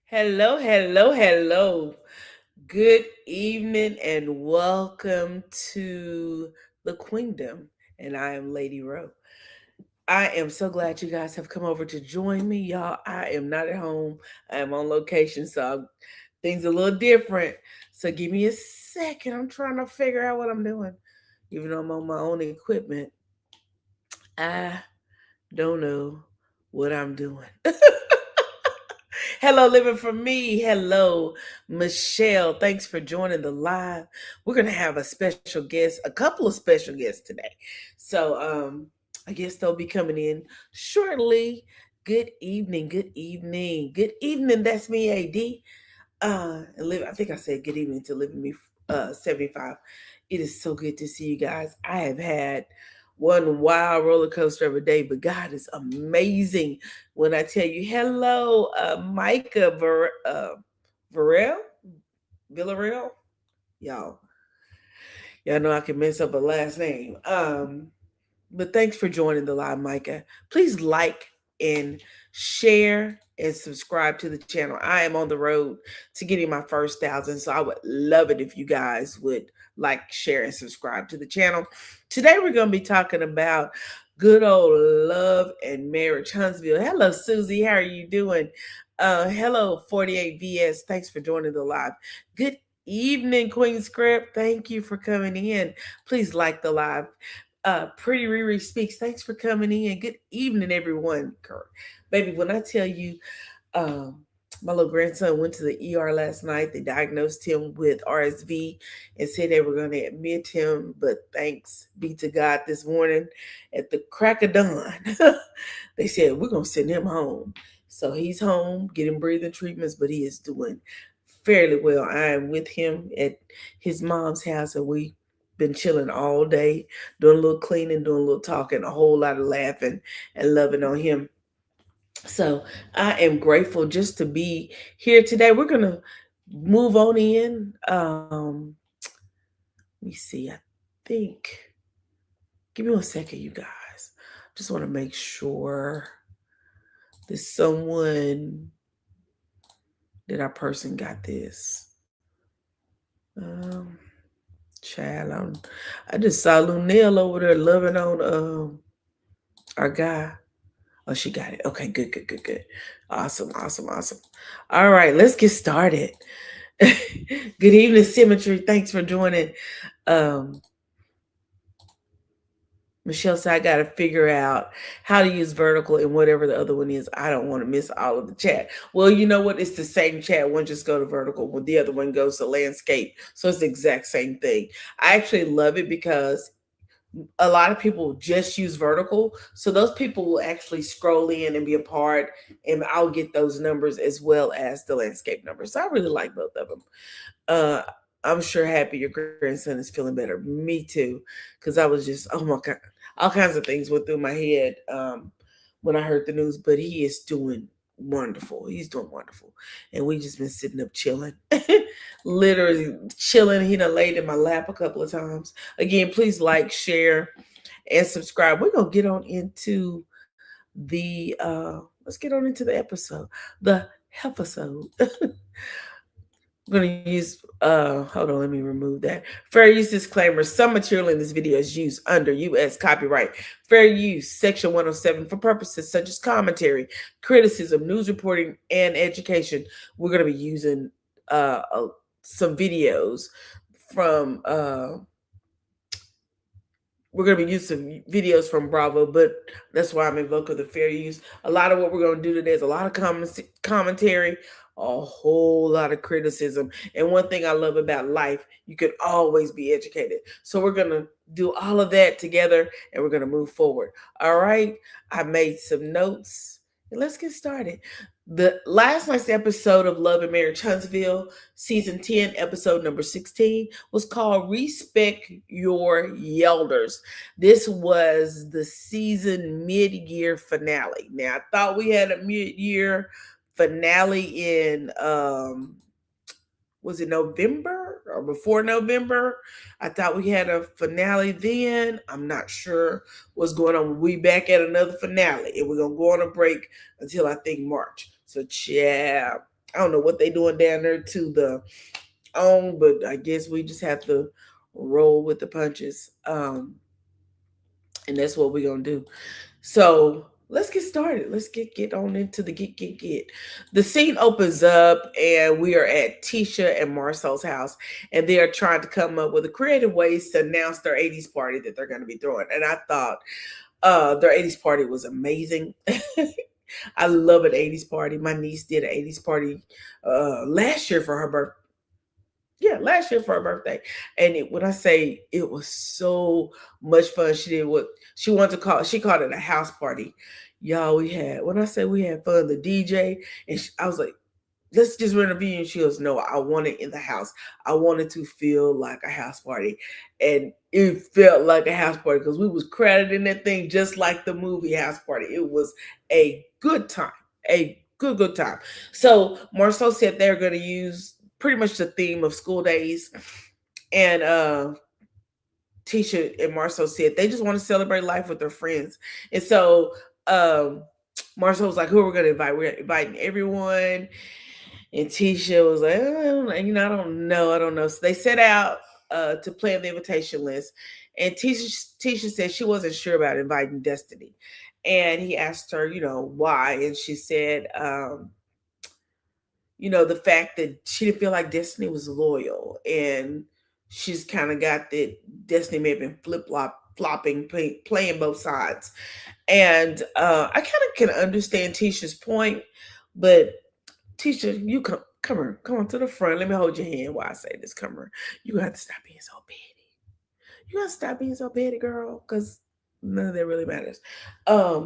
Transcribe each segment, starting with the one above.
Hello, hello, hello. Good evening and welcome to the Queendom. And I am LadyRo. I am so glad you guys have come over to join me, y'all. I am not at home. I am on location, so things a little different. So give me a second. I'm trying to figure out what I'm doing. Even though I'm on my own equipment, I don't know what I'm doing. Hello, living for me. Hello, Michelle. Thanks for joining the live. We're gonna have a special guest, a couple of special guests today. So I guess they'll be coming in shortly. Good evening, good evening, good evening. That's me, AD. And live. I think I said good evening to Living Me 75. It is so good to see you guys. I have had one wild roller coaster of a day, but God is amazing when I tell you hello, Micah Varel, Villarreal. Y'all, y'all know I can mess up a last name. But thanks for joining the live, Micah. Please like and share and subscribe to the channel. I am on the road to getting my first 1,000, so I would love it if you guys would like, share, and subscribe to the channel. Today we're going to be talking about good old love and marriage. Huntsville. Hello, Susie. How are you doing? Hello, 48VS. Thanks for joining the live. Good evening, Queen Script. Thank you for coming in. Please like the live. Pretty Riri Speaks. Thanks for coming in. Good evening, everyone. Baby, when I tell you, my little grandson went to the ER last night. They diagnosed him with RSV and said they were going to admit him. But thanks be to God, this morning at the crack of dawn, they said, we're going to send him home. So he's home getting breathing treatments, but he is doing fairly well. I am with him at his mom's house, and we been chilling all day, doing a little cleaning, doing a little talking, a whole lot of laughing and loving on him. So I am grateful just to be here today. We're gonna move on in. Let me see. I think. Give me 1 second, you guys. Just want to make sure there's someone that our person got this. Child, I just saw Lunel over there loving on our guy. Oh, she got it. Okay, good, good, good, good. Awesome, awesome, awesome. All right, let's get started. Good evening, Symmetry. Thanks for joining. Um, Michelle said, I got to figure out how to use vertical and whatever the other one is. I don't want to miss all of the chat. Well, you know what? It's the same chat. One just go to vertical, when the other one goes to landscape. So it's the exact same thing. I actually love it because a lot of people just use vertical. So those people will actually scroll in and be a part, and I'll get those numbers as well as the landscape numbers. So I really like both of them. I'm sure happy your grandson is feeling better. Me too. Because I was just, oh my God, all kinds of things went through my head when I heard the news, but he is doing wonderful. He's doing wonderful. And we just been sitting up chilling. Literally chilling. He done laid in my lap a couple of times. Again, please like, share, and subscribe. We're gonna get on into let's get on into the episode. The episode. I'm going to use, hold on, let me remove that. Fair use disclaimer. Some material in this video is used under U.S. copyright. Fair use, Section 107, for purposes such as commentary, criticism, news reporting, and education. We're going to be using some videos from, we're going to be using some videos from Bravo, but that's why I'm invoking the fair use. A lot of what we're going to do today is a lot of commentary, a whole lot of criticism. And one thing I love about life, you can always be educated. So we're going to do all of that together, and we're going to move forward. All right. I made some notes, Let's get started. The last night's episode of Love and Marriage Huntsville, season 10, episode number 16, was called Respect Your Yellders. This was the season mid-year finale. Now, I thought we had a mid-year finale in was it November or before November? I thought we had a finale then. I'm not sure what's going on. We back at another finale, and we're gonna go on a break until I think March. So yeah, I don't know what they doing down there to the on, but I guess we just have to roll with the punches. And that's what we're gonna do. So let's get started. Let's get on into the get. The scene opens up, and we are at Tisha and Marcel's house, and they are trying to come up with a creative ways to announce their 80s party that they're going to be throwing. And I thought their 80s party was amazing. I love an 80s party. My niece did an 80s party last year for her birthday. Yeah, last year for her birthday. And when I say it was so much fun, she did what she wanted to call. She called it a house party. Y'all, we had when I say we had fun, the DJ and I was like, let's just rent a venue. And she goes, no, I want it in the house. I wanted to feel like a house party, and it felt like a house party because we was crowded in that thing, just like the movie House Party. It was a good time, a good time. So Marceau said they're going to use pretty much the theme of school days, and Tisha and Marceau said they just want to celebrate life with their friends. And so Marceau was like, who are we going to invite? We're inviting everyone. And Tisha was like, I don't know. So they set out to plan the invitation list. And Tisha said she wasn't sure about inviting Destiny. And he asked her, why. And she said, the fact that she didn't feel like Destiny was loyal. And she's kind of got that Destiny may have been flopping, playing both sides. And I kind of can understand Tisha's point, but Tisha, you come on to the front. Let me hold your hand while I say this. Come here. You have to stop being so petty. You gotta stop being so petty, girl, because none of that really matters.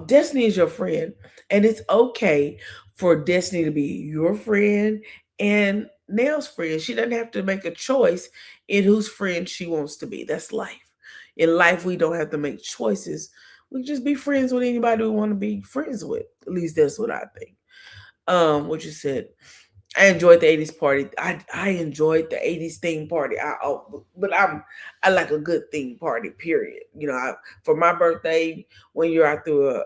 Destiny is your friend, and it's okay for Destiny to be your friend and Nell's friend. She doesn't have to make a choice in whose friend she wants to be. That's life. In life, we don't have to make choices. We just be friends with anybody we want to be friends with. At least that's what I think. What you said. I enjoyed the 80s party. I enjoyed the 80s theme party. But I like a good theme party, period. For my birthday, one year I threw it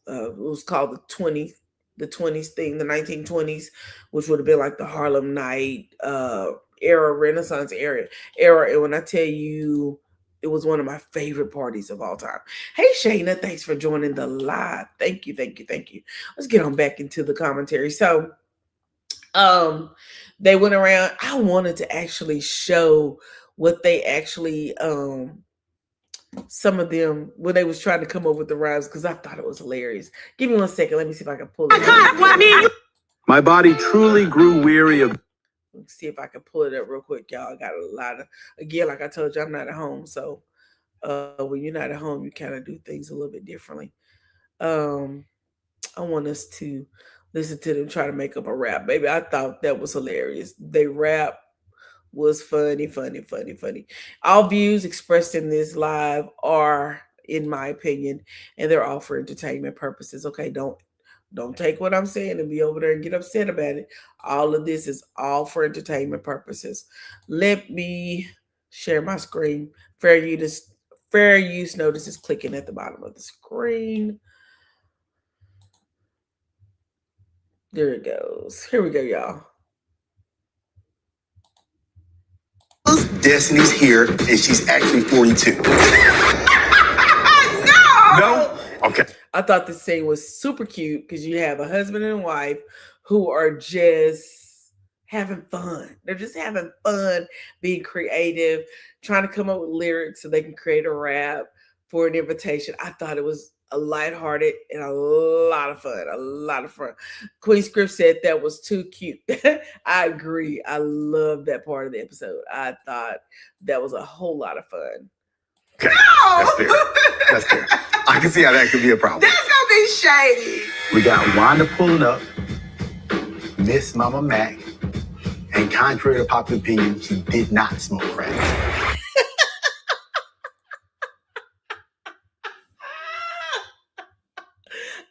was called the 20s thing, the 1920s, which would have been like the Harlem Night era, Renaissance era. And when I tell you, it was one of my favorite parties of all time. Hey, Shayna, thanks for joining the live. Thank you. Let's get on back into the commentary. So, they went around. I wanted to actually show what they actually some of them when they was trying to come up with the rhymes because I thought it was hilarious. Give me 1 second. Let me see if I can pull it up. My body truly grew weary of. Let's see if I can pull it up real quick, y'all. I got a lot of, again, like I told you, I'm not at home. So when you're not at home, you kind of do things a little bit differently. I want us to listen to them try to make up a rap. Baby, I thought that was hilarious. They rap was funny. All views expressed in this live are, in my opinion, and they're all for entertainment purposes. Okay, don't take what I'm saying and be over there and get upset about it. All of this is all for entertainment purposes. Let me share my screen. Fair use notice is clicking at the bottom of the screen. There it goes. Here we go, y'all. Destiny's here, and she's actually 42. No? Okay. I thought this scene was super cute because you have a husband and wife who are just having fun. They're just having fun, being creative, trying to come up with lyrics so they can create a rap for an invitation. I thought it was a lighthearted and a lot of fun. Queen Script said that was too cute. I agree. I love that part of the episode. I thought that was a whole lot of fun. Okay. No. That's fair. That's fair. I can see how that could be a problem. That's gonna be shady. We got Wanda pulling up, Miss Mama Mac, and contrary to popular opinion, she did not smoke crack.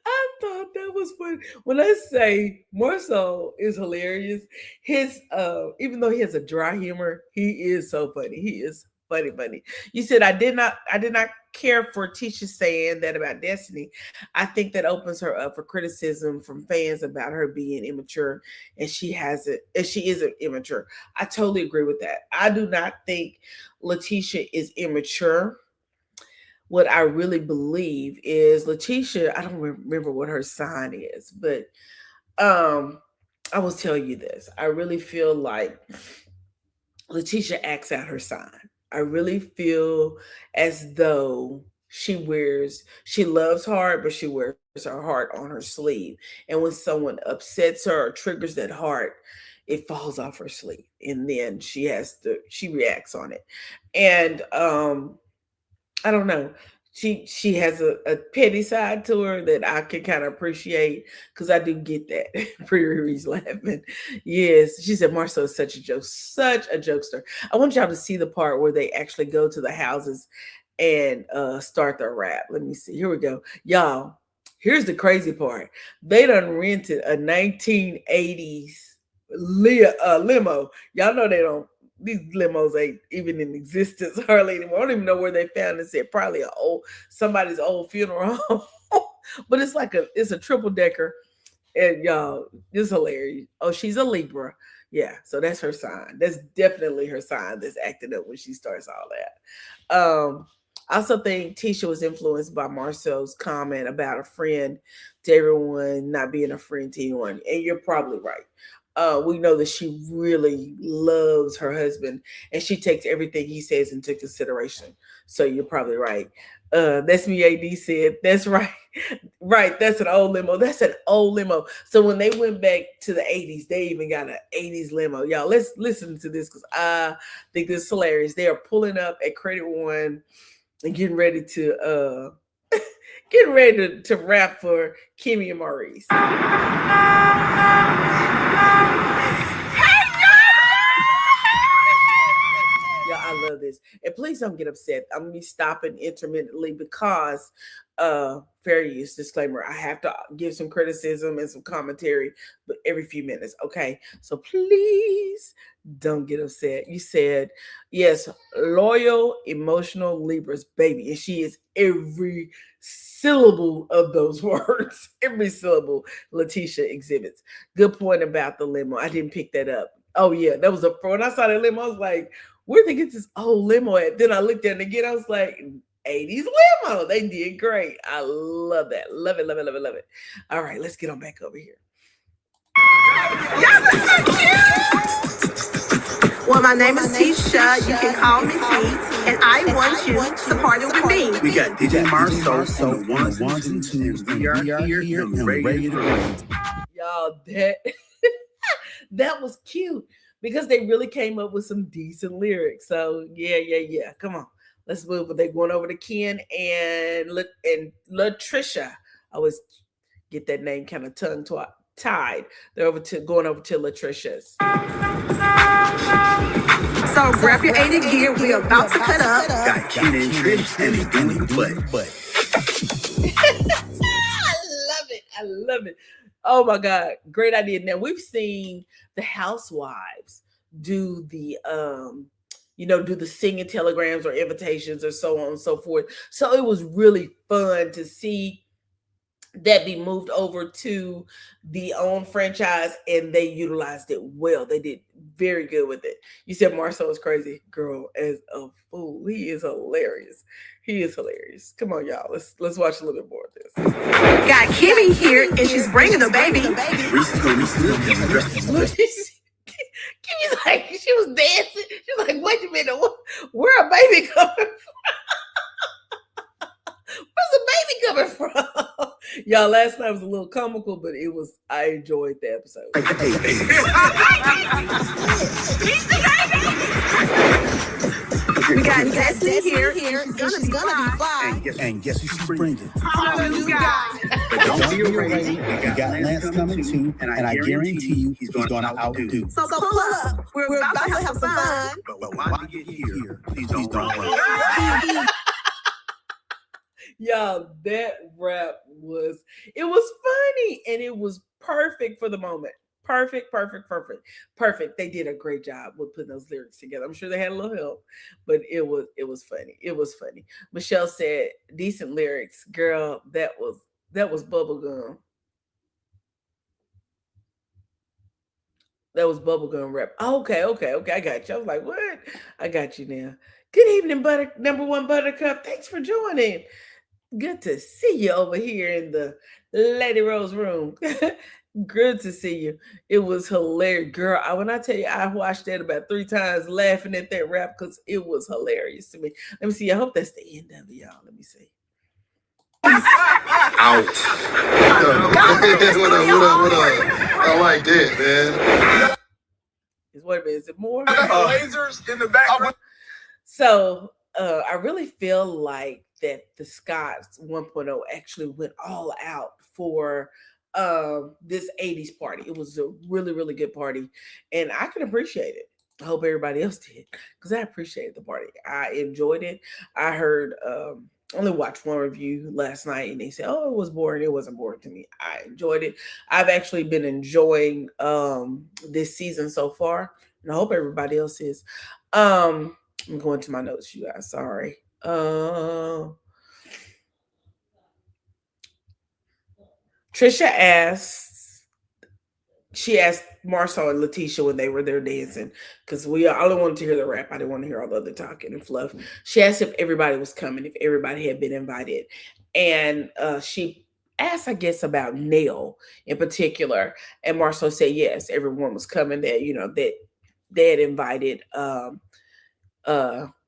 I thought that was funny. When I say Marcel is hilarious, his even though he has a dry humor, he is so funny. He is funny. You said I did not care for Tisha saying that about Destiny. I think that opens her up for criticism from fans about her being immature, and she isn't immature. I totally agree with that. I do not think Letitia is immature. What I really believe is Letitia, I don't remember what her sign is, but I will tell you this. I really feel like Letitia acts out her sign. I really feel as though she loves hard, but she wears her heart on her sleeve. And when someone upsets her or triggers that heart, it falls off her sleeve. And then she reacts on it. And I don't know. She has a petty side to her that I can kind of appreciate because I do get that. Riri's laughing. Yes, she said Marcel is such a jokester. I want y'all to see the part where they actually go to the houses and start their rap. Let me see. Here we go, y'all. Here's the crazy part. They done rented a 1980s limo. Y'all know they don't. These limos ain't even in existence hardly anymore. I don't even know where they found this at. Probably somebody's old funeral home. But it's a triple decker. And y'all, it's hilarious. Oh, she's a Libra. Yeah, so that's her sign. That's definitely her sign that's acting up when she starts all that. I also think Tisha was influenced by Marcel's comment about a friend to everyone not being a friend to anyone. And you're probably right. We know that she really loves her husband and she takes everything he says into consideration. So you're probably right. That's me. AD said, that's right. Right. That's an old limo. So when they went back to the 80s, they even got an 80s limo. Y'all, let's listen to this because I think this is hilarious. They are pulling up at Credit One and getting ready to rap for Kimmy and Maurice. Yeah, I love this. And please don't get upset. I'm gonna be stopping intermittently because fair use disclaimer. I have to give some criticism and some commentary, but every few minutes. Okay. So please don't get upset. You said, yes, loyal, emotional Libras, baby. And she is every syllable of those words. Every syllable Letitia exhibits. Good point about the limo. I didn't pick that up. Oh, yeah. That was when I saw that limo, I was like, where they get this old limo at? Then I looked at it again. I was like, 80s limo. They did great. I love that. Love it. All right, let's get on back over here. Y'all are so cute. Well, my name is Tisha. You can call me T. And I want you to party with me. We got DJ Marcel on the ones and twos. We are here and ready to go. Y'all, that was cute because they really came up with some decent lyrics. So yeah. Come on. Let's move. But they're going over to Ken and Latricia. I always get that name kind of tongue tied. They're going over to Latricia's. So grab your 80 gear. We're about to cut up. Got Ken and Trish and they doing the butt. I love it. Oh my God. Great idea. Now we've seen the housewives do the do the singing telegrams or invitations or so on and so forth. So it was really fun to see that be moved over to the own franchise, and they utilized it well. They did very good with it. You said Marcel is crazy, girl, as a fool. He is hilarious. Come on, y'all. Let's watch a little bit more of this. Got Kimmy here, and she's bringing the baby. Kimmy's like, she was dancing. She's like, wait a minute, where a baby coming from? Where's the baby coming from? Y'all, last night was a little comical, but I enjoyed the episode. We got Destiny here, and she's gonna be fly. And guess who she's bringing? Hallelujah. But don't be afraid. We got Lance coming too, and I guarantee you he's going to outdo. So pull up. We're about to have some fun. But while we get here, please don't run. Y'all, that rap was funny and it was perfect for the moment. Perfect. They did a great job with putting those lyrics together. I'm sure they had a little help, but it was funny. It was funny. Michelle said, decent lyrics. Girl, that was bubblegum. That was bubblegum rap. Okay. I got you. I was like, what? I got you now. Good evening, number one Buttercup. Thanks for joining. Good to see you over here in the LadyRo's room. Good to see you. It was hilarious, girl. When I tell you, I watched that about 3 times, laughing at that rap because it was hilarious to me. Let me see. I hope that's the end of it, y'all. Let me see. Out. What up? I like that, man. Wait a minute. Is it more? Lasers in the background. So I really feel like that the Scots 1.0 actually went all out for this 80s party. It was a really, really good party, and I can appreciate it. I hope everybody else did, because I appreciated the party. I enjoyed it. I heard only watched one review last night, and they said, "Oh, it was boring." It wasn't boring to me. I enjoyed it. I've actually been enjoying this season so far, and I hope everybody else is. I'm going to my notes, you guys. Sorry. Trisha asked Marcel and Letitia when they were there dancing, because I only wanted to hear the rap. I didn't want to hear all the other talking and fluff. She asked if everybody was coming, if everybody had been invited. And she asked, I guess, about Nell in particular. And Marcel said, yes, everyone was coming, that, that they had invited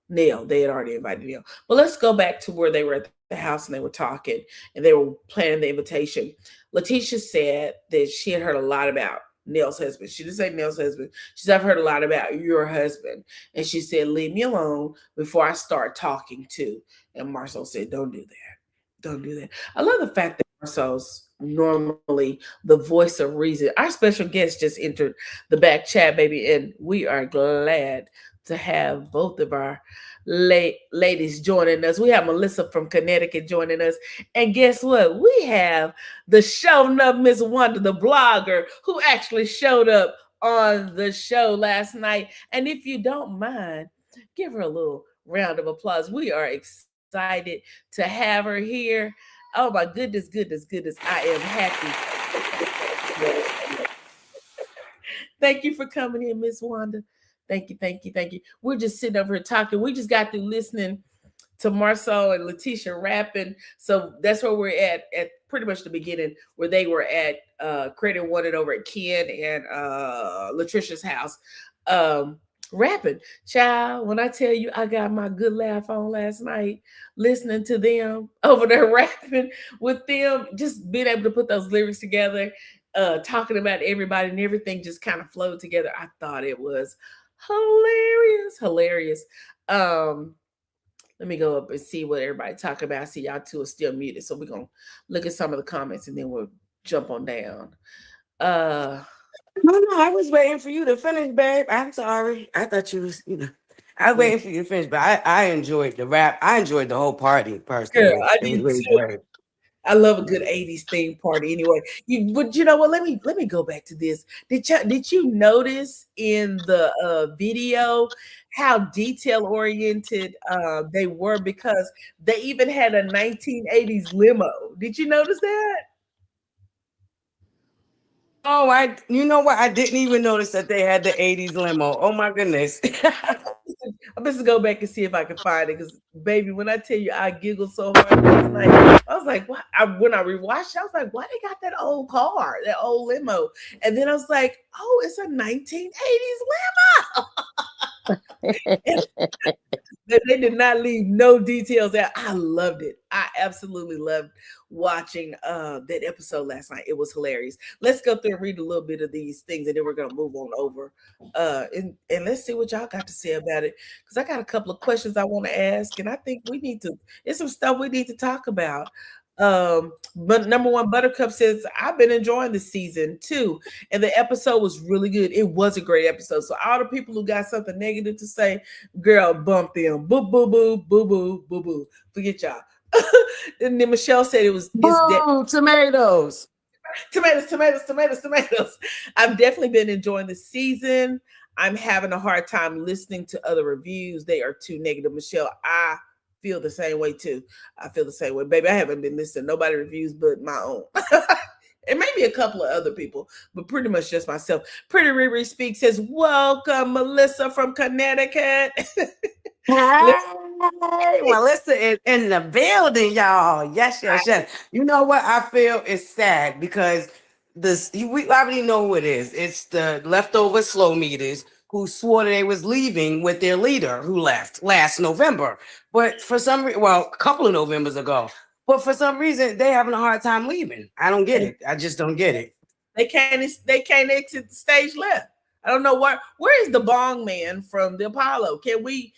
Nell. They had already invited Nell. But let's go back to where they were at the house and they were talking and they were planning the invitation. Letitia said that she had heard a lot about Nell's husband. She didn't say Nell's husband. She said, I've heard a lot about your husband. And she said, leave me alone before I start talking too. And Marcel said, don't do that. Don't do that. I love the fact that Marcel's normally the voice of reason. Our special guest just entered the back chat, baby, and we are glad to have both of our ladies joining us. We have Melissa from Connecticut joining us. And guess what? We have the showing up Miss Wanda, the blogger, who actually showed up on the show last night. And if you don't mind, give her a little round of applause. We are excited to have her here. Oh my goodness. I am happy. Thank you for coming in, Miss Wanda. Thank you. We're just sitting over here talking. We just got through listening to Marcel and Letitia rapping. So that's where we're at pretty much the beginning, where they were at Credit Wanted over at Ken and Latricia's house rapping. Child, when I tell you I got my good laugh on last night, listening to them over there rapping with them, just being able to put those lyrics together, talking about everybody and everything just kind of flowed together. I thought it was hilarious. Let me go up and see what everybody talk about. I see y'all two are still muted, so we're gonna look at some of the comments and then we'll jump on down. No, I was waiting for you to finish, babe. I'm sorry. I thought you was, I was waiting for you to finish, but I enjoyed the rap. I enjoyed the whole party personally. Girl, I did too. I love a good 80s theme party anyway. But you know what? Let me go back to this. Did you notice in the video how detail oriented they were, because they even had a 1980s limo? Did you notice that? Oh, you know what? I didn't even notice that they had the 80s limo. Oh my goodness. I'm just gonna go back and see if I can find it, because baby, when I tell you I giggled so hard last night, I was like, what? When I rewatched it, I was like, why they got that old car, that old limo? And then I was like, oh, it's a 1980s limo. They did not leave no details out. I loved it. I absolutely loved watching that episode last night. It was hilarious. Let's go through and read a little bit of these things, and then we're gonna move on over. And let's see what y'all got to say about it. Because I got a couple of questions I want to ask, and I think we need to. It's some stuff we need to talk about. But number one, Buttercup says, I've been enjoying the season too. And the episode was really good. It was a great episode. So all the people who got something negative to say, girl, bump them. Boo, boo, boo, boo, boo, boo, boo. Forget y'all. And then Michelle said it's tomatoes. Tomatoes. I've definitely been enjoying the season. I'm having a hard time listening to other reviews. They are too negative. Michelle, I feel the same way too. I feel the same way, baby. I haven't been listening to nobody reviews but my own. And maybe a couple of other people, but pretty much just myself. Pretty Riri Speak says, welcome, Melissa from Connecticut. Hey, Melissa is in the building, y'all. Yes. You know what I feel is sad because we already know who it is. It's the leftover slow meters who swore they was leaving with their leader who left last November. But for some reason, well, a couple of Novembers ago, but for some reason they having a hard time leaving. I don't get it. I just don't get it. They can't exit the stage left. I don't know where is the bong man from the Apollo? Can we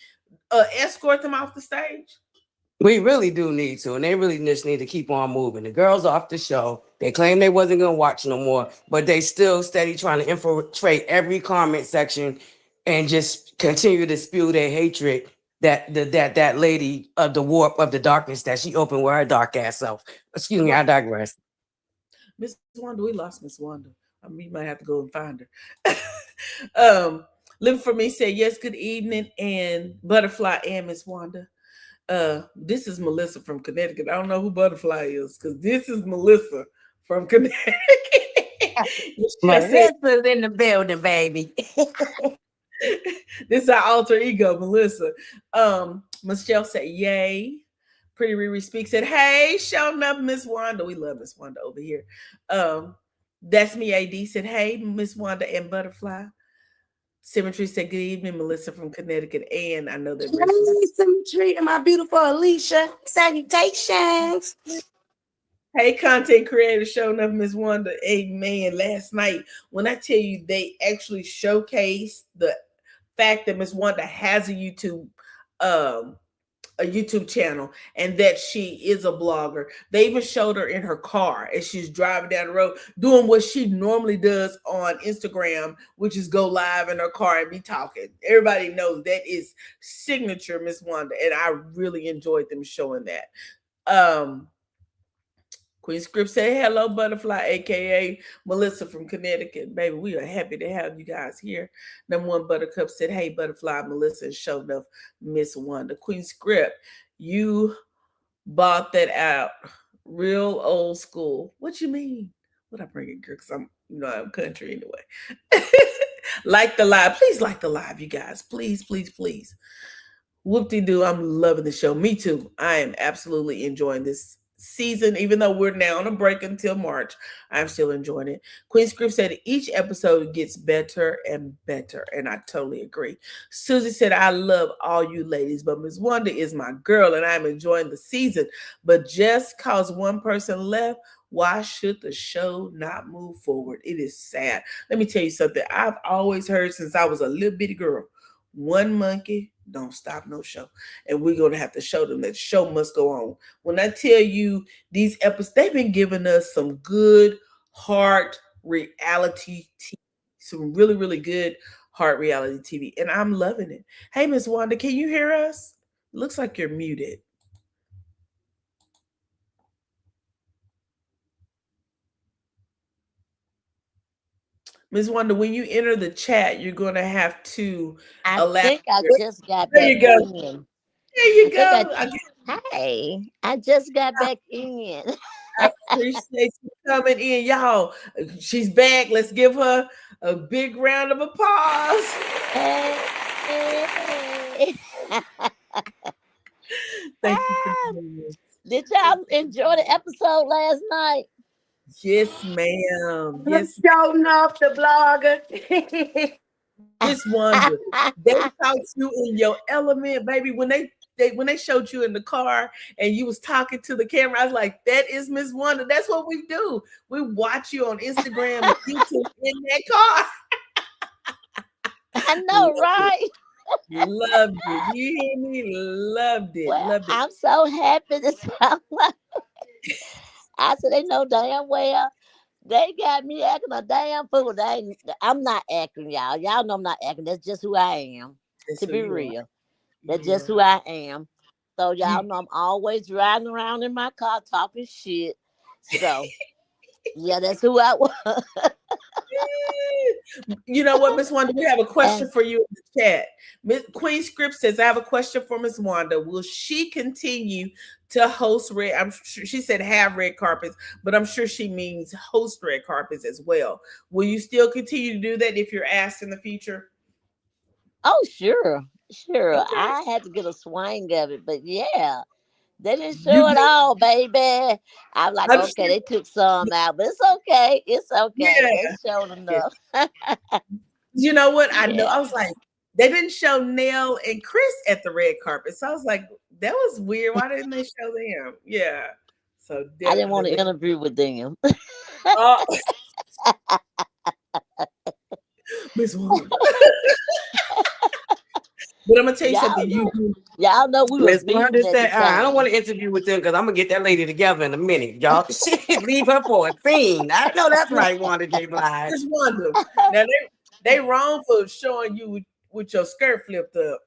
escort them off the stage? We really do need to, and they really just need to keep on moving. The girls off the show. They claim they wasn't gonna watch no more, but they still steady trying to infiltrate every comment section and just continue to spew their hatred that lady of the warp of the darkness that she opened with her dark ass self. Excuse me, I digress. Miss Wanda, we lost Miss Wanda. I mean, you might have to go and find her. Living for Me said, yes, good evening, and Butterfly and Miss Wanda. This is Melissa from Connecticut. I don't know who Butterfly is, because this is Melissa from Connecticut. Melissa's in the building, baby. This is our alter ego, Melissa. Michelle said, yay. Pretty Riri Speak said, hey, showing up, Miss Wanda. We love Miss Wanda over here. That's me, AD said, hey, Miss Wanda and Butterfly. Symmetry said, good evening, Melissa from Connecticut. And I know that hey, Symmetry and my beautiful Alicia. Salutations. Hey, content creator, showing up, Miss Wanda. Amen. Last night, when I tell you they actually showcased the fact that Miss Wanda has a YouTube channel and that she is a blogger. They even showed her in her car as she's driving down the road doing what she normally does on Instagram, which is go live in her car and be talking. Everybody knows that is signature Miss Wanda, and I really enjoyed them showing that. Queen Script said, hello, Butterfly, aka Melissa from Connecticut. Baby, we are happy to have you guys here. Number one, Buttercup said, hey, Butterfly, Melissa showed up Miss Wanda. Queen Script, you bought that out. Real old school. What you mean? What I bring it, girl? Because I'm country anyway. Like the live. Please like the live, you guys. Please, please, please. Whoop-de-doo, I'm loving the show. Me too. I am absolutely enjoying this season, even though we're now on a break until March. I'm still enjoying it. Queen Script said each episode gets better and better, and I totally agree. Susie said, I love all you ladies, but Miss Wanda is my girl, and I'm enjoying the season. But just cause one person left, why should the show not move forward? It is sad. Let me tell you something. I've always heard since I was a little bitty girl, one monkey don't stop no show. And we're going to have to show them that the show must go on. When I tell you these episodes, they've been giving us some good heart reality TV, some really, really good heart reality TV. And I'm loving it. Hey, Miss Wanda, can you hear us? Looks like you're muted. Ms. Wanda, when you enter the chat, you're going to have to I think I just got there back you go. in. There you go. Hey, I just got back in. I appreciate you coming in. Y'all, she's back. Let's give her a big round of applause. Hey. Thank you for doing this. Did y'all enjoy the episode last night? Yes, ma'am. Yes, showing off the blogger. Miss Wanda, they taught you in your element, baby. When they when they showed you in the car and you was talking to the camera, I was like, that is Miss Wanda. That's what we do. We watch you on Instagram and YouTube in that car. I know, right? Loved it. You hear me? Loved it. Well, Loved it. I'm so happy to I said they know damn well they got me acting a damn fool. I'm not acting, y'all. Y'all know I'm not acting. That's just who I am. That's To who be you are. real, that's Yeah. just who I am. So y'all You, know I'm always riding around in my car talking shit. So yeah, that's who I was. you know what, Miss Wanda? We have a question And for you in the chat. Miss Queen Script says, I have a question for Miss Wanda. Will she continue to host red? I'm sure she said have red carpets, but I'm sure she means host red carpets as well. Will you still continue to do that if you're asked in the future? oh sure, sure. Okay. I had to get a swing of it, but yeah. They didn't You show it did. all, baby. I'm like, I'm okay, sure. they took some out, but it's okay. It's okay. They Yeah. showed Yeah. enough. You know what? I know. Yeah. I was like, they didn't show Nell and Chris at the red carpet. So I was like, that was weird. Why didn't they show them? Yeah. So I didn't want to definitely. interview with them. Oh, Miss Wanda. But I'm gonna tell you y'all something. You know, y'all know we was Miss Wanda beefing at the said, I don't want time. to interview with them because I'm gonna get that lady together in a minute, y'all. Leave her for a scene. I know that's right, Wanda J. Blige. Miss Wanda. Now they wrong for showing you with your skirt flipped up.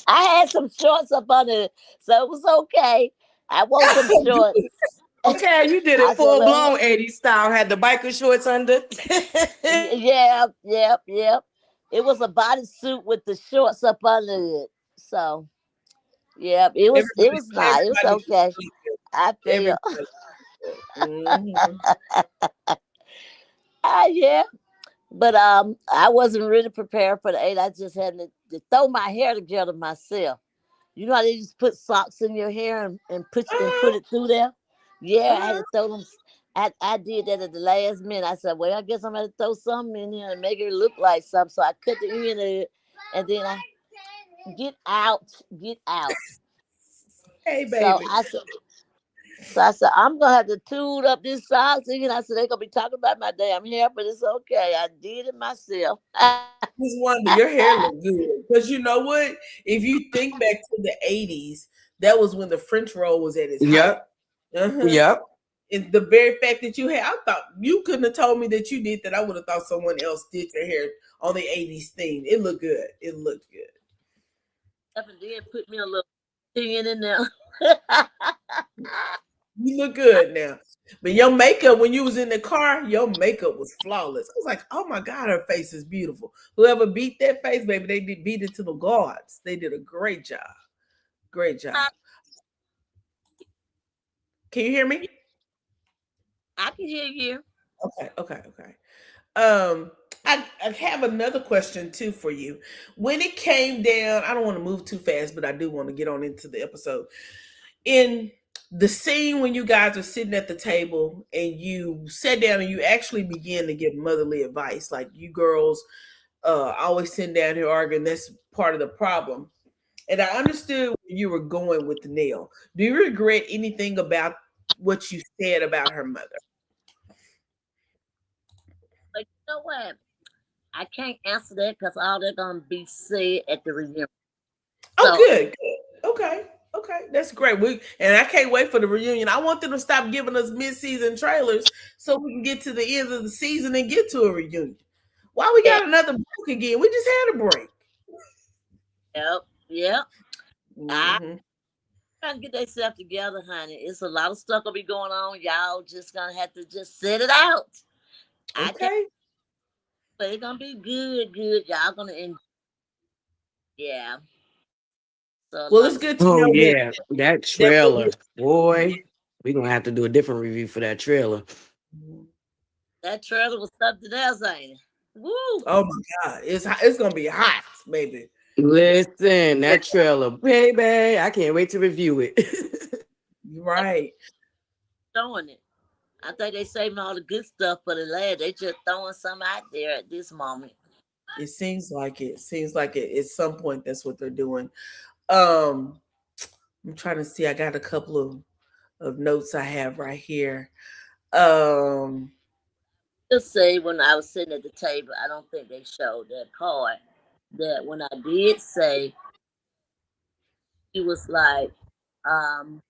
I had some shorts up under it, so it was okay. I wore some Good. shorts. Okay, you did I it said, full well, blown 80s style. Had the biker shorts under. yeah, yep. It was a bodysuit with the shorts up under it. So, yep, it Everybody, was not. It was everybody should okay. flip it. I feel. Everybody. Mhm. Yeah. But I wasn't really prepared for the 8. I just had to throw my hair together myself. You know how they just put socks in your hair and put it through there? Yeah, I had Uh-huh. to throw them. I did that at the last minute. I said, well, I guess I'm gonna throw something in here and make it look like something. So I cut the end of it, and then I get out. Hey, So baby. I said, I'm gonna have to tune up this socks again. I said they're gonna be talking about my damn hair, but it's okay. I did it myself. Just wonder, your hair look good. Because you know what? If you think back to the 80s, that was when the French roll was at its height. Yep. Uh-huh. Yep. And the very fact that you had, I thought you couldn't have told me that you did that. I would have thought someone else did your hair on the 80s theme. It looked good. It looked good. Up and then put me a little thing in there. You look good now. But your makeup, when you was in the car, your makeup was flawless. I was like, oh my God, her face is beautiful. Whoever beat that face, baby, they did beat it to the gods. They did a great job. Great job. Can you hear me? I can hear you. Okay. I have another question too for you. When it came down, I don't want to move too fast, but I do want to get on into the episode. In the scene when you guys are sitting at the table and you sat down and you actually began to give motherly advice, like you girls always sitting down here arguing, that's part of the problem. And I understood where you were going with the nail. Do you regret anything about what you said about her mother? But you know what? I can't answer that because all they're gonna be said at the reunion. Oh, So good. Okay, that's great. And I can't wait for the reunion. I want them to stop giving us mid-season trailers so we can get to the end of the season and get to a reunion. Why we yeah, got another break again? We just had a break. yep. I Hmm. trying to get themselves together, honey. It's a lot of stuff gonna be going on. Y'all just gonna have to just sit it out. I can't, Okay. but it's gonna be good. Y'all gonna enjoy. Yeah. So Well, like it's good to Oh know that yeah, that that trailer, boy. We're gonna have to do a different review for that trailer. that trailer was something else, ain't it? Woo! oh my God, it's gonna be hot, baby. Listen, that trailer, baby. I can't wait to review it. Right. Throwing it. I think they saving all the good stuff for the last. They just throwing some out there at this moment. It seems like it. Seems like it. At some point, that's what they're doing. Um, I'm trying to see. I got a couple of notes I have right here. Um, Just say when I was sitting at the table, I don't think they showed that part. That when I did say, she was like, um,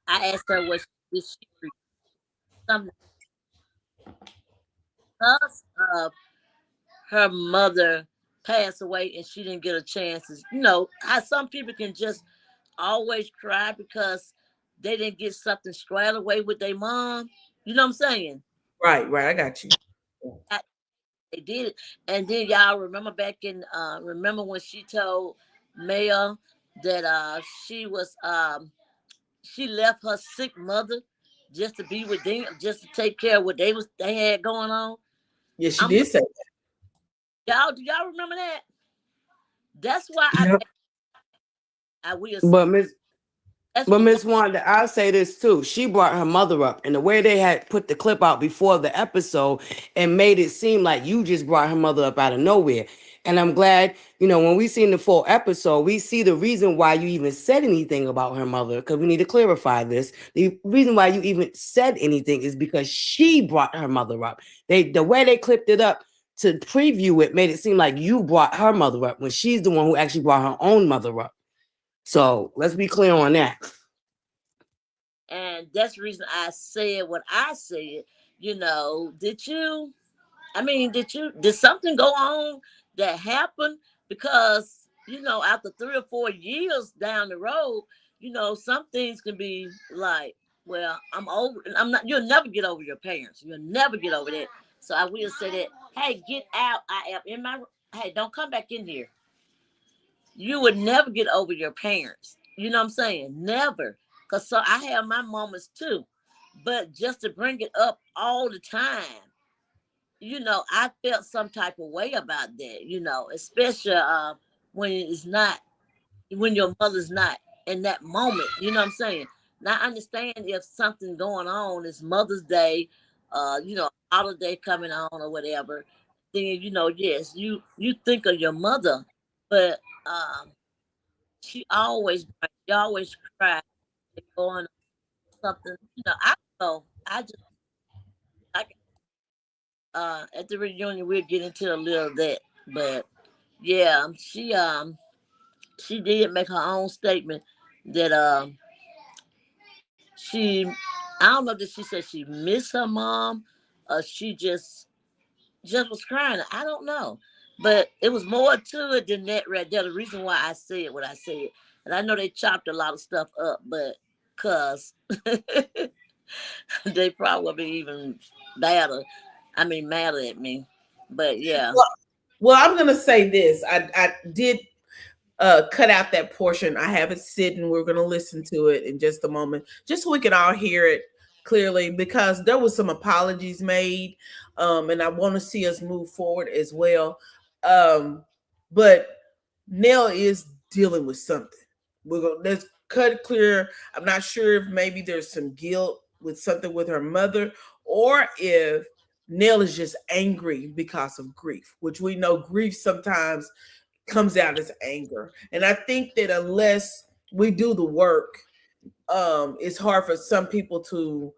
I asked her what did she read something because of her mother passed away and she didn't get a chance. How some people can just always cry because they didn't get something squared away with their mom. You know what I'm saying? right, right. I got you. I, they did it, and then y'all remember back in remember when she told Maya that she left her sick mother just to be with them, just to take care of what they had going on. Yeah, she I'm did say that. y'all. Do y'all remember that? That's why Yeah. I will say But Miss that's But what Miss Wanda, I'll say this too. She brought her mother up, and the way they had put the clip out before the episode and made it seem like you just brought her mother up out of nowhere. And I'm glad, when we seen the full episode, we see the reason why you even said anything about her mother, because we need to clarify this. The reason why you even said anything is because she brought her mother up. The way they clipped it up to preview it made it seem like you brought her mother up when she's the one who actually brought her own mother up. So let's be clear on that. and that's the reason I said what I said. Did you? I mean, did something go on that happened? Because after 3 or 4 years down the road, some things can be like, well, I'm over. I'm not. You'll never get over your parents. You'll never get over that. So I will say that. Hey, get out! I am in my. Hey, don't come back in here. You would never get over your parents. You know what I'm saying? Never. Cause so I have my moments too, but just to bring it up all the time, I felt some type of way about that, especially when it's not, when your mother's not in that moment, you know what I'm saying? Now, I understand if something going on, it's Mother's Day, holiday coming on or whatever, then, yes, you think of your mother, but she always cried going on something, I don't know. I just, like, at the reunion, we'll get into a little of that, but yeah, she did make her own statement that she I don't know that she said she missed her mom or she just was crying. I don't know. But it was more to it than that right there. The reason why I said what I said. And I know they chopped a lot of stuff up, but cause they probably would be even badder. I mean madder at me. But yeah. Well, I'm gonna say this. I did cut out that portion. I have it sitting. We're going to listen to it in just a moment, just so we can all hear it clearly, because there was some apologies made, and I want to see us move forward as well. Um, but Nell is dealing with something. We're going. Let's cut it clear. I'm not sure if maybe there's some guilt with something with her mother, or if Nell is just angry because of grief, which we know grief sometimes comes out as anger. And I think that unless we do the work, it's hard for some people to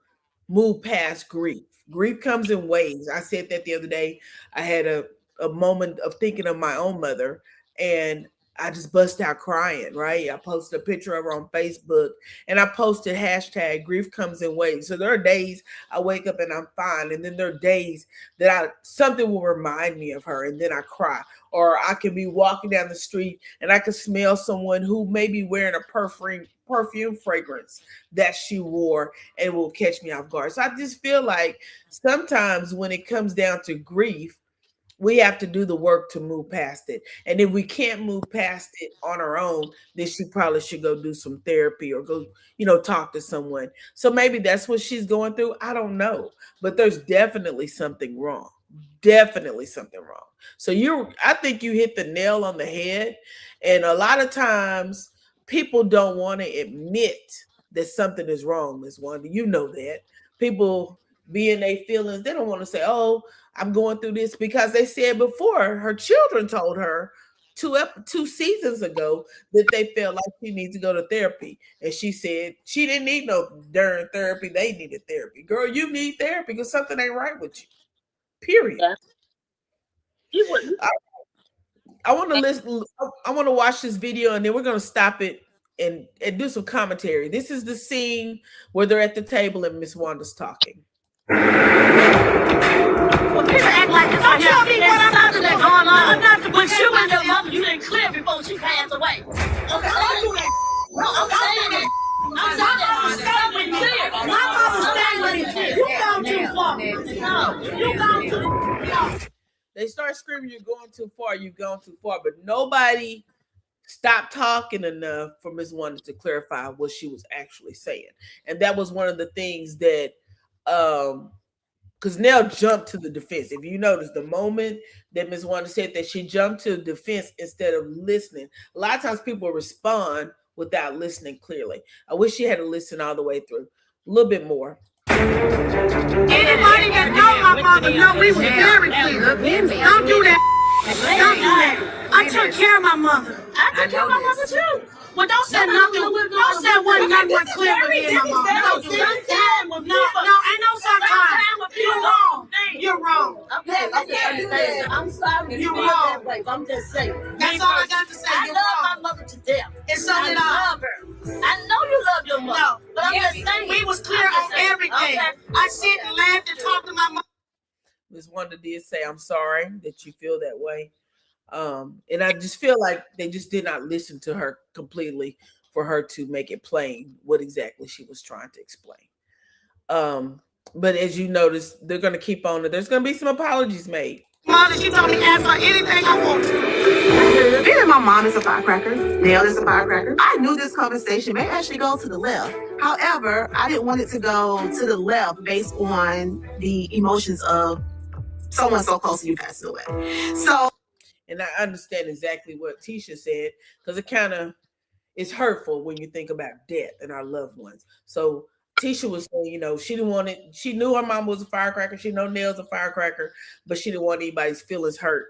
move past grief. Grief comes in waves. I said that the other day. I had a moment of thinking of my own mother, and I just bust out crying, right? I posted a picture of her on Facebook, and I posted hashtag grief comes in waves. So there are days I wake up and I'm fine. And then there are days that something will remind me of her and then I cry. Or I can be walking down the street and I can smell someone who may be wearing a perfume fragrance that she wore and will catch me off guard. So I just feel like sometimes when it comes down to grief, we have to do the work to move past it. And if we can't move past it on our own, then she probably should go do some therapy or go, talk to someone. So maybe that's what she's going through. I don't know. But there's definitely something wrong. Definitely something wrong. So I think you hit the nail on the head. And a lot of times people don't want to admit that something is wrong, Miss Wanda. You know that. People be in their feelings. They don't want to say, "Oh, I'm going through this," because they said before her children told her two seasons ago that they felt like she needs to go to therapy, and she said she didn't need no darn therapy. They needed therapy. Girl, you need therapy because something ain't right with you. Period. Yeah. You wouldn't. I want to listen. I want to watch this video, and then we're going to stop it and do some commentary. This is the scene where they're at the table and Miss Wanda's talking. Well, people act like this. Don't tell me what I'm not to going on. But you and your mother, you didn't clear before she passed away. Okay, don't do that. No, I'm saying that. I'm saying that. My mother's staying with you. You gone too far. No, you gone too far. They start screaming, "You're going too far. You've gone too far." But nobody stopped talking enough for Miss Wanda to clarify what she was actually saying. And that was one of the things that because Nell jumped to the defense. If you notice, the moment that Miss Wanda said that, she jumped to the defense instead of listening. A lot of times people respond without listening clearly. I wish she had to listen all the way through. A little bit more. Anybody that know my mother know we were very clear. Don't do that. Don't do that. I took care of my mother. I took care of my mother too. Well, don't say nothing. Don't say one nothing was clear with me and my mom. Don't do that. No, ain't no sometimes. You're wrong. You're wrong. Okay. I'm sorry. You're wrong. I'm just saying. That's all I got to say. I You're love wrong. my mother to death. And so did I love her. I know you love your mother. No, but I'm just saying. we was clear on everything. Okay. I sit and laughed and talked to my mom. Miss Wanda did say, "I'm sorry that you feel that way." And I just feel like they just did not listen to her completely for her to make it plain what exactly she was trying to explain. But as you notice, they're going to keep on. There's going to be some apologies made. Mother, she told me ask her anything I want to. Being my mom is a firecracker, Nell is a firecracker. I knew this conversation may actually go to the left. However, I didn't want it to go to the left based on the emotions of someone so close to you passing away. So, and I understand exactly what Tisha said, because it kind of is hurtful when you think about death and our loved ones. So Tisha was saying, you know, she didn't want it. She knew her mom was a firecracker. She knew Nell's a firecracker, but she didn't want anybody's feelings hurt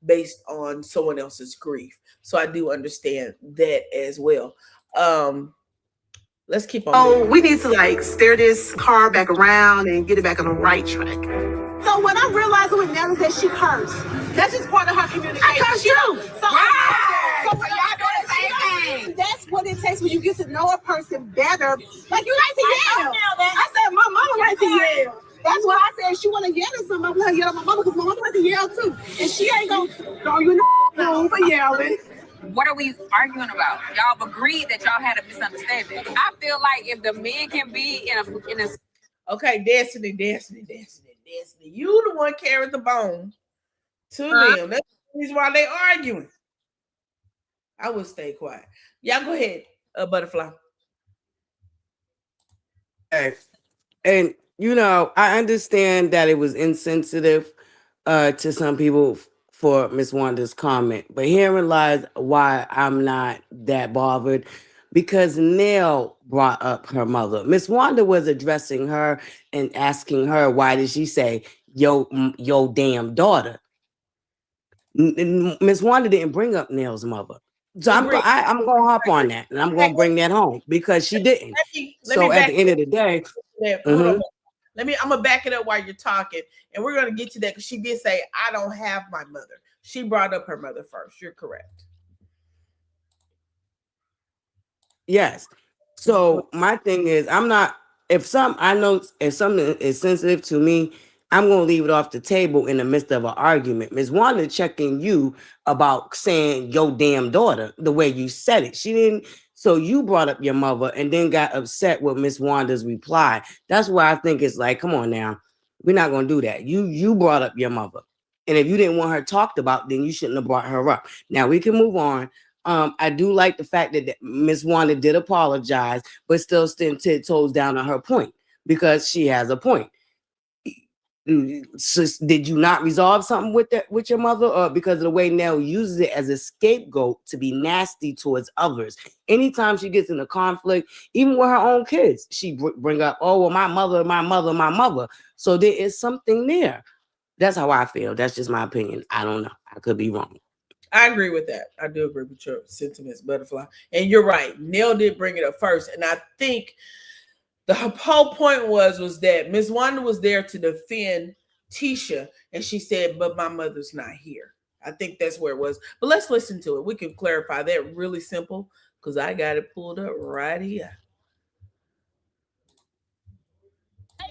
based on someone else's grief. So I do understand that as well. Let's keep on. Oh, we need to like steer this car back around and get it back on the right track. So what I'm realizing with Nell is that she cursed. That's just part of her communication. I curse you. So when y'all do the same thing. That's what it takes when you get to know a person better. Like you like to yell. I said my mama likes to yell. That's why I said she want to yell at somebody. I want to yell at my mama because my mama like to yell too. And she ain't gonna throw you no for yelling. What are we arguing about? Y'all have agreed that y'all had a misunderstanding. I feel like if the men can be in a okay, Destiny. You the one carrying the bone to them. That's the reason why they arguing. I would stay quiet. Y'all go ahead, Butterfly. Okay. And you know, I understand that it was insensitive to some people for Miss Wanda's comment, but herein lies why I'm not that bothered, because Nell brought up her mother. Miss Wanda was addressing her and asking her, why did she say yo damn daughter? Miss Wanda didn't bring up Nell's mother. So I'm going to hop on that, and I'm going to bring that home because she didn't. So at the end of the day, I'm gonna back it up while you're talking, and we're gonna get to that because she did say, "I don't have my mother." She brought up her mother first. You're correct. Yes. So my thing is, if something is sensitive to me, I'm going to leave it off the table in the midst of an argument. Ms. Wanda checking you about saying your damn daughter the way you said it. She didn't. So you brought up your mother and then got upset with Miss Wanda's reply. That's why I think it's like, come on now. We're not going to do that. You brought up your mother. And if you didn't want her talked about, then you shouldn't have brought her up. Now we can move on. I do like the fact that Miss Wanda did apologize, but still stood 10 toes down on her point because she has a point. did you not resolve something with your mother, or because of the way Nell uses it as a scapegoat to be nasty towards others? Anytime she gets in a conflict, even with her own kids, she bring up, oh, well, my mother, my mother, my mother. So there is something there. That's how I feel. That's just my opinion. I don't know. I could be wrong. I agree with that. I do agree with your sentiments, Butterfly. And you're right. Nell did bring it up first. And I think the whole point was that Miss Wanda was there to defend Tisha, and she said, but my mother's not here. I think that's where it was. But let's listen to it. We can clarify that really simple because I got it pulled up right here.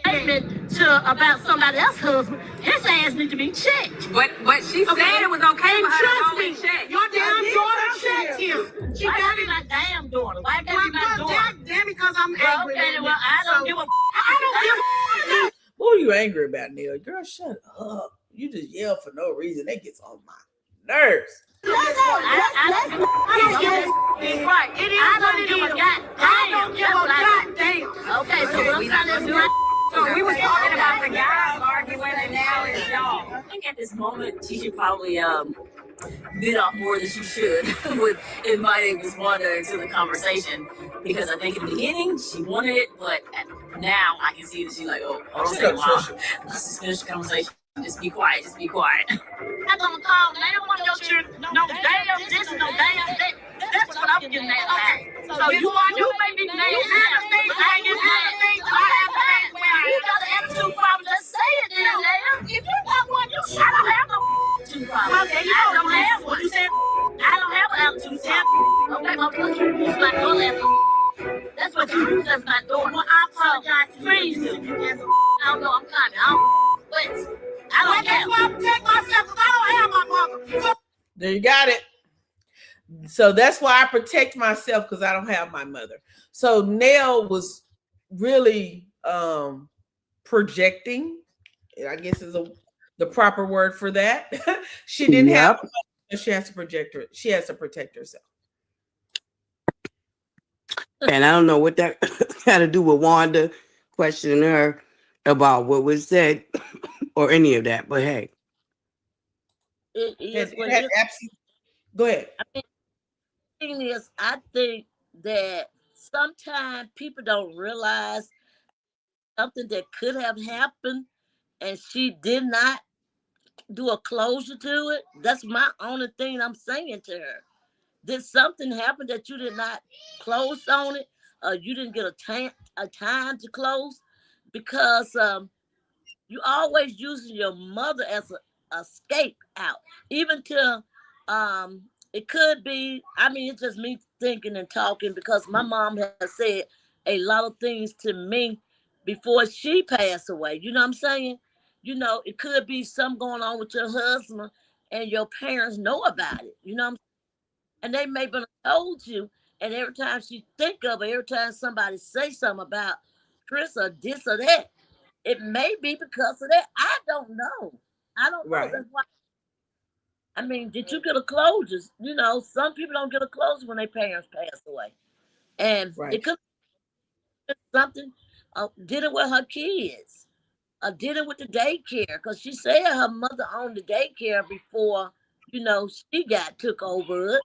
To about somebody else's husband, his ass need to be checked. But she said it was okay for her to go and check. Your damn daughter checked him. She got me my damn daughter. Why can't be my daughter? Damn, because I'm angry. Okay, well, I don't give a. I don't give a. What are you angry about, Neil? Girl, shut up. You just yell for no reason. That gets on my nerves. I don't give a right. It is what it is. I don't give a goddamn. Okay, so what I'm trying to do. So we were talking about the guys arguing, and now it's y'all. I think at this moment, Tisha probably bit off more than she should with inviting Miss Wanda into the conversation, because I think in the beginning she wanted it, but now I can see that she's like, oh, don't say wow. Let's just finish the conversation. Just be quiet. Just be quiet. I'm gonna call damn one of your children. No damn this, no damn that. That's what I'm getting at. So you may be mad. I get mad. You got an attitude problem. Let's say it then, damn. If you got one, I don't have no attitude problem. Okay, I don't have one. You said I don't have an attitude problem. Okay, my brother, you like your attitude. That's what you use as my daughter. Well, I apologize. Please do. I don't know. I'm coming. But I don't have. I protect myself because I don't have my mother. There you got it. So that's why I protect myself, because I don't have my mother. So Nell was really projecting, I guess is the proper word for that. She didn't have a mother, she has to project her. She has to protect herself. And I don't know what that had to do with Wanda questioning her about what was said or any of that, but hey. Go ahead. Is I think that sometimes people don't realize something that could have happened and she did not do a closure to it. That's my only thing I'm saying to her. Did something happen that you did not close on it, or you didn't get a time to close? Because you always using your mother as a escape out, even to it could be, I mean, it's just me thinking and talking, because my mom has said a lot of things to me before she passed away. You know what I'm saying? You know, it could be something going on with your husband and your parents know about it. You know what I'm saying? And they may have told you, and every time she think of it, every time somebody say something about Chris or this or that, it may be because of that. I don't know. I don't know. That's why. I mean, did you get a closure? You know, some people don't get a closure when their parents pass away. And it could be something, dealing with her kids, dealing with the daycare, because she said her mother owned the daycare before, you know, she got took over it.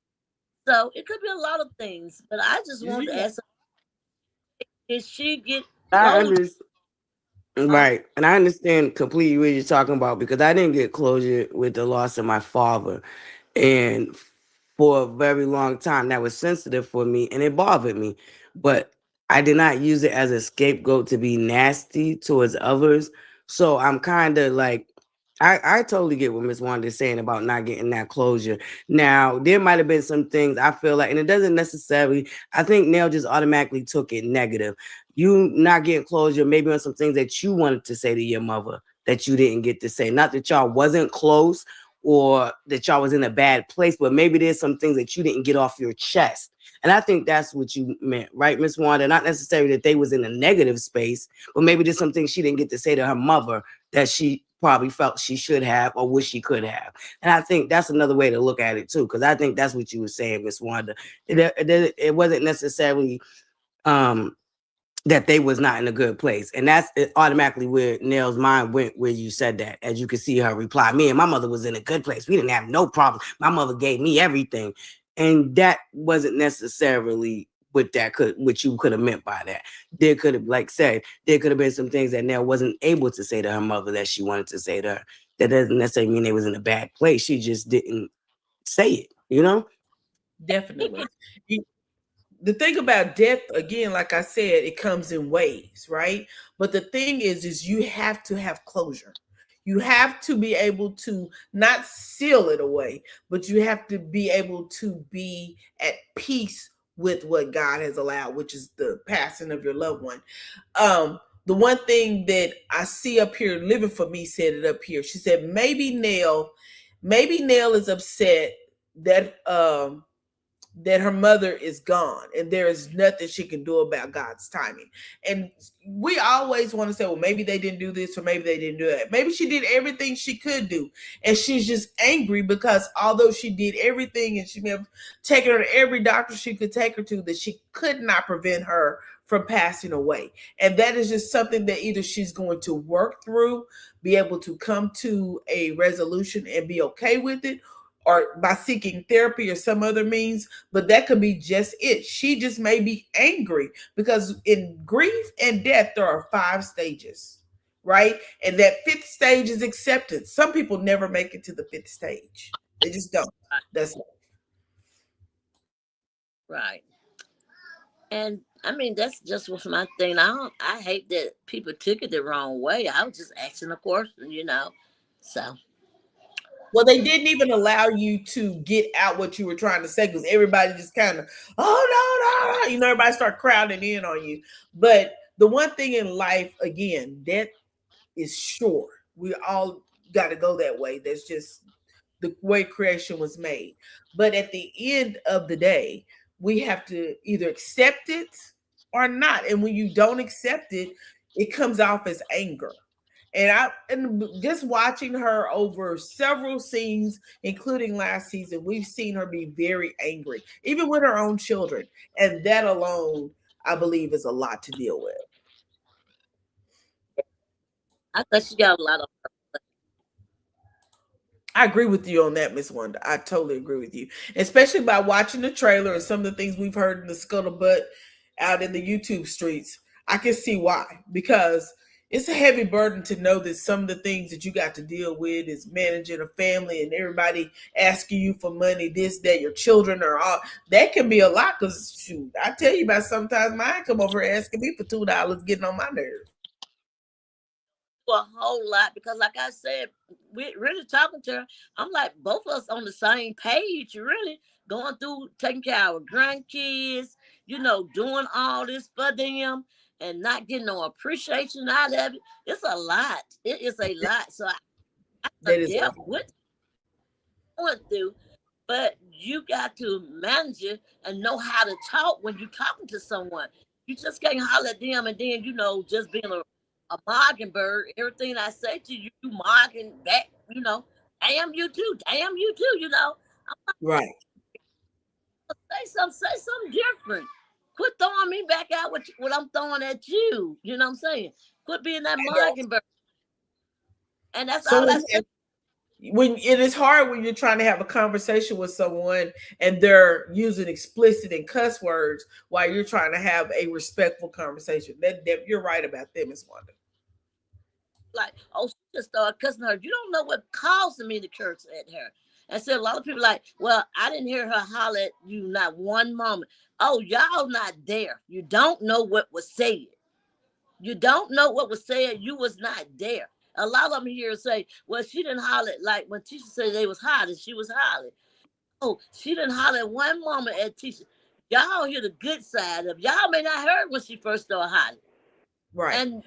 So it could be a lot of things. But I just wanted to ask her, did she get closure? Right. And I understand completely what you're talking about, because I didn't get closure with the loss of my father. And for a very long time, that was sensitive for me and it bothered me. But I did not use it as a scapegoat to be nasty towards others. So I'm kind of like, I totally get what Miss Wanda is saying about not getting that closure. Now, there might have been some things I feel like, and it doesn't necessarily, I think Nell just automatically took it negative. You not getting closure, maybe on some things that you wanted to say to your mother that you didn't get to say. Not that y'all wasn't close or that y'all was in a bad place, but maybe there's some things that you didn't get off your chest. And I think that's what you meant, right, Miss Wanda? Not necessarily that they was in a negative space, but maybe there's some things she didn't get to say to her mother that she probably felt she should have or wish she could have. And I think that's another way to look at it too, because I think that's what you were saying, Miss Wanda. It wasn't necessarily that they was not in a good place. And that's automatically where Nell's mind went, where you said that. As you can see her reply, me and my mother was in a good place. We didn't have no problem. My mother gave me everything. And that wasn't necessarily what you could have meant by that. There could have, like said, there could have been some things that Nell wasn't able to say to her mother that she wanted to say to her. That doesn't necessarily mean they was in a bad place. She just didn't say it, you know? Definitely. The thing about death, again, like I said, it comes in waves, right? But the thing is you have to have closure. You have to be able to not seal it away, but you have to be able to be at peace with what God has allowed, which is the passing of your loved one. The one thing that I see up here, Living for Me said it up here. She said, maybe Nell is upset that her mother is gone and there is nothing she can do about God's timing. And we always want to say, well, maybe they didn't do this or maybe they didn't do that. Maybe she did everything she could do. And she's just angry because although she did everything and she may have taken her to every doctor she could take her to, that she could not prevent her from passing away. And that is just something that either she's going to work through, be able to come to a resolution and be okay with it, or by seeking therapy or some other means, but that could be just it. She just may be angry because in grief and death, there are 5 stages, right? And that 5th stage is acceptance. Some people never make it to the 5th stage. They just don't. That's Right. And I mean, that's just what's my thing. I hate that people took it the wrong way. I was just asking a question. So well, they didn't even allow you to get out what you were trying to say because everybody just kind of, oh no, everybody start crowding in on you. But the one thing in life, again, death is sure. We all got to go that way. That's just the way creation was made. But at the end of the day, we have to either accept it or not. And when you don't accept it, it comes off as anger. And just watching her over several scenes, including last season, we've seen her be very angry, even with her own children. And that alone, I believe, is a lot to deal with. I thought she got a lot of. I agree with you on that, Miss Wanda. I totally agree with you, especially by watching the trailer and some of the things we've heard in the scuttlebutt out in the YouTube streets. I can see why, because it's a heavy burden to know that some of the things that you got to deal with is managing a family and everybody asking you for money, this, that, your children are all. That can be a lot because, shoot, I tell you about sometimes mine come over asking me for $2, getting on my nerves. A whole lot because, like I said, we're really talking to her. I'm like, both of us on the same page, really going through taking care of our grandkids, doing all this for them and not getting no appreciation out of it. It's a lot. It is a lot. So That is deaf what going through, but you got to manage it and know how to talk when you're talking to someone. You just can't holler at them and then just being a mockingbird. Everything I say to you, you mocking back. Damn you too. Damn you too. right. Say something different. Quit throwing me back out what I'm throwing at you. You know what I'm saying? Quit being that mockingbird. And that's So all I say. when it is hard when you're trying to have a conversation with someone and they're using explicit and cuss words while you're trying to have a respectful conversation. That you're right about them, Miss Wanda. Like, oh, she just started cussing her. You don't know what caused me to curse at her. And so a lot of people like, well, I didn't hear her holler at you not one moment. Oh, y'all not there. You don't know what was said. You don't know what was said. You was not there. A lot of them here say, well, she didn't holler. Like when Tisha said they was hollering, she was hollering. Oh, she didn't holler at one moment at Tisha. Y'all hear the good side of y'all may not heard when she first started hollering. Right. And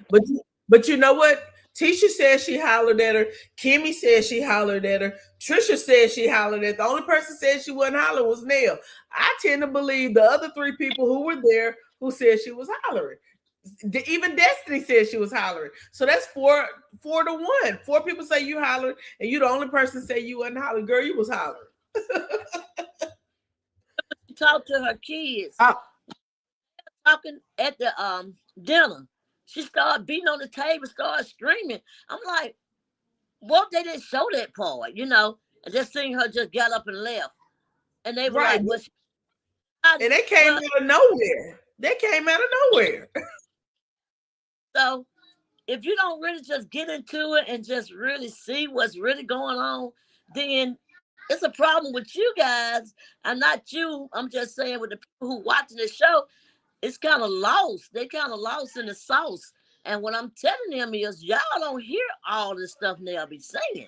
but you know what? Tisha said she hollered at her. Kimmy said she hollered at her. Trisha said she hollered at her. The only person said she wasn't hollering was Nell. I tend to believe the other 3 people who were there who said she was hollering. Even Destiny said she was hollering. So that's 4 to 1. 4 people say you hollered, and you the only person say you wasn't hollering. Girl, you was hollering. Talk to her kids. talking at the dinner. She started beating on the table, started screaming. I'm like, well, they didn't show that part, you know. And just seeing her just get up and left. And they were Right. like, well, And they came well, out of nowhere. They came out of nowhere. so if you don't really just get into it and just really see what's really going on, then it's a problem with you guys. I'm not you. I'm just saying with the people who watching the show, it's kind of lost. They kind of lost in the sauce. And what I'm telling them is, y'all don't hear all the stuff they'll be saying.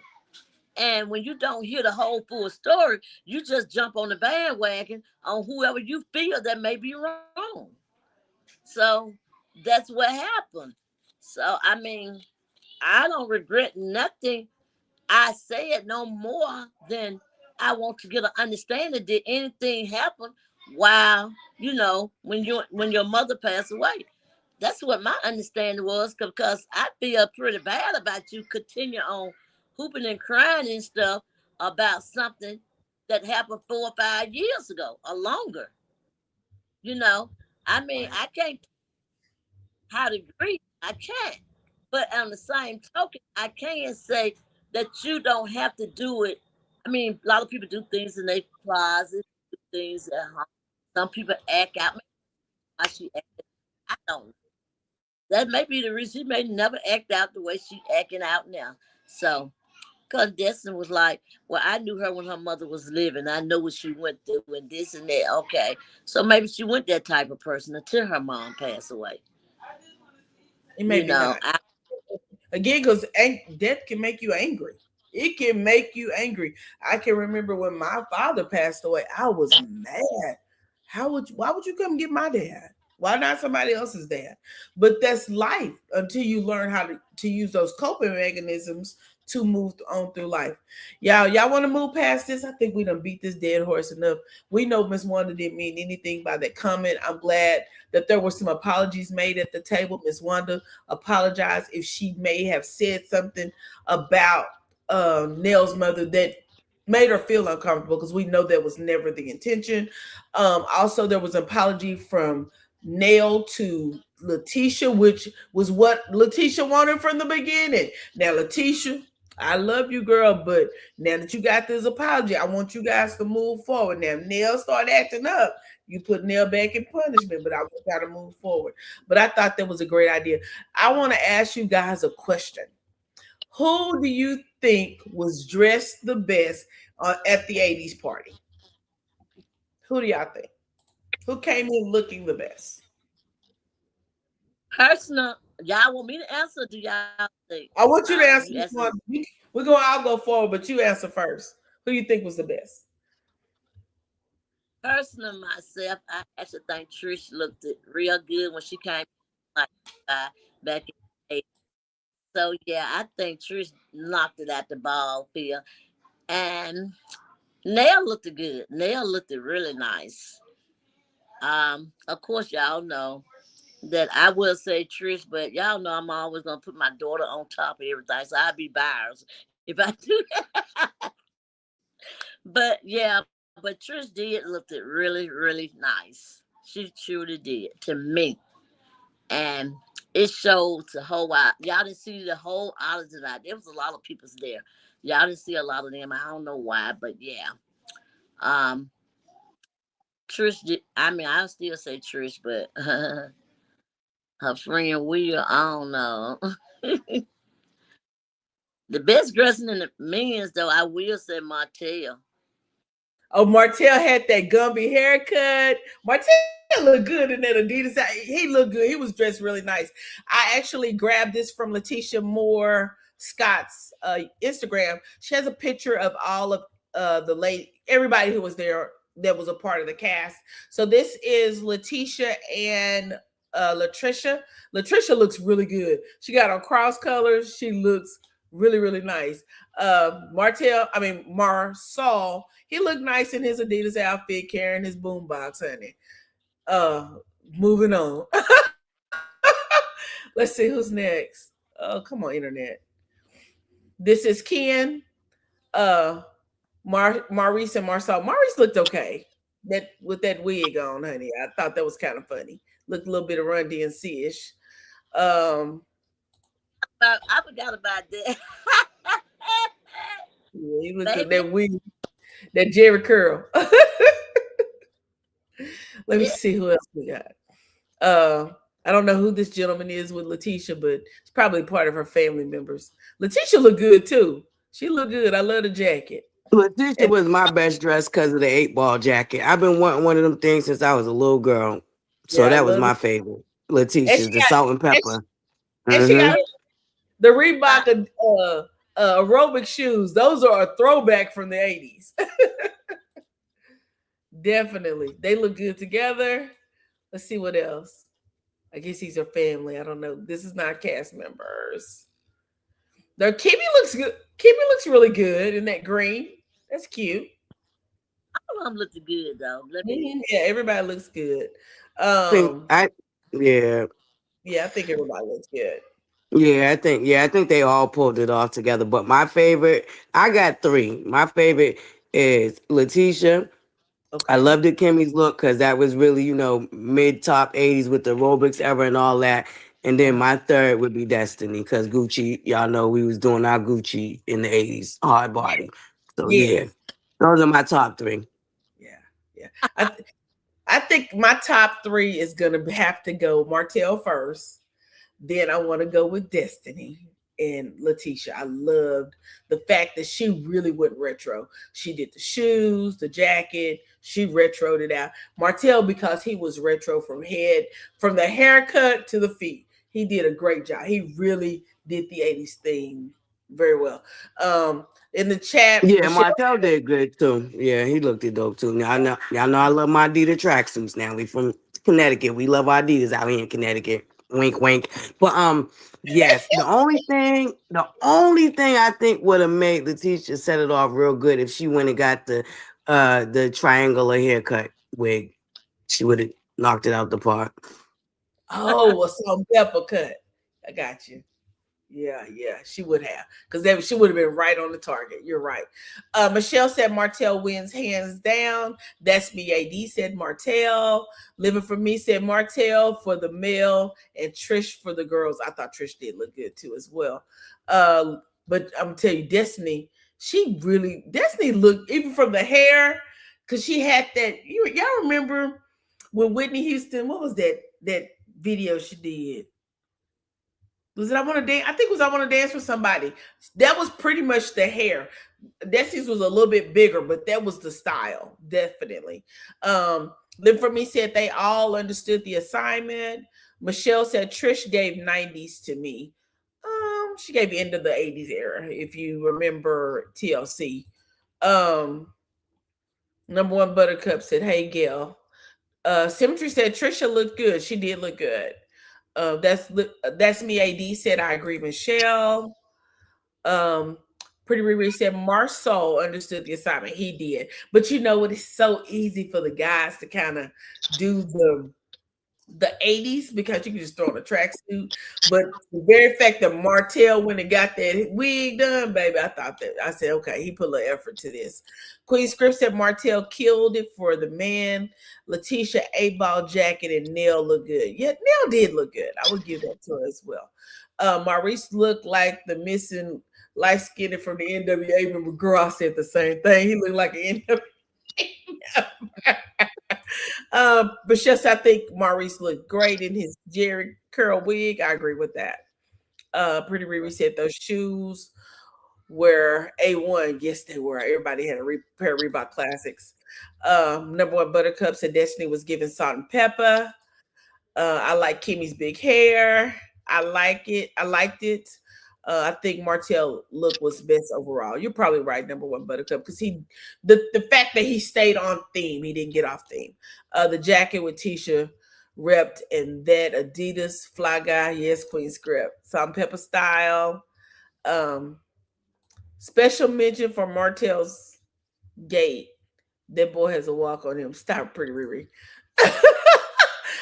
And when you don't hear the whole full story, you just jump on the bandwagon on whoever you feel that may be wrong. So that's what happened. So I mean, I don't regret nothing I said no more than I want to get an understanding. Did anything happen while when your mother passed away? That's what my understanding was because I feel pretty bad about you continue on hooping and crying and stuff about something that happened 4 or 5 years ago or longer. You know, I mean, Right. I can't how to grieve. I can't. But on the same token, I can say that you don't have to do it. I mean, a lot of people do things in their closet, do things at home. Some people act out. How she act, I don't know. That may be the reason she may never act out the way she acting out now. So, because Destin was like, well, I knew her when her mother was living. I know what she went through and this and that. Okay. So maybe she went that type of person until her mom passed away. It may You be know, not. Again, because death can make you angry. It can make you angry. I can remember when my father passed away, I was mad. Why would you come get my dad? Why not somebody else's dad? But that's life until you learn how to use those coping mechanisms to move on through life. Y'all want to move past this? I think we done beat this dead horse enough. We know Miss Wanda didn't mean anything by that comment. I'm glad that there were some apologies made at the table. Miss Wanda apologize if she may have said something about Nell's mother that made her feel uncomfortable because we know that was never the intention. Also, there was an apology from Nell to Letitia, which was what Letitia wanted from the beginning. Now, Letitia, I love you, girl, but now that you got this apology, I want you guys to move forward. Now, Nell started acting up. You put Nell back in punishment, but I want y'all to move forward. But I thought that was a great idea. I want to ask you guys a question. Who do you think was dressed the best at the 80s party? Who do y'all think? Who came in looking the best? personal, y'all want me to answer? Do y'all think? I want you to You answer asking this one. We're going. I'll go forward, but you answer first. Who do you think was the best? personal myself? I actually think Trish looked it real good when she came like back in the 80s. So yeah, I think Trish knocked it at the ball field. And Nail looked it good. Nail looked it really nice. Of course, y'all know that I will say Trish, but y'all know I'm always gonna put my daughter on top of everything, so I'd be biased if I do that. But yeah, but Trish did looked it really, really nice. She truly did to me, and it showed the whole out. Y'all didn't see the whole audience tonight. There was a lot of people there. Y'all didn't see a lot of them. I don't know why, but yeah. Um, Trish did. I mean, I'll still say Trish, but her friend Will, I don't know. The best dressing in the men's though, I will say Martell. Oh, Martell had that Gumby haircut. Martell looked good in that Adidas. He looked good. He was dressed really nice. I actually grabbed this from Letitia Moore Scott's Instagram. She has a picture of all of the late everybody who was there that was a part of the cast. So this is Letitia and Latricia. Latricia looks really good. She got on cross colors. She looks really, really nice. Marsal, he looked nice in his Adidas outfit, carrying his boombox, honey. Uh, Moving on. Let's see who's next. Oh, come on, internet. This is Ken, uh, Maurice and Marcel. Maurice looked okay. That with that wig on, honey. I thought that was kind of funny. Looked a little bit of Run DMC-ish. Um, I forgot about that. yeah, he looked at Baby, that wig, that Jerry curl. Let me yeah. see who else we got. Uh, I don't know who this gentleman is with Letitia, but it's probably part of her family members. Letitia look good too. She look good. I love the jacket. Letitia And was my best dress because of the 8 ball jacket. I've been wanting one of them things since I was a little girl. So yeah, I that was love it. my favorite. And she Letitia's, the got salt and and pepper. she Hmm. got the Reebok aerobic shoes. Those are a throwback from the 80s. Definitely. They look good together. Let's see what else. I guess these are family. I don't know. This is not cast members. Their Kimmy looks good. Kimmy looks really good in that green. That's cute. all of them looked good though. Let me. Yeah, everybody looks good. Think Um, I yeah. yeah, I think everybody looks good. I think they all pulled it off together. But my favorite, I got three. My favorite is Letitia. I Okay. loved it Kimmy's look because that was really, mid top 80s with the aerobics ever and all that. And then Uh-huh. my third would be Destiny because Gucci, y'all know we was doing our Gucci in the 80s, hard body. So yeah, Yes. those are my top three. Yeah. Yeah. I think my top three is gonna have to go Martell first. Then I want to go with Destiny and Letitia. I loved the fact that she really went retro. She did the shoes, the jacket, she retroed it out. Martell, because he was retro from the haircut to the feet. He did a great job. He really did the 80s thing very well. In the chat, Yeah, Michelle, Martel did good too. Yeah, he looked it dope too. Now y'all know I love my Adidas tracksuits. Now we from Connecticut. We love our Adidas out here in Connecticut. Wink, wink. But yes, the only thing I think would have made the teacher set it off real good if she went and got the triangular haircut wig. She would have knocked it out the park. oh, a salt and pepper cut. I got you. Yeah, yeah, she would have, because she would have been right on the target. You're right. Michelle said Martell wins hands down. That's me. AD said Martell. Living for me said Martell for the male and Trish for the girls. I thought Trish did look good too as well. But I'm gonna tell you, Destiny looked even from the hair, because she had that. Y'all remember when Whitney Houston? What was that video she did? Was it I Want to Dance? I think it was I Want to Dance with Somebody. That was pretty much the hair. Destiny's was a little bit bigger, but that was the style, definitely. Live for Me said they all understood the assignment. Michelle said Trish gave 90s to me. She gave the end of the 80s era, if you remember TLC. Um, Number one Buttercup said, "Hey Gail." Symmetry said Trisha looked good. She did look good. That's me. AD said I agree. Michelle. Um, Pretty Riri said Marceau understood the assignment. He did, but you know what? It's so easy for the guys to kind of do the 80s because you can just throw on a tracksuit. But the very fact that Martell went and got that wig done, baby, I said, okay, he put a little effort to this. Queen Script said Martell killed it for the man. Letitia 8-ball jacket and Nell look good. Yeah, Nell did look good. I would give that to her as well. Maurice looked like the missing light skinned from the NWA member. Girl, I said the same thing. He looked like an NWA. But yes, I think Maurice looked great in his Jerry curl wig. I agree with that. Pretty Riri said those shoes were A1. Yes, they were. Everybody had a pair of Reebok Classics. Number one Buttercup said Destiny was given salt and pepper. I like Kimmy's big hair. I like it. I liked it. I think Martell look was best overall. You're probably right, number one Buttercup, because the fact that he stayed on theme, he didn't get off theme. The jacket with Tisha repped, and that Adidas fly guy, yes, Queen Script, salt and pepper style. Um, Special mention for Martell's gait. That boy has a walk on him. Stop, Pretty Riri.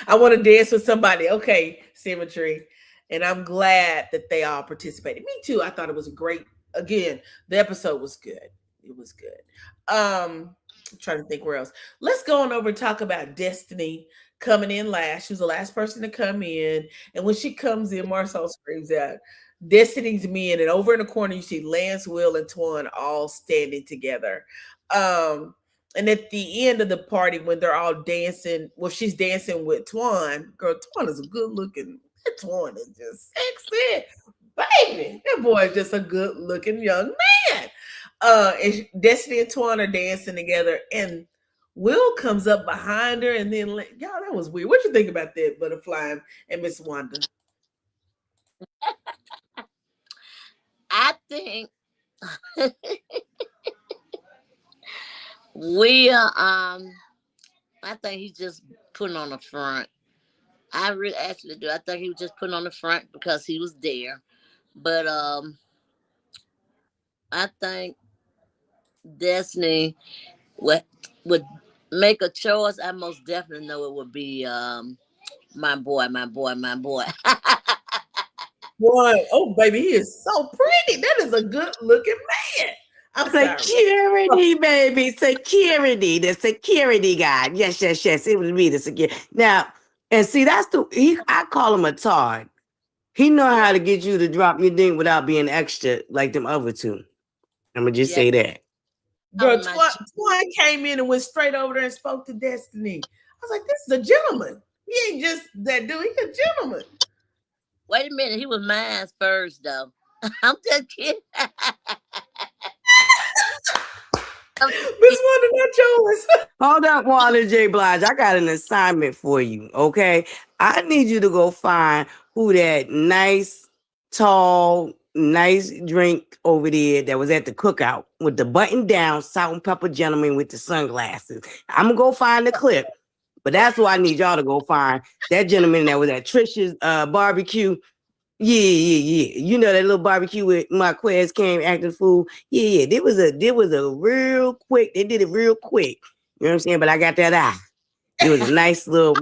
I want to dance with somebody. Okay, Symmetry. And I'm glad that they all participated. Me too. I thought it was great. Again, the episode was good. It was good. I'm trying to think where else. Let's go on over and talk about Destiny, coming in last. She was the last person to come in. And when she comes in, Marcel screams out, Destiny's men. And over in the corner, you see Lance, Will, and Twan all standing together. And at the end of the party, when they're all dancing, well, she's dancing with Twan. Girl, Twan is a good looking. That Twan is just sexy. Baby, that boy is just a good looking young man. And Destiny and Twan are dancing together, and Will comes up behind her, and then y'all, that was weird. What you think about that, Butterfly and Miss Wanda? I think we I think he's just putting on the front. I really actually do. I think he was just putting on the front because he was there. But I think Destiny would would make a choice. I most definitely know it would be my boy, my boy, my boy. Boy, oh baby, he is so pretty. That is a good looking man. I'm sorry. Security, baby. Security. The security guy. Yes, yes, yes. It was me, the security. Now, and see, I call him a Todd. He know how to get you to drop your thing without being extra like them other two. I'm gonna just Yeah. say that. Girl, Twan came in and went straight over there and spoke to Destiny. I was like, this is a gentleman. He ain't just that dude. He's a gentleman. Wait a minute, he was mine first though. I'm just kidding. Miss Wanda, not yours. Hold up, Wanda J. Blige. I got an assignment for you, okay? I need you to go find who that nice, tall, nice drink over there that was at the cookout with the button down, salt and pepper gentleman with the sunglasses. I'm gonna go find the clip, but that's what I need y'all to go find. That gentleman that was at Trisha's barbecue. Yeah. You know that little barbecue with Marquez came acting fool. Yeah. There was a real quick. They did it real quick. You know what I'm saying? But I got that eye. It was a nice little.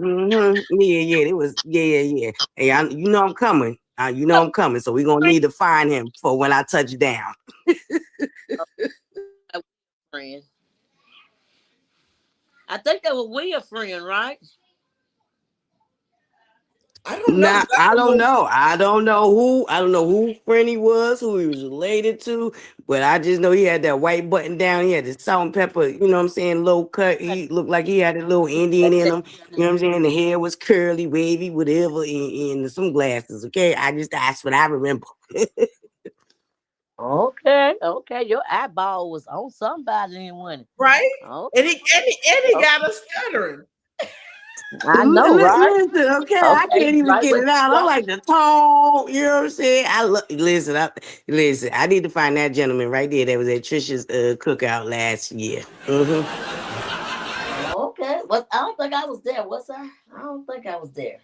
Yeah. It was. Yeah. Hey, you know I'm coming. You know I'm coming. So we're gonna need to find him for when I touch down. Friend. I think that was we a friend, right? I don't know. I don't know. I don't know who friend he was, who he was related to, but I just know he had that white button down. He had the salt and pepper, you know what I'm saying, low cut. He looked like he had a little Indian in him. You know what I'm saying? The hair was curly, wavy, whatever, and some glasses. Okay, that's what I remember. Okay. Your eyeball was on somebody and won it. Right? Okay. And he got us stuttering. I know, right? Listen, okay, I can't even get it out. I like the tone, you know what I'm saying? Listen, I need to find that gentleman right there that was at Trisha's cookout last year. Okay. Well, I don't think I was there, was I? I don't think I was there.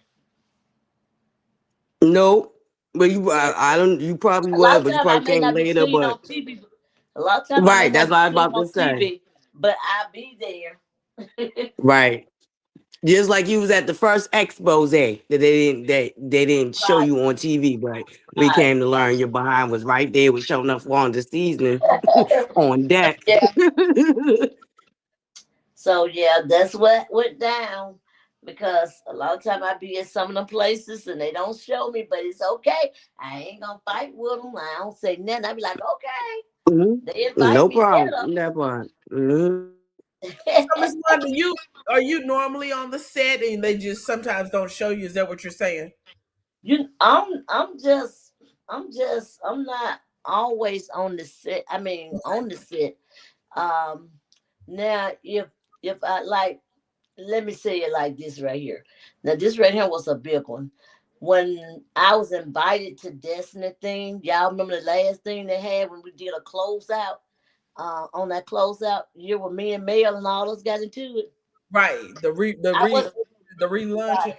No, but I don't. You probably was, but you probably came later. But on TV. A lot of times, right, that's what I was about to say. TV, but I'll be there. Right, just like you was at the first expose that they didn't show you on TV, but we came to learn your behind was right there with showing up on the seasoning on deck. Yeah. So yeah, that's what went down. Because a lot of time I be at some of them places and they don't show me, but it's okay. I ain't gonna fight with them. I don't say nothing. I be like, okay. They invite No me. problem. No problem. So, Miss Wanda, are you normally on the set and they just sometimes don't show you? Is that what you're saying? I'm not always on the set. I mean, on the set. Now if I like, let me say it like this right here. Now, this right here was a big one. When I was invited to Destiny thing, y'all remember the last thing they had when we did a closeout? On that closeout year with me and Mel and all those got into it. Right. The relaunch.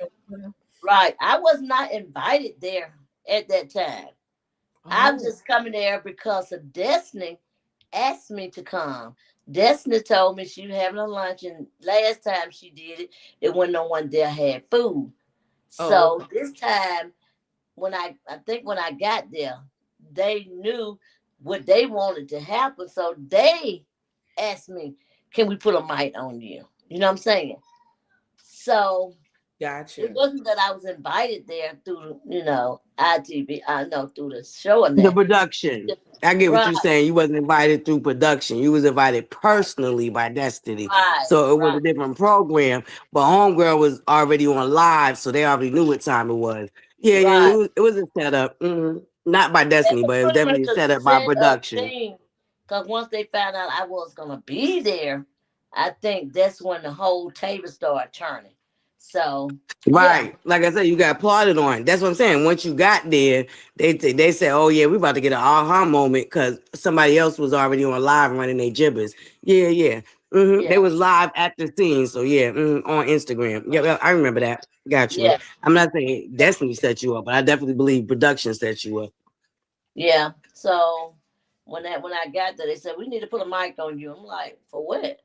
Right. I was not invited there at that time. I was just coming there because of Destiny asked me to come. Destiny told me she was having a lunch, and last time she did it, there wasn't no one there had food. So this time, when I think when I got there, they knew what they wanted to happen. So they asked me, can we put a mic on you? You know what I'm saying? So Gotcha. It wasn't that I was invited there through, ITV. I know through the show and The that. production. I get what Right, you're saying. You wasn't invited through production. You was invited personally by Destiny. right, So it was right. a different program. But Homegirl was already on live, so they already knew what time it was. Yeah, yeah, Right. it was a setup. Not by Destiny, It was but it was pretty much definitely a a setup by set up production. thing. Because once they found out I was going to be there, I think that's when the whole table started turning. So, yeah, Right. Like I said, you got plotted on. That's what I'm saying. Once you got there, they said, "Oh yeah, we about to get an aha moment," because somebody else was already on live running their gibbers. Yeah, yeah. They yeah, was live at the scene, so yeah, on Instagram. Yeah, I remember that. Got you. yeah, I'm not saying Destiny set you up, but I definitely believe production set you up. yeah. So when I got there, they said we need to put a mic on you. I'm like, for what?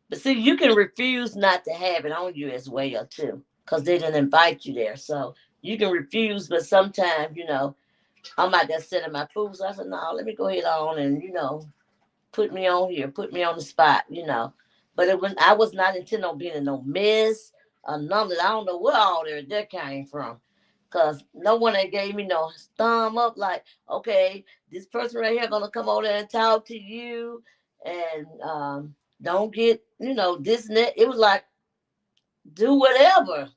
But see, you can refuse not to have it on you as well too, because they didn't invite you there. So you can refuse, but sometimes I'm out there setting my food. So I said, no, let me go ahead on and put me on here, put me on the spot. But I was not intending on being in no mess or none of that. I don't know where all that came from. Cause no one that gave me no thumb up, like, okay, this person right here gonna come over there and talk to you and don't get, this and that. It was like, do whatever.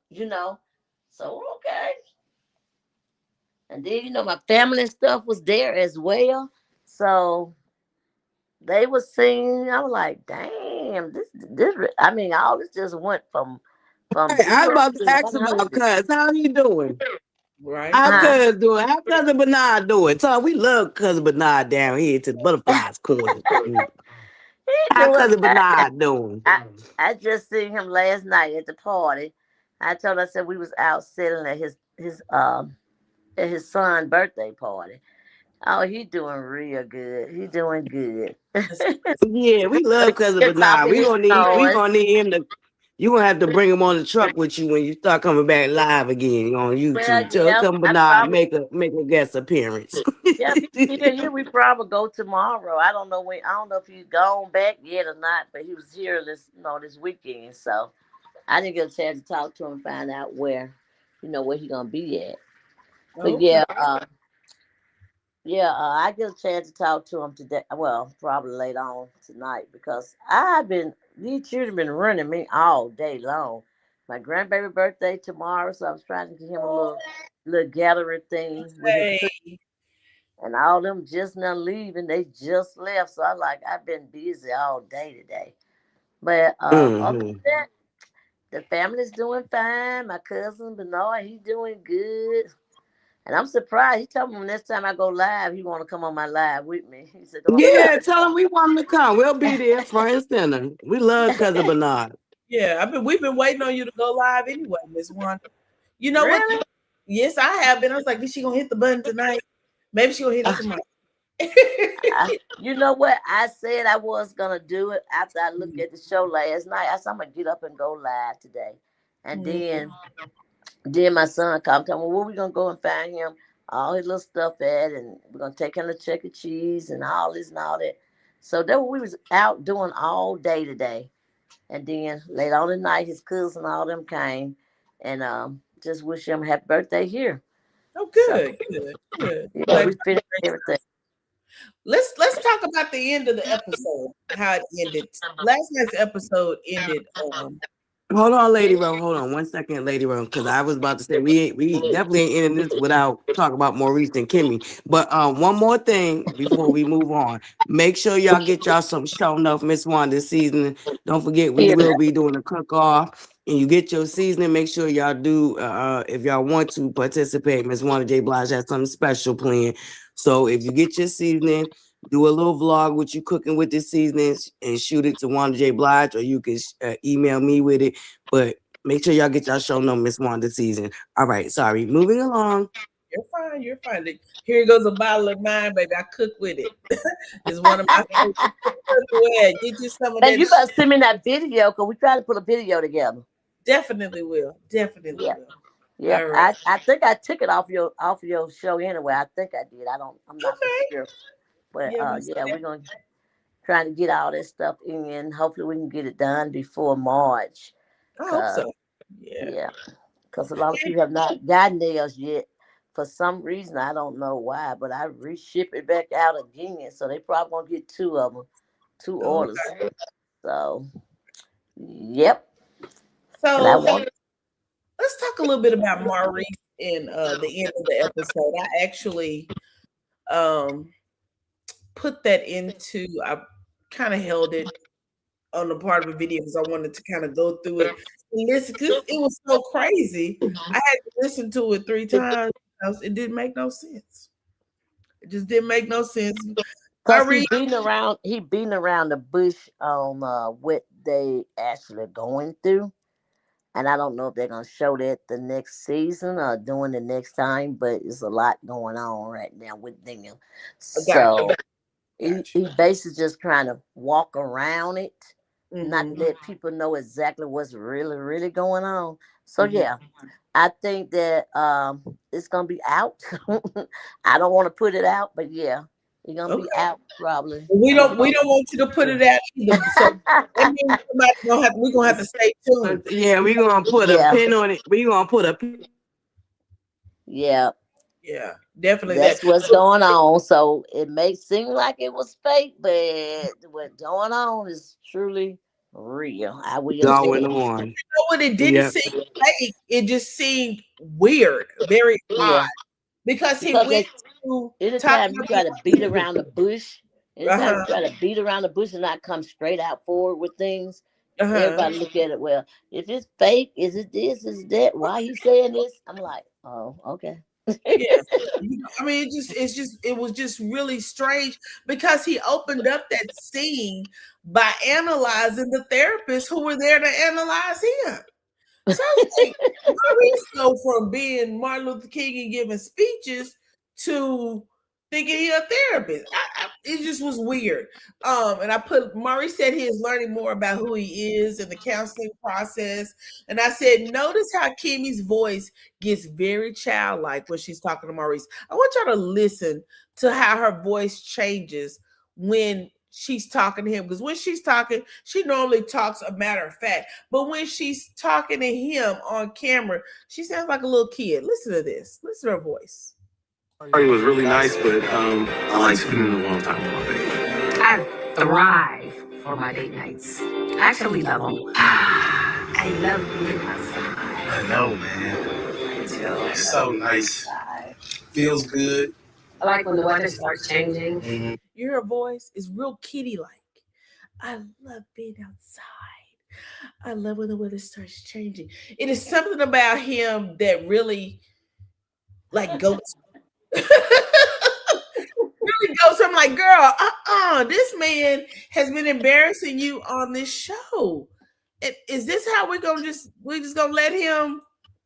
So okay. And then, my family and stuff was there as well. So they were singing. I was like, damn, I mean, all this just went from Hey, I was zero about to to ask about 100. Cuz. How he doing? Right. How Huh? Cuz doing? How Cousin Bernard doing? So we love Cousin Bernard down here to the Butterflies Corner. He How doing Cousin fine. Bernard doing? I just seen him last night at the party. I said we was out sitting at his son's birthday party. Oh, he doing real good. He doing good. That's Yeah, we love Cousin Just off Bernard. in his We noise. gonna need him to. You gonna have to bring him on the truck with you when you start coming back live again on Well, YouTube. Tell yeah, Cousin I Bernard probably make a guest appearance. yeah, here we probably go tomorrow. I don't know when. I don't know if he's gone back yet or not, but he was here this weekend. So I didn't get a chance to talk to him and find out where he gonna be at. But okay. I get a chance to talk to him today. Well, probably later on tonight because these children been running me all day long. My grandbaby birthday tomorrow, so I was trying to get him a little gathering thing with his Hey. and all them just now leaving. They just left, so I've been busy all day today. But other than hmm that, the family's doing fine. My cousin Benoit, he doing good. And I'm surprised. He told me next time I go live, he want to come on my live with me. He said, "Don't come Yeah, tell him we want him to come. We'll be there front and center. We love Cousin Bernard. Yeah, we've been waiting on you to go live anyway, Miss Wanda. You know what? Really? Yes, I have been. I was like, is she gonna hit the button tonight? Maybe she'll hit it tomorrow. You know what? I said I was gonna do it after I looked at the show last night. I said I'm gonna get up and go live today, and Mhm. then my son called, told me where we gonna go and find him, all his little stuff at, and we're gonna take him to Chuck E. Cheese and all this and all that. So that what we was out doing all day today, and then later on at night, his cousin and all them came, and just wish him a happy birthday here. Oh, So good, good, good. I'm yeah, glad we you finished celebrated. everything. Let's talk about the end of the episode, how it ended. Last night's episode ended. Hold on, Lady Ro. Hold on 1 second, Lady Ro, because I was about to say we definitely ain't ending this without talking about Maurice and Kimmy. But one more thing before we move on. Make sure y'all get y'all some show enough Miss Wanda this season. Don't forget we Yeah. will be doing a cook off. And you get your seasoning. Make sure y'all do if y'all want to participate. Miss Wanda J. Blige has something special planned. So if you get your seasoning, do a little vlog what you cooking with this seasoning and shoot it to Wanda J. Blige, or you can email me with it. But make sure y'all get y'all show no Miss Wanda season. All right, sorry. Moving along. You're fine. You're fine. Here goes a bottle of mine, baby. I cook with it. It's one of my favorites. Go ahead. Get you some of Man, that. you better send me that video because we try to put a video together. Definitely will. Definitely Yeah. will. Yep. All right. I think I took it off your show anyway. I think I did. I'm not for Okay. sure. But Yeah, yeah, we're gonna try to get all this stuff in. Hopefully we can get it done before March. I hope Cause so. Yeah, because a lot of people have not gotten theirs yet. For some reason, I don't know why, but I reship it back out again. So they probably gonna get two of them, two orders. Okay. So, yep. And I So want. let's talk a little bit about Maurice in the end of the episode. I actually um put that into. I kind of held it on the part of the video because I wanted to kind of go through it and listen because it was so crazy. I had to listen to it 3 times because it didn't make no sense. It just didn't make no sense. Cause Maurice, he beating around the bush on what they actually going through, and I don't know if they're gonna show that the next season or doing the next time. But it's a lot going on right now with them, got so you, he got you. basically just trying to walk around it, not to Mm-hmm, let people know exactly what's really going on. So mm-hmm. yeah, I think that it's gonna be out. I don't want to put it out, but yeah, it's gonna be Okay. out probably. We don't want you to put it out either. So that means we're gonna have to stay tuned. Yeah, we're gonna put a Yeah, pin on it. We're gonna put a pin. yeah, Yeah, definitely that. that's what's going on. So it may seem like it was fake, but what's going on is truly real. I will say Going that. on. You know what? It didn't Yep. seem fake. It just seemed weird, very odd, Yeah, because he because went they to talk anytime you try to beat about around the bush, anytime you uh-huh, try to beat around the bush and not come straight out forward with things, uh-huh. everybody look at it. Well, if it's fake, is it this? Is that? Why he saying this? I'm like, oh, okay. Yeah. I mean, it was just really strange because he opened up that scene by analyzing the therapists who were there to analyze him. So I was like, Maurice go from being Martin Luther King and giving speeches to thinking he a therapist. It just was weird. And I put Maurice said he is learning more about who he is in the counseling process. And I said, notice how Kimmy's voice gets very childlike when she's talking to Maurice. I want y'all to listen to how her voice changes when she's talking to him, because when she's talking, she normally talks a matter of fact, but when she's talking to him on camera, she sounds like a little kid. Listen to this. Listen to her voice. Party was really nice, but I like spending a long time with my baby. I thrive for my date nights. I actually love them. I love being outside. I know, man. Me too. It's so nice. Feels good. I like when the weather starts changing. Mm-hmm. You hear her voice? It's real kitty-like. I love being outside. I love when the weather starts changing. It is something about him that really goes really goes. I'm like, girl, this man has been embarrassing you on this show. Is this how we're just gonna let him?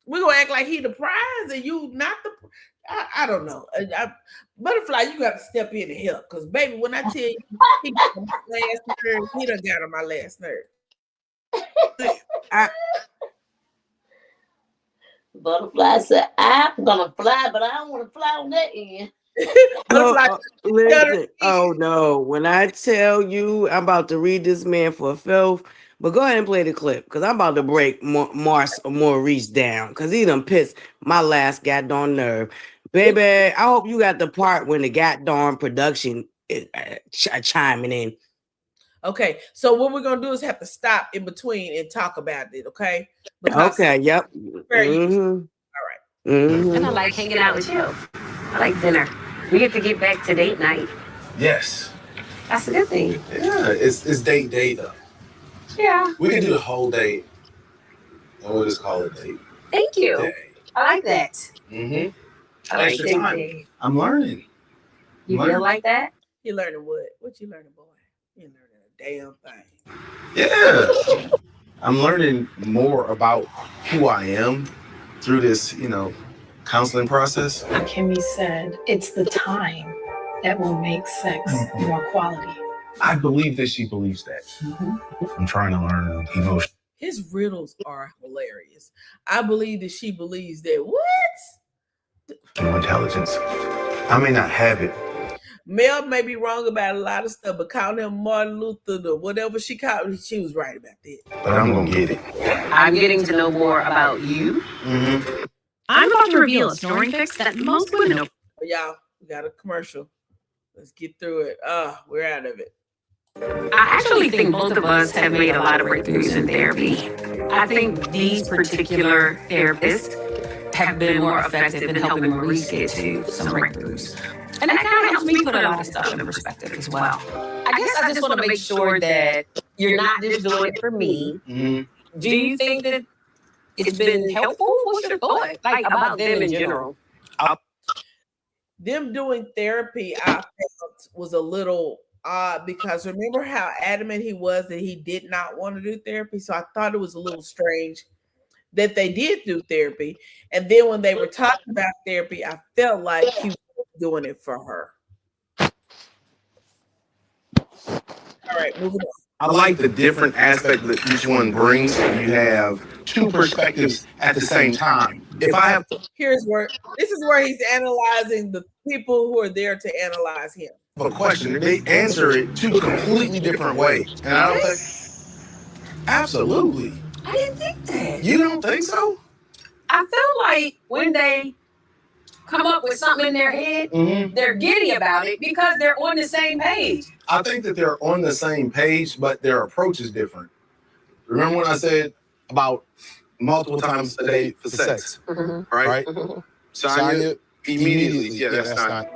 We're gonna act like he the prize and you not the. I don't know. Butterfly, you got to step in and help, because baby, when I tell you he got on my last nerve, he done got on my last nerve. Butterfly said, I'm gonna fly, but I don't want to fly on that end. Listen. Oh no! When I tell you, I'm about to read this man for filth. But go ahead and play the clip, because I'm about to break Maurice down, because he done pissed my last goddamn nerve. Baby, I hope you got the part when the goddamn production is chiming in. Okay, so what we're gonna do is have to stop in between and talk about it. Okay. Okay. Yep. Mm-hmm. All right. Mm-hmm. And I like hanging out with you. I like dinner. We get to get back to date night. Yes. That's a good thing. Yeah, it's date day though. Yeah. We can do the whole date, and we'll just call it date. Thank you. Day. I like that. Mm-hmm. I like Extra date time. day. I'm learning. You feel like that? You learning what? What you learning, boy? You learning a damn thing. Yeah. I'm learning more about who I am through this, counseling process. Kimmy said it's the time that will make sex more quality. I believe that she believes that. I'm trying to learn emotion. His riddles are hilarious. I believe that she believes that. What? Intelligence. I may not have it, Mel may be wrong about a lot of stuff, but calling him Martin Luther or whatever she called him, she was right about that. But I'm gonna get it. I'm getting to know more about you. Mm-hmm. I'm about to reveal a snoring fix that most women know. Y'all, we got a commercial. Let's get through it. We're out of it. I actually think both of us have made a lot of breakthroughs in therapy. I think these particular therapists have been more effective in helping Maurice get to some breakthroughs. And that kind of helps me put a lot of stuff in perspective as well. I guess I just want to make sure that you're not just doing it for me. Mm-hmm. Do you think that it's been helpful? What's your thought? Like about them in general? Them doing therapy, I felt was a little odd because remember how adamant he was that he did not want to do therapy. So I thought it was a little strange that they did do therapy. And then when they were talking about therapy, I felt like he was doing it for her. All right, moving on. I like the different aspect that each one brings. You have two perspectives at the same time. If I have, This is where he's analyzing the people who are there to analyze him. a question, they answer it two completely different ways. And I don't think, absolutely. I didn't think that. You don't think so? I feel like when they come up with something in their head, they're giddy about it because they're on the same page. I think that they're on the same page, but their approach is different. Remember when I said about multiple times a day for sex, right? Sonya immediately, yeah, that's not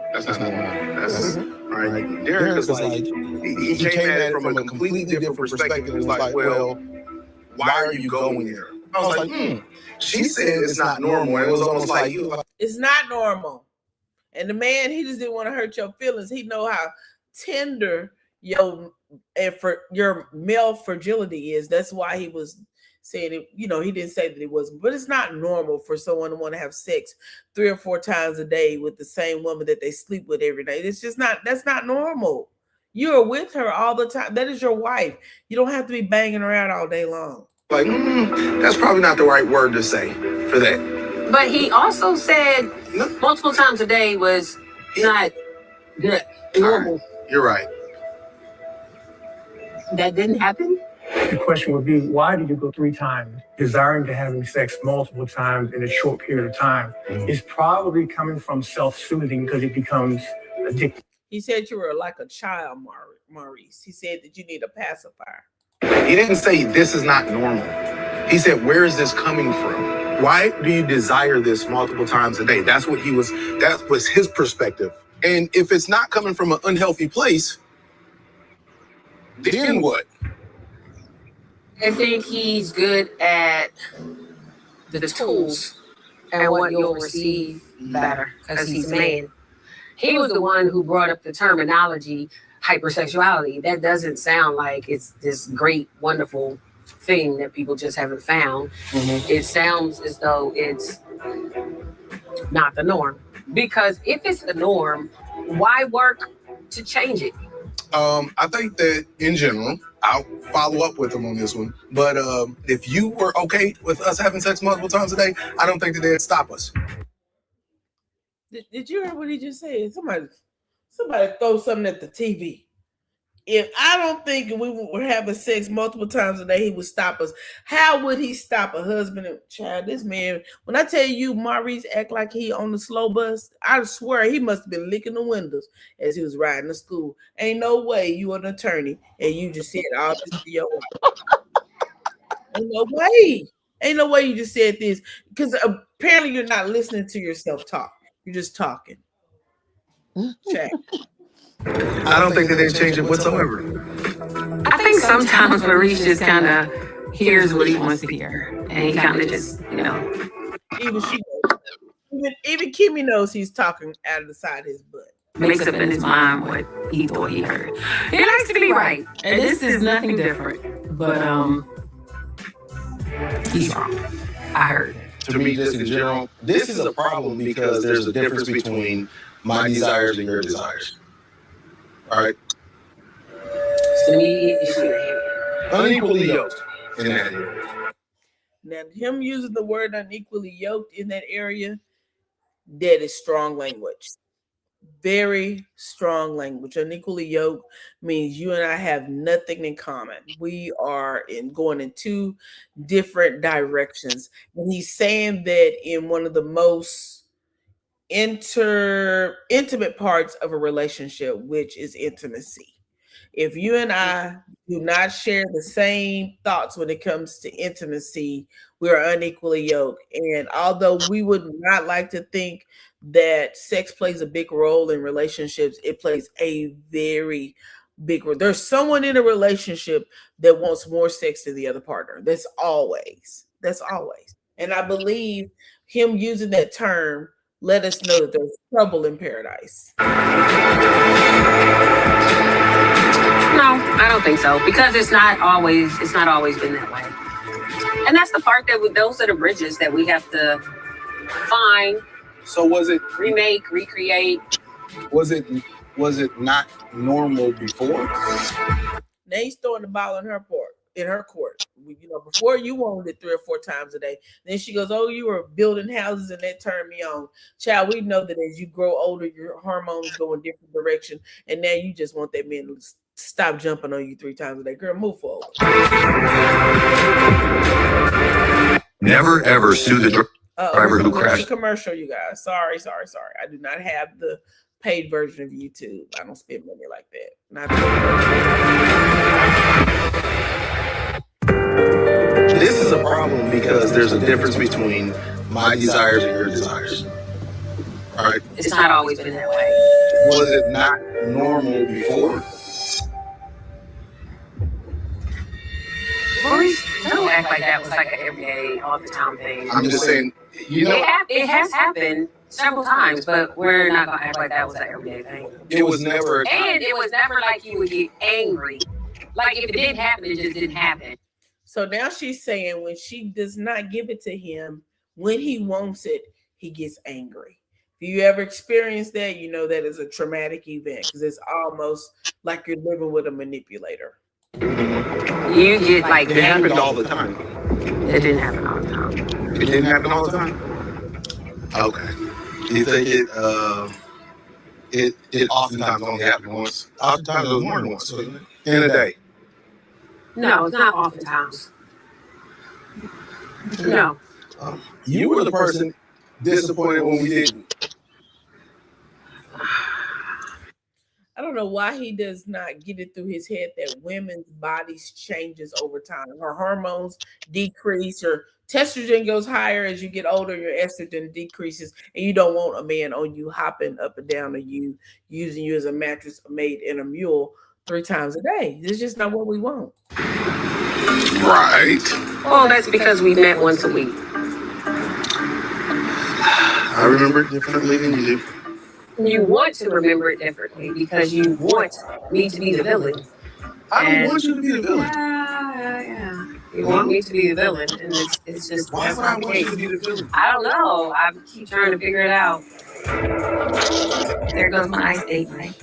right. Derek was like, he came at it from a completely different perspective. It was like, well, why are you going there? I was like, she said it's not normal. It was almost like, it's not normal. And the man, he just didn't want to hurt your feelings. He know how tender your male fragility is. That's why he was saying it. You know, he didn't say that it wasn't, but it's not normal for someone to want to have sex 3 or 4 times a day with the same woman that they sleep with every night. It's just not, that's not normal. You are with her all the time. That is your wife. You don't have to be banging around all day long. Like, that's probably not the right word to say for that. But he also said multiple times a day was not normal. Right. You're right. That didn't happen? The question would be, why did you go 3 times? Desiring to having sex multiple times in a short period of time is probably coming from self-soothing because it becomes addictive. He said you were like a child, Maurice. He said that you need a pacifier. He didn't say this is not normal. He said, where is this coming from? Why do you desire this multiple times a day? That was his perspective. And if it's not coming from an unhealthy place, then what? I think he's good at the tools and what you'll receive better because he's a man. He was the one who brought up the terminology hypersexuality. That doesn't sound like it's this great, wonderful thing that people just haven't found. It sounds as though it's not the norm. Because if it's the norm, why work to change it? I think that in general, I'll follow up with him on this one. But if you were okay with us having sex multiple times a day, I don't think that they'd stop us. Did you hear what he just said? Somebody throw something at the TV. If I don't think we were having sex multiple times a day, he would stop us. How would he stop a husband and child? This man, when I tell you Maurice act like he on the slow bus, I swear he must have been licking the windows as he was riding to school. Ain't no way you an attorney and you just said all this to your wife. Ain't no way. Ain't no way you just said this. Because apparently you're not listening to yourself talk. You're just talking. Check. I don't think that they change it whatsoever. I think sometimes Maurice just kind of hears what he wants to hear. And he kind of just, Even she knows. Even Kimmy knows he's talking out of the side of his butt. Makes up in his mind what he thought he heard. He likes to be right. And this is nothing different. But he's wrong. I heard. To me, just in general, this is a problem because there's a difference between my desires and your desires. All right? It's an immediate issue. Unequally yoked in that area. Now, him using the word unequally yoked in that area, that is strong language. Very strong language. Unequally yoked means you and I have nothing in common. We are going in two different directions. And he's saying that in one of the most intimate parts of a relationship, which is intimacy. If you and I do not share the same thoughts when it comes to intimacy, we are unequally yoked. And although we would not like to think that sex plays a big role in relationships, it plays a very big role. There's someone in a relationship that wants more sex than the other partner. That's always. And I believe him using that term let us know that there's trouble in paradise. No, I don't think so, because it's not always been that way. And that's the part those are the bridges that we have to find. So was it remake, recreate? Was it not normal before? Now he's throwing the ball in her court. Before you wanted it 3 or 4 times a day. Then she goes, "Oh, you were building houses and that turned me on." Child, we know that as you grow older, your hormones go in different direction, and now you just want that man to stop jumping on you 3 times a day. Girl, move forward. Never ever sue the driver who crashed. Commercial, you guys. Sorry. I do not have the paid version of YouTube. I don't spend money like that. This is a problem because there's a difference between my desires and your desires. All right? It's not always been that way. Was it not normal before? Maurice, don't act like that was like an everyday, all the time thing. I'm just saying, it has happened several times, but we're not gonna act like that was an everyday thing. It was never. And it was never like you would get angry. Like if it didn't happen, it just didn't happen. So now she's saying when she does not give it to him, when he wants it, he gets angry. If you ever experienced that, you know that is a traumatic event because it's almost like you're living with a manipulator. You get like it happened all the time. It didn't happen all the time. It didn't happen all the time? Okay. You think it oftentimes only happened once? Oftentimes it was more than once, wasn't it? In a day. No, it's not oftentimes. No. You were the person disappointed when we didn't. I don't know why he does not get it through his head that women's bodies changes over time. Her hormones decrease, her testosterone goes higher as you get older, your estrogen decreases, and you don't want a man on you hopping up and down on you, using you as a mattress made in a mule 3 times a day. It's just not what we want. Right. Well, that's because we met once a week. I remember it differently than you do. You want to remember it differently because you want me to be the villain. I don't want you to be the villain. Yeah. You want me to be the villain, and it's just why would I want you to be the villain? I don't know. I keep trying to figure it out. There goes my nice date night.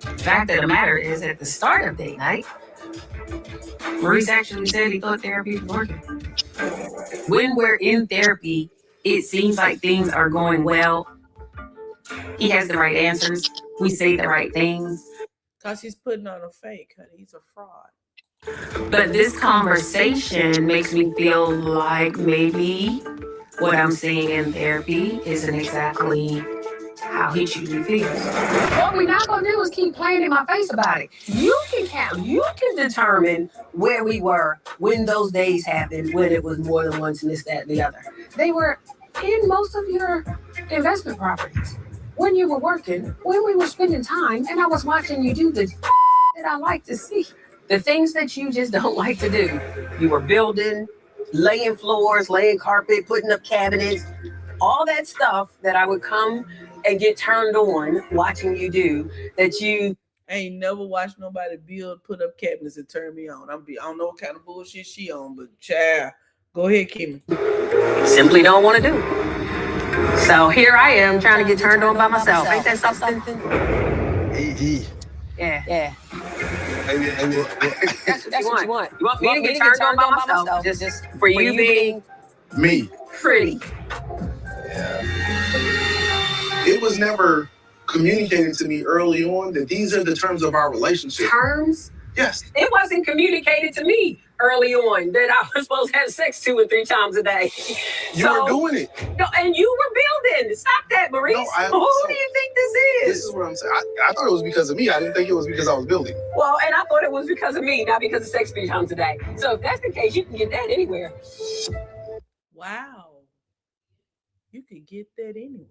The fact of the matter is, at the start of date night, Maurice actually said he thought therapy was working. When we're in therapy, it seems like things are going well. He has the right answers. We say the right things. Because he's putting on a fake, honey. He's a fraud. But this conversation makes me feel like maybe what I'm seeing in therapy isn't exactly how he truly feels. What we're not going to do is keep playing in my face about it. You can determine where we were when those days happened, when it was more than once and this, that, and the other. They were in most of your investment properties. When you were working, when we were spending time, and I was watching you do the that I like to see. The things that you just don't like to do. You were building, laying floors, laying carpet, putting up cabinets, all that stuff that I would come and get turned on watching you do that you... I ain't never watched nobody build, put up cabinets and turn me on. I don't know what kind of bullshit she on, but child, go ahead, Kimmy. Simply don't want to do. So here I am trying to get turned on by myself. Ain't that something? Yeah. That's what you want. You want me to get turned on by myself? Just for you being me. Pretty. It was never communicating to me early on that these are the terms of our relationship. Terms? Yes. It wasn't communicated to me early on that I was supposed to have sex 2 and 3 times a day. You were doing it. No, and you were building. Stop that, Maurice. No, Who do you think this is? This is what I'm saying. I thought it was because of me. I didn't think it was because I was building. Well, and I thought it was because of me, not because of sex 3 times a day. So if that's the case, you can get that anywhere. Wow. You could get that anywhere.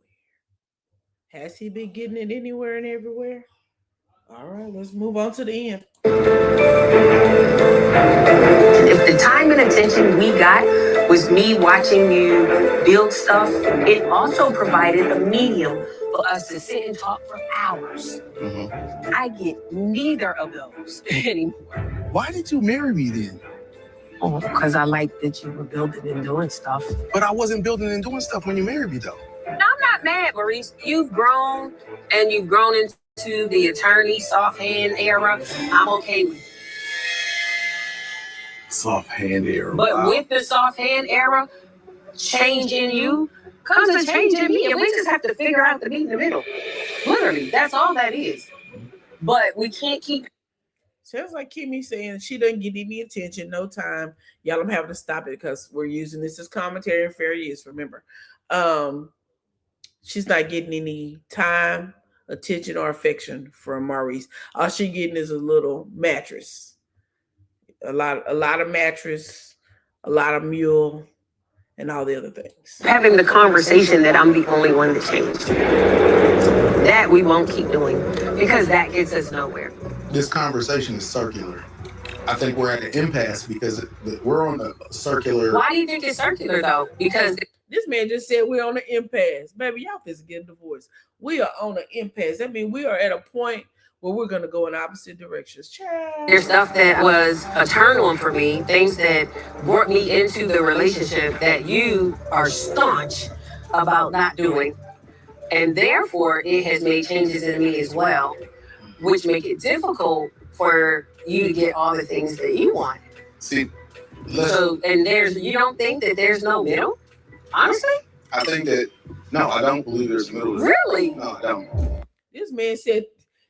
Has he been getting it anywhere and everywhere? All right, let's move on to the end. If the time and attention we got was me watching you build stuff, it also provided a medium for us to sit and talk for hours. Mm-hmm. I get neither of those anymore. Why did you marry me then? Oh, because I liked that you were building and doing stuff. But I wasn't building and doing stuff when you married me, though. No, I'm not mad, Maurice. You've grown, and you've grown into the attorney soft hand era. I'm okay with it. Soft hand era. But with the soft hand era, change in you comes a change in me, and we just have to figure out the meet in the middle. Literally, that's all that is. But we can't keep. Sounds like Kimmy saying she doesn't get any attention, no time. Y'all, I'm having to stop it because we're using this as commentary and fair use. Remember, she's not getting any time, attention, or affection from Maurice. All she getting is a little mattress. A lot of mattress, a lot of mule, and all the other things. Having the conversation that I'm the only one that changed. That we won't keep doing because that gets us nowhere. This conversation is circular. I think we're at an impasse because we're on a circular. Why do you think it's circular though? Because this man just said we're on an impasse. Baby, y'all just get divorced. We are on an impasse. I mean, we are at a point where we're going to go in opposite directions. Child. There's stuff that was a turn on for me, things that brought me into the relationship that you are staunch about not doing. And therefore, it has made changes in me as well, which make it difficult for you to get all the things that you want. See, so, and you don't think that there's no middle? Honestly? I think that, no, I don't believe there's a middle. Really? No, I don't. This man said,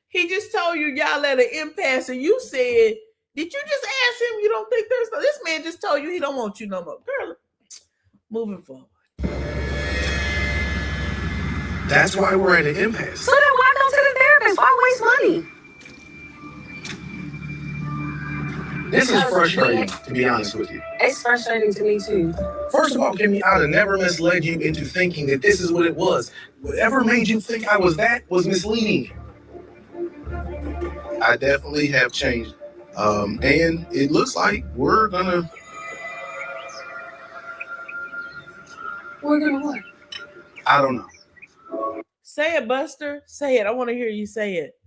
he just told you y'all at an impasse, and you said, did you just ask him you don't think there's no? This man just told you he don't want you no more. Girl, moving forward. That's why we're at an impasse. So then why go to the therapist? Why waste money? This is frustrating, to be honest with you. It's frustrating to me too. First of all, Kimmy, I'd have never misled you into thinking that this is what it was. Whatever made you think I was that was misleading. I definitely have changed. And it looks like we're gonna what? I don't know. Say it, Buster. Say it. I want to hear you say it.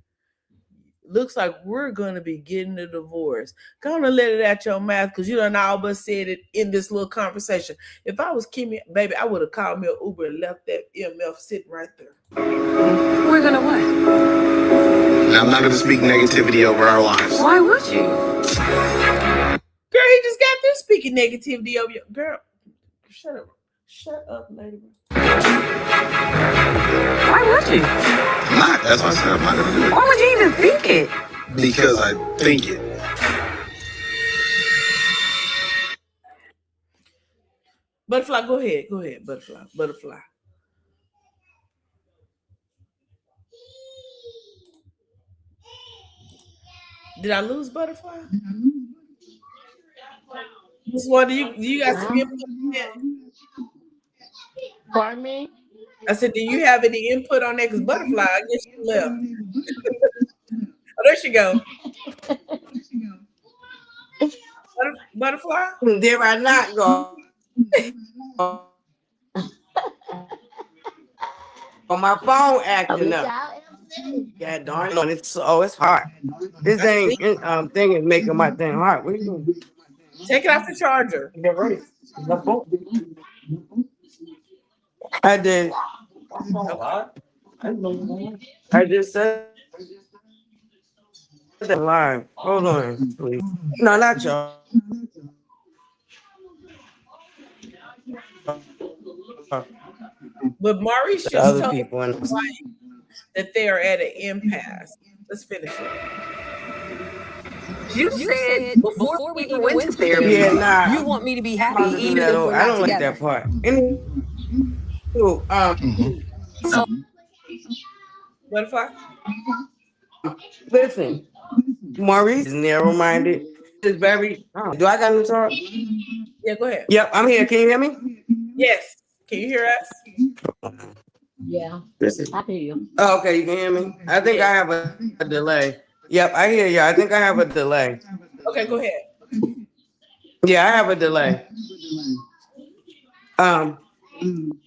Looks like we're going to be getting a divorce. Go on and let it out your mouth because you done all but said it in this little conversation. If I was Kimmy, baby, I would have called me an Uber and left that EMF sitting right there. We're going to what? I'm not going to speak negativity over our lives. Why would you? Girl, he just got through speaking negativity over you. Girl, shut up. Shut up, lady. Why would you? I'm not. That's why I said I'm not going to do it. Why would you even think it? Because I think it. Butterfly, go ahead. Go ahead, Butterfly. Butterfly. Did I lose Butterfly? Miss Wanda, you got some input on that? Pardon me? I said, do you have any input on that? Because Butterfly, I guess you left. Oh, there she go. Butterfly? Did I not go? On my phone acting up. Yeah, darn it. It's hot. This thing is making my thing hot. What are you doing? Take it off the charger. Get ready. I did. I just said that live. Hold on, please. No, not y'all. But Maurice just Other told people. that they are at an impasse. Let's finish it. You said before we even went to therapy, Yeah, nah. you want me to be happy I'm about to do even that if we're I not don't like together. that part. Anywho, So Butterfly? listen, Maurice is narrow-minded. Is very. Do I got to talk? Yeah, go ahead. Yep, I'm here. Can you hear me? Yes. Can you hear us? Yeah, I hear you. Oh, okay, you can hear me. I think I have a delay. Yep, I hear you. I think I have a delay. Okay, go ahead. Yeah, I have a delay.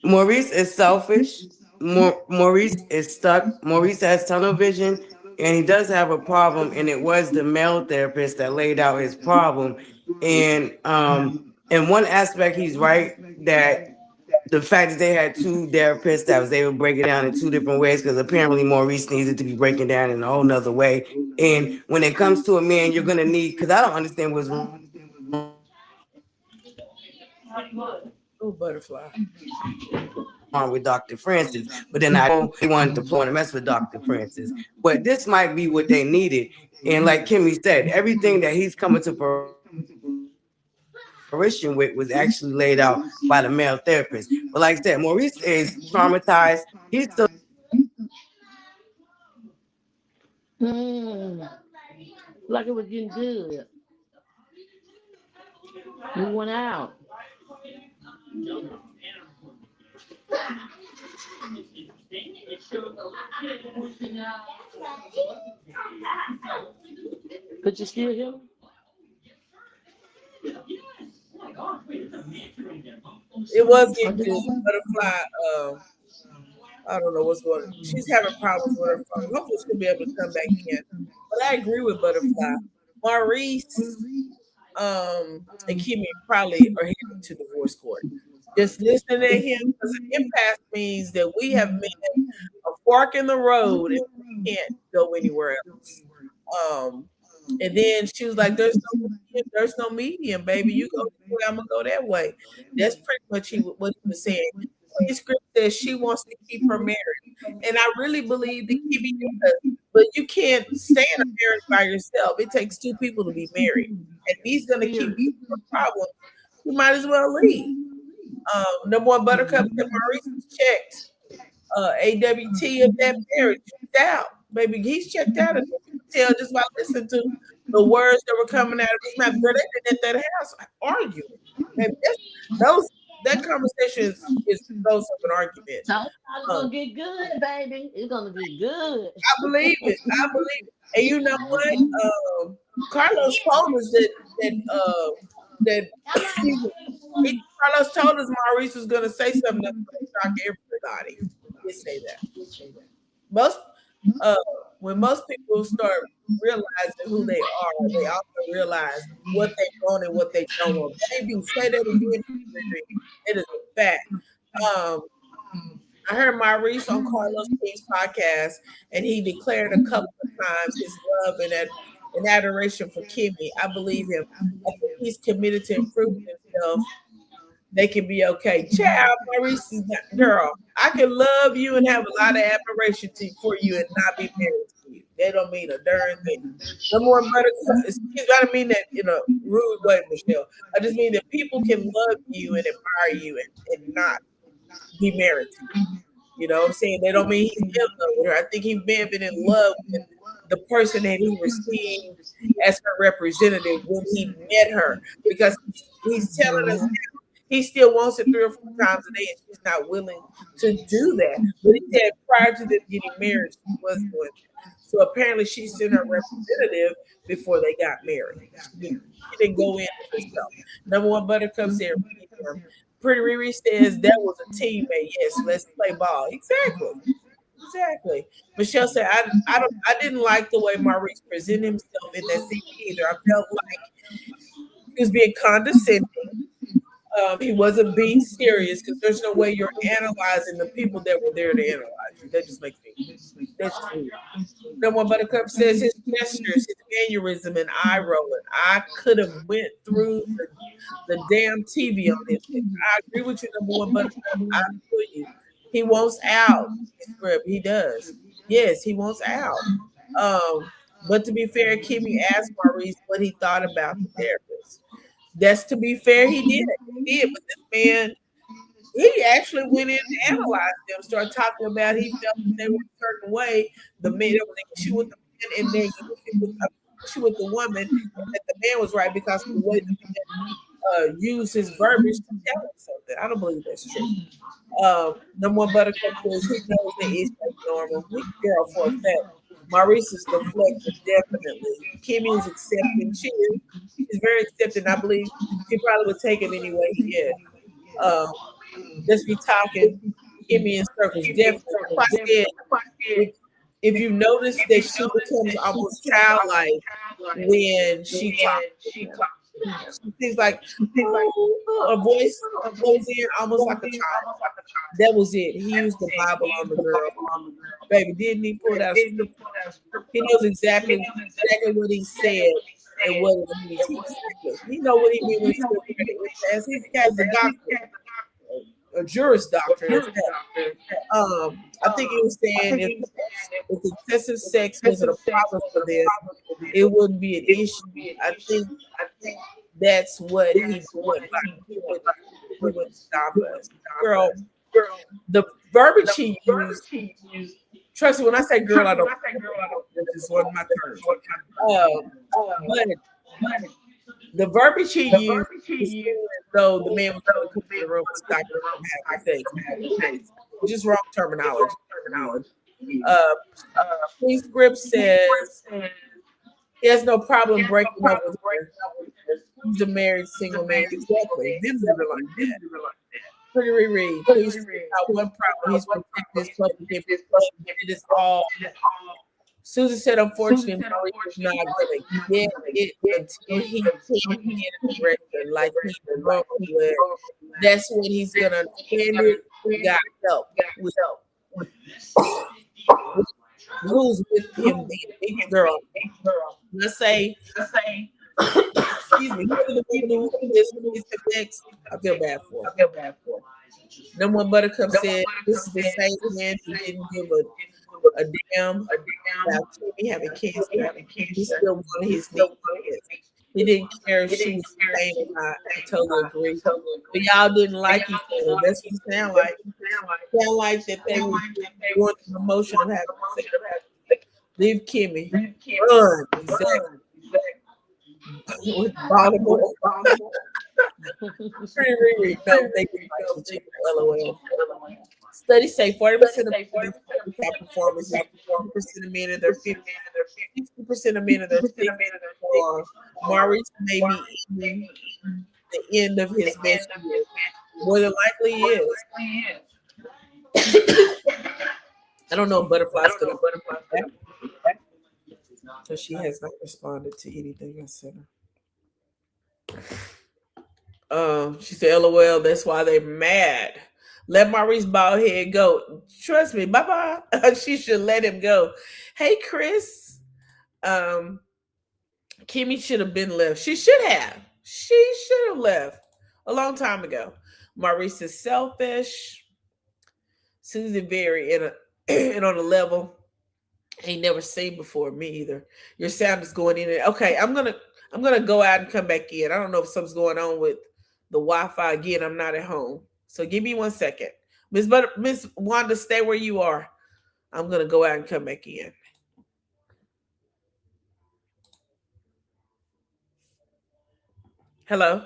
Maurice is selfish. Maurice is stuck. Maurice has tunnel vision, and he does have a problem. And it was the male therapist that laid out his problem. And in one aspect, he's right that the fact that they had two therapists that was able to break it down in two different ways, because apparently Maurice needed to be breaking down in a whole nother way. And when it comes to a man, you're gonna need, because I don't understand what's wrong Oh, Butterfly. with Dr. Francis, but then I wanted to want to mess with Dr. Francis. But this might be what they needed. And like Kimmy said, everything that he's coming to fruition with was actually laid out by the male therapist. But like I said, Maurice is traumatized. He's still Like it was getting good. You went out. But you still here? It was getting good. Butterfly, I don't know what's going on. She's having problems with her phone. Hopefully she'll be able to come back in. But I agree with Butterfly. Maurice and Kimmy probably are headed to divorce court. Just listening to him, because an impasse means that we have met a fork in the road and we can't go anywhere else. And then she was like, there's no medium, baby. You go this way, I'm gonna go that way. That's pretty much what he was saying. Queen Script says she wants to keep her marriage. And I really believe that Kimmy does. But you can't stay in a marriage by yourself. It takes two people to be married. And if he's gonna keep her problems, you might as well leave. Number one, Buttercup said Maurice was checked. AWT of that marriage checked out. Baby, he's checked out. And you can tell just by listening to the words that were coming out of his mouth. Girl, they been at that house arguing. Baby, that conversation is close of an argument. So it's gonna get good, baby. It's gonna get good. I believe it. And you know what? Carlos told us that Carlos told us Maurice was gonna say something that would shock everybody. He did say that. When most people start realizing who they are, they also realize what they want and what they don't want. Baby, say that again. It is a fact. I heard Maurice on Carlos King's podcast, and he declared a couple of times his love and adoration for Kimmy. I believe him. I think he's committed to improving himself. They can be okay. Child, Maurice is not, girl. I can love you and have a lot of admiration for you and not be married to you. They don't mean a darn thing. Number one, Buttercup. Excuse me, I don't mean that in a rude way, Michelle. I just mean that people can love you and admire you and not be married to you. You know what I'm saying? They don't mean he's in love with her. I think he may have been in love with the person that he received as her representative when he met her, because he's telling us now he still wants it 3 or 4 times a day, and she's not willing to do that. But he said prior to them getting married, she was doing that. So apparently she sent her representative before they got married. She didn't go in herself. Number one, Buttercup said, Pretty Riri says that was a teammate. Yes, let's play ball. Exactly. Michelle said, I didn't like the way Maurice presented himself in that scene either. I felt like he was being condescending. He wasn't being serious, because there's no way you're analyzing the people that were there to analyze you. That just makes me. That's weird. Number one, Buttercup says his gestures, his mannerism, and eye rolling. I could have went through the damn TV on his head. I agree with you, number one, Buttercup. I feel you. He wants out. He does. Yes, he wants out. But to be fair, Kimmy asked Maurice what he thought about the therapist. That's to be fair, he did. He did, but this man, he actually went in and analyzed them, started talking about he felt that they were a certain way. The man, there was an issue with the man, and there's an issue with the woman, and that the man was right because of the way the man used his verbiage to tell him something. I don't believe that's true. Number one, Buttercup says he knows that it's normal. We girl for a fact. Maurice is deflected, definitely. Kimmy is accepting. She's very accepting. I believe she probably would take him anyway he is. Just be talking Kimmy in circles. Definitely. Like I said, if you notice that she becomes almost childlike when she talks to him. She seems like her voice goes in almost like a child. That was it. He used the Bible on the girl. Baby, didn't he pull out? He knows exactly what he said and what it means. He know what he means when he says he has a doctor, a Juris Doctor. I think he was saying if excessive sex wasn't a problem for them, it wouldn't be an issue. I think that's what he would like. He would stop us. Girl, the verbiage he used. Trust me, when I say girl, I don't. This is one of my terms. But the verbiage he used, though the man was going to come in the room and stop him from having sex. Just wrong terminology. Please Grip says he has no problem breaking up with her. He's a married single man. Exactly. Them living like that. Pretty Riri, please out one problem. He's protecting his public image. It is all. Susan said, unfortunately, Maurice is not going to get it until he can't get a direction like he's wrong with. That's when he's going to understand it. We got help. Who's with him, the girl? Let's say, excuse me, whoever the people who is next, I feel bad for him. Number one, Buttercup said, this is the same man who didn't give a damn about Kimmy having cancer. He still wanted his niece. He didn't care if she was paying or not. I totally agree. But y'all didn't like each other. That's what it sound like. It sound like that they were going through the motion of having sex. Leave Kimmy. Run. Exactly. With Baltimore. Pretty no, they can like each other. LOL. Studies say 40% of men have performance, 40% of men in their 50s, 60% of men in their 60s. Maurice may be in the end of his best years. More than likely he is. I don't know if Butterfly's going to butterfly back. So she has not responded to anything I sent her. She said, LOL, that's why they're mad. Let Maurice Baldhead go. Trust me, bye-bye. She should let him go. Hey, Chris. Kimmy should have been left. She should have. She should have left a long time ago. Maurice is selfish. Susie very and on a level ain't never seen before. Me either. Your sound is going in and okay. I'm gonna go out and come back in. I don't know if something's going on with the Wi-Fi again. I'm not at home. So give me 1 second. Miss Wanda, stay where you are. I'm going to go out and come back in. Hello?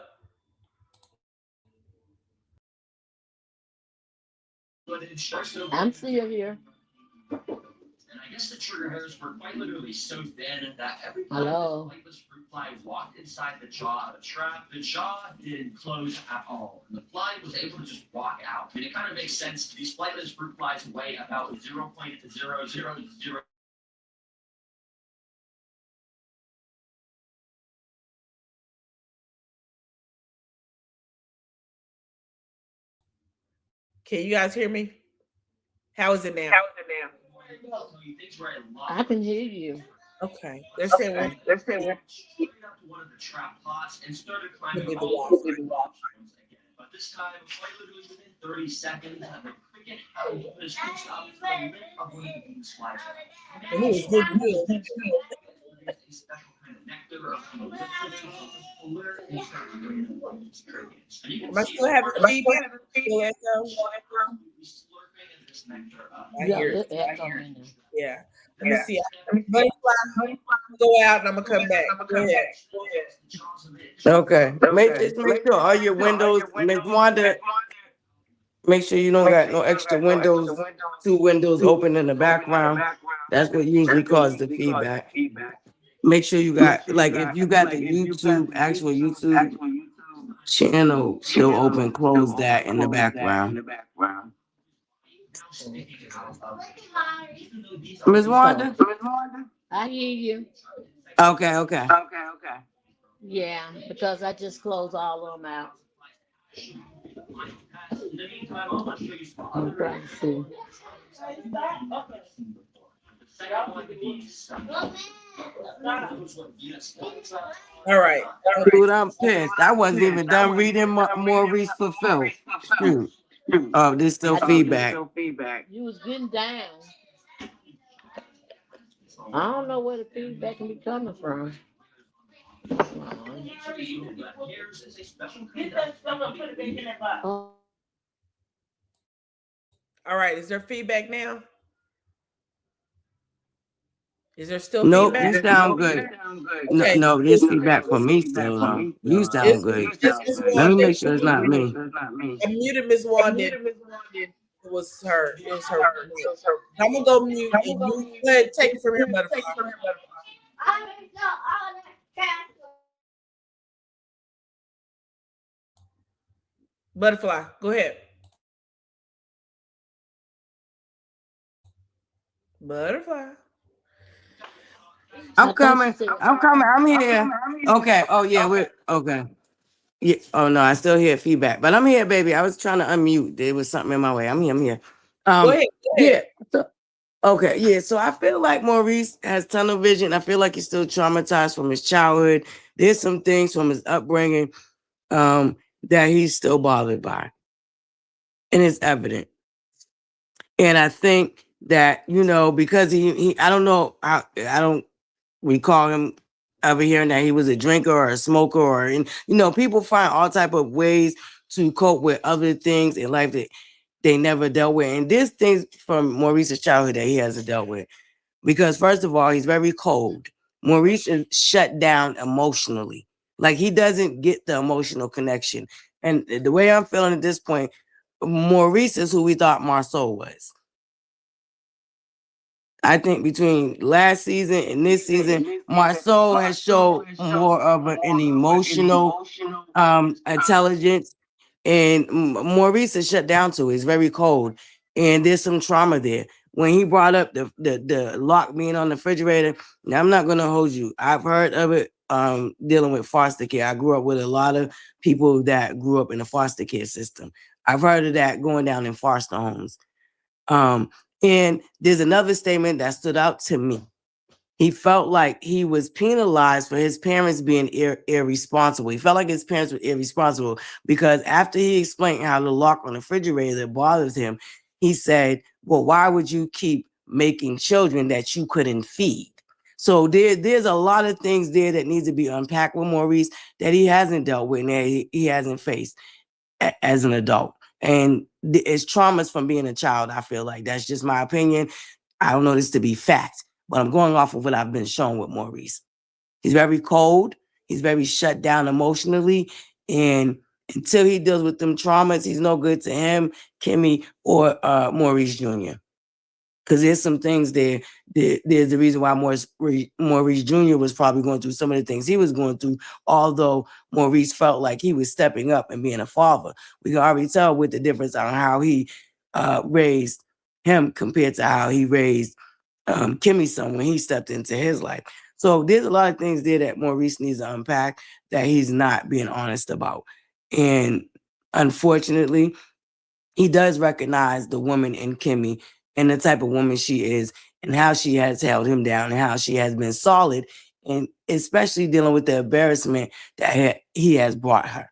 I'm still here. And I guess the trigger hairs were quite literally so thin that every Hello. flightless fruit fly walked inside the jaw of the trap, the jaw didn't close at all. And the fly was able to just walk out. I mean, it kind of makes sense. These flightless fruit flies weigh about 0.000. Can you guys hear me? How is it now? I can hear you. Okay. They're saying one of the trap pots and started climbing all over. But this time, quite literally within 30 seconds, the cricket was pushed up to the lip of one of the bee's flies. And he was good. A special kind of nectar or kind of liquid fuller and start to bring in these crickets. And you can Am I see still having feedback? Still echo? slurping this nectar up. I Yeah, hear it. it echoed in there. Yeah. Let me see. Butterfly, go out and I'm gonna come back. Go ahead. Okay. Make sure all your windows, Miss Wanda, make sure you don't got no extra windows, 2 windows open in the background. That's what usually causes the feedback. Make sure you got, like, if you got the YouTube, actual YouTube channel still open, close that in the background. Ms. Wanda? I hear you. Okay. Yeah, because I just closed all of them out. I'm trying to see. All right. Dude, I'm pissed. I wasn't even done reading Maurice Fulfill. Shoot. Oh, there's still feedback. You was getting down. I don't know where the feedback can be coming from. All right. Is there feedback now? Is there still Nope, feedback? you sound good. Okay. No, there's feedback for me still, though. You sound good. Let me make sure it's not me. I muted Miss Wanda. It was her. It was her. I'm gonna go mute and you go ahead, take it from here, Butterfly. Butterfly, go ahead. Butterfly. I'm coming. I'm here. Okay. Oh, yeah. We're okay. Yeah. Oh, no. I still hear feedback, but I'm here, baby. I was trying to unmute. There was something in my way. I'm here. Go ahead. Yeah. Okay. Yeah. So I feel like Maurice has tunnel vision. I feel like he's still traumatized from his childhood. There's some things from his upbringing that he's still bothered by. And it's evident. And I think that, because he I don't know how, I don't recall him ever hearing that he was a drinker or a smoker people find all type of ways to cope with other things in life that they never dealt with. And there's things from Maurice's childhood that he hasn't dealt with. Because first of all, he's very cold. Maurice is shut down emotionally. Like he doesn't get the emotional connection. And the way I'm feeling at this point, Maurice is who we thought Marceau was. I think between last season and this season, Marceau has showed more of an emotional intelligence, and Maurice is shut down to. He's very cold, and there's some trauma there. When he brought up the lock being on the refrigerator, now I'm not gonna hold you. I've heard of it dealing with foster care. I grew up with a lot of people that grew up in the foster care system. I've heard of that going down in foster homes. And there's another statement that stood out to me. He felt like he was penalized for his parents being irresponsible. He felt like his parents were irresponsible because after he explained how the lock on the refrigerator bothers him, he said, well, why would you keep making children that you couldn't feed? So there's a lot of things there that needs to be unpacked with Maurice that he hasn't dealt with and that he hasn't faced as an adult. And it's traumas from being a child. I feel like that's just my opinion. I don't know this to be fact, but I'm going off of what I've been shown with Maurice. He's very cold. He's very shut down emotionally. And until he deals with them traumas, he's no good to him, Kimmy, or Maurice Jr. Because there's some things there. There's the reason why Maurice Jr. was probably going through some of the things he was going through, although Maurice felt like he was stepping up and being a father. We can already tell with the difference on how he raised him compared to how he raised Kimmy's son when he stepped into his life. So there's a lot of things there that Maurice needs to unpack that he's not being honest about. And unfortunately, he does recognize the woman in Kimmy and the type of woman she is and how she has held him down and how she has been solid, and especially dealing with the embarrassment that he has brought her.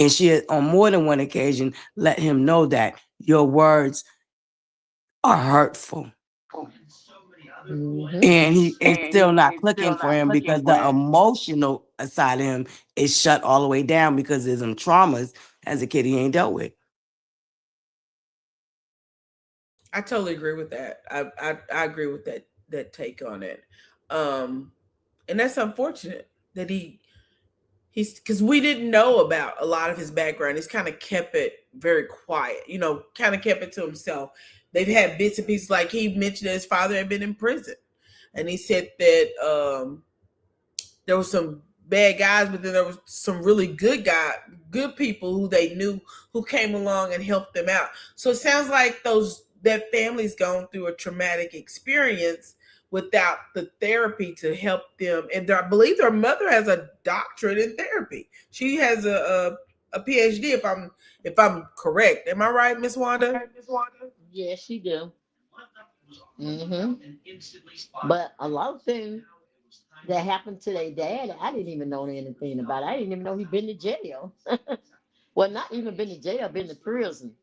And she had, on more than one occasion, let him know that your words are hurtful. And he it's still not clicking for him because the emotional side of him is shut all the way down because there's some traumas as a kid he ain't dealt with. I totally agree with that. I agree with that take on it. Um, and that's unfortunate that he's because we didn't know about a lot of his background. He's kind of kept it very quiet, kind of kept it to himself. They've had bits and pieces, like he mentioned that his father had been in prison, and he said that there were some bad guys, but then there was some really good people who they knew who came along and helped them out. So it sounds like that family's gone through a traumatic experience without the therapy to help them. And I believe their mother has a doctorate in therapy. She has a PhD, if I'm correct. Am I right, Miss Wanda? Yes, she do. hmm But a lot of things that happened to their dad, I didn't even know anything about. I didn't even know he'd been to jail. Well, not even been to jail, been to prison.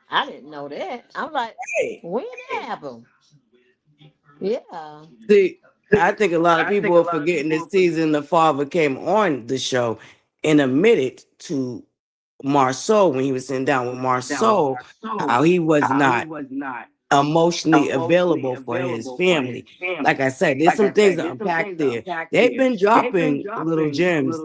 I didn't know that. I'm like, Hey, when that happened? Yeah. See, I think a lot of people are forgetting this season the father came on the show and admitted to Marceau when he was sitting down with Marceau how he was not emotionally available for his family. Like I said, there's some things to unpack there. They've been dropping little gems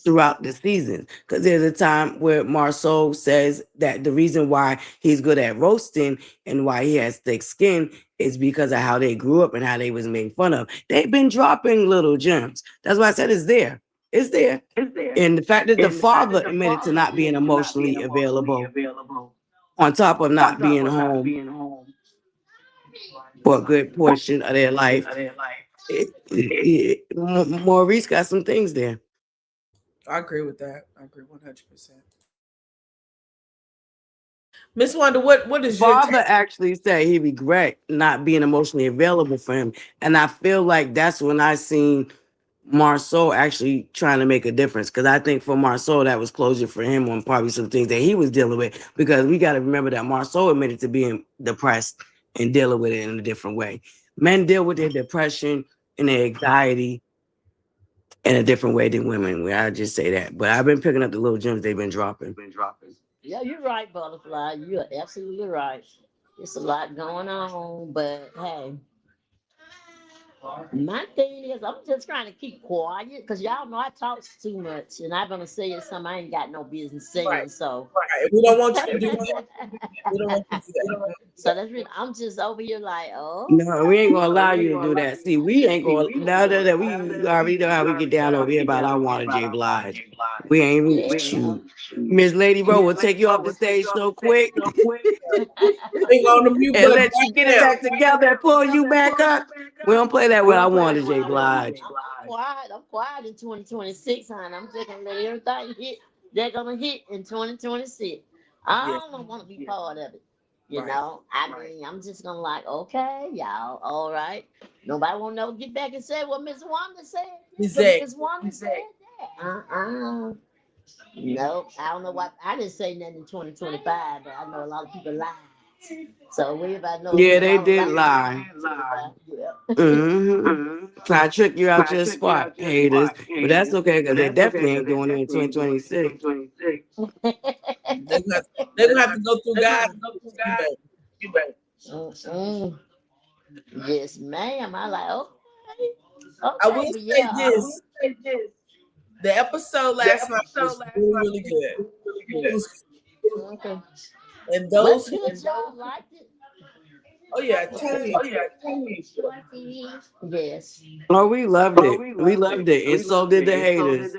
throughout the season because there's a time where Marceau says that the reason why he's good at roasting and why he has thick skin is because of how they grew up and how they was made fun of. They've been dropping little gems. That's why I said it's there. It's there. And the fact that the father admitted to not being emotionally available on top of not being home for a good portion of their life, Maurice got some things there. I agree with that. I agree 100%. Miss Wanda, what is your Father take? actually said he regret not being emotionally available for him. And I feel like that's when I seen Marceau actually trying to make a difference. Because I think for Marceau, that was closure for him on probably some things that he was dealing with. Because we got to remember that Marceau admitted to being depressed and dealing with it in a different way. Men deal with their depression and their anxiety in a different way than women. I just say that. But I've been picking up the little gems they've been dropping. Yeah, you're right, Butterfly. You're absolutely right. It's a lot going on, but hey, my thing is, I'm just trying to keep quiet because y'all know I talk too much, and I'm gonna say something I ain't got no business Right, saying. So, right. We don't want you to do that. We don't want you to do that. so that's really, I'm just over here like, oh, No, we ain't gonna allow you to do that. See, we ain't gonna now that we already know how we get down over here about our water J Blige. We ain't even shoot. Miss Lady Ro will take you off the stage so quick Hang on the mute and button let you right get it now. back together and pull you back up. We don't play that with our water J Blige. I'm quiet. I'm quiet in 2026, hon. I'm just gonna let everything hit. They're gonna hit in 2026. Yes, I don't want to be part of it. right. I mean, I'm just gonna like, okay, y'all, all right. Nobody will never get back and say what Miss Wanda said. Because Exactly. Miss Wanda said that. Nope. I don't know why. I didn't say nothing in 2025, but I know a lot of people lied. So we about know Yeah, Miss they Wanda did lied. lie. Yeah. Try to trick you out your spot, haters. But that's okay because they definitely ain't doing it in 2026. They're gonna, they're gonna have to go through God. You better. Mm-mm. Yes, ma'am. I like, okay. I Okay, will but say yeah, this: the episode last night was really, really good. It was, okay. and What's those who, good, y'all liked it? oh yeah, totally. Yes. Oh, we loved it. We loved it. And so did the haters.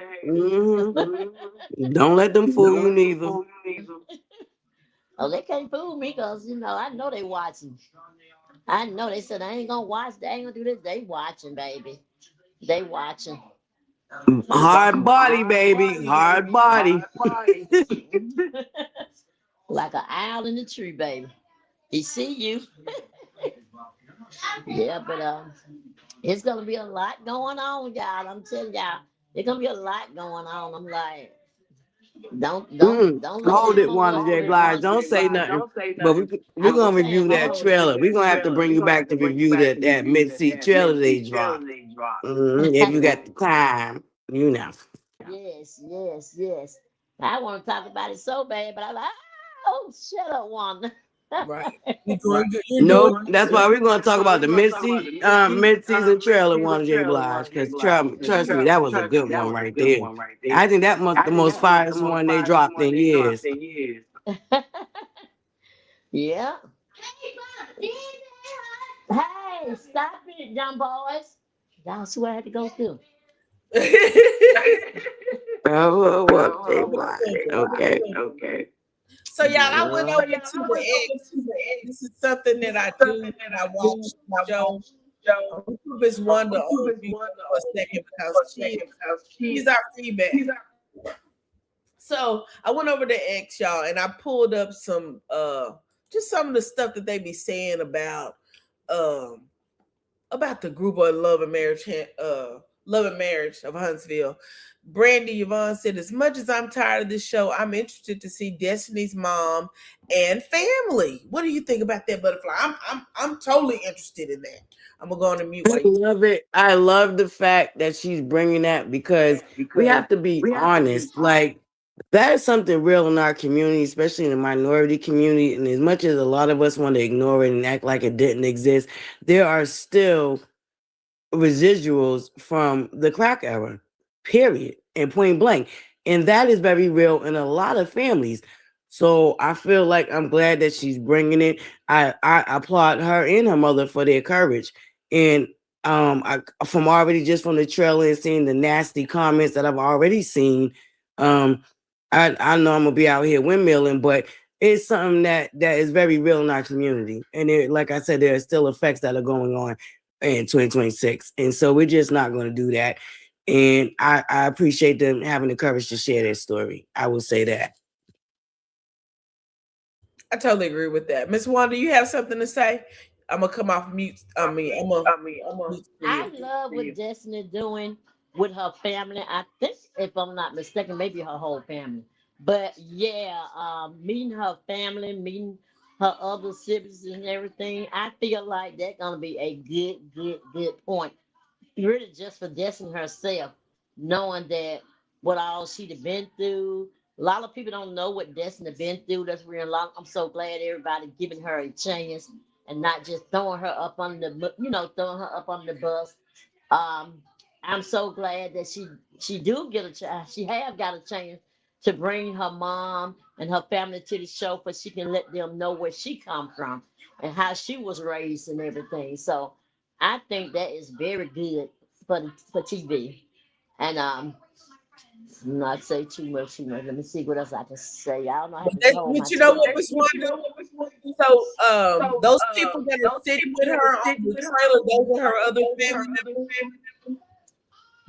Don't let them fool you neither. Oh, they can't fool me because I know they watching. I know they said I ain't gonna watch. They ain't gonna do this. They watching, baby. They watching. Hard body, baby. Hard body. Like an owl in the tree, baby. He see you. Yeah, but it's gonna be a lot going on, y'all. I'm telling y'all, it's gonna be a lot going on. I'm like, Don't let Hold that it, Wanda J. Blige. Don't say nothing. But we're I'm gonna just saying, review that trailer. We're gonna have to bring you back to review that mid-seat trailer they dropped. If you got the time, you know. yes. I want to talk about it so bad, but I'm like, oh, shut up, Wanda. Right. You're doing good. You're doing Nope, that's why we're gonna talk about the mid-season trailer, Wanda J. Blige. Because trust me, that was a good one right there. I think that was the most finest one they dropped in years. Yeah. Hey, stop it, young boys. Y'all see what I had to go through. Oh, what they like. Okay. So y'all, I went over to the X. This is something that I do when I watch the show. I'm gonna put Miss Wanda on mute for a second because she's our feedback. So I went over to X, y'all, and I pulled up some just some of the stuff that they be saying about the group of Love and Marriage of Huntsville. Brandy Yvonne said, as much as I'm tired of this show, I'm interested to see Destiny's mom and family. What do you think about that, Butterfly? I'm totally interested in that. I'm gonna go on the mute. I love it. I love the fact that she's bringing that because we have to be honest. Like, that is something real in our community, especially in the minority community. And as much as a lot of us want to ignore it and act like it didn't exist, there are still residuals from the crack era, period, and point blank. And that is very real in a lot of families. So I feel like I'm glad that she's bringing it. I applaud her and her mother for their courage. And from the trailer and seeing the nasty comments that I've already seen, I know I'm gonna be out here windmilling, but it's something that is very real in our community. And like I said, there are still effects that are going on in 2026. And so we're just not going to do that. And I appreciate them having the courage to share their story. I will say that. I totally agree with that. Miss Wanda, you have something to say? I'm gonna come off mute. I love what Destiny doing with her family. I think, if I'm not mistaken, maybe her whole family. But yeah, meeting her family, meeting her other siblings and everything, I feel like that's gonna be a good point. Really, just for Destiny herself, knowing that what all she'd been through. A lot of people don't know what Destiny been through. That's real long. I'm so glad everybody giving her a chance and not just throwing her up on throwing her up on the bus. Um, I'm so glad that she do get a chance. She have got a chance to bring her mom and her family to the show, so she can let them know where she come from and how she was raised and everything. So I think that is very good for TV. And not say too much. Let me see what else I can say. I don't know how to hold my But you know tongue. what, Miss Wanda? So those people that are sitting with her on the trailer, those are her other family members.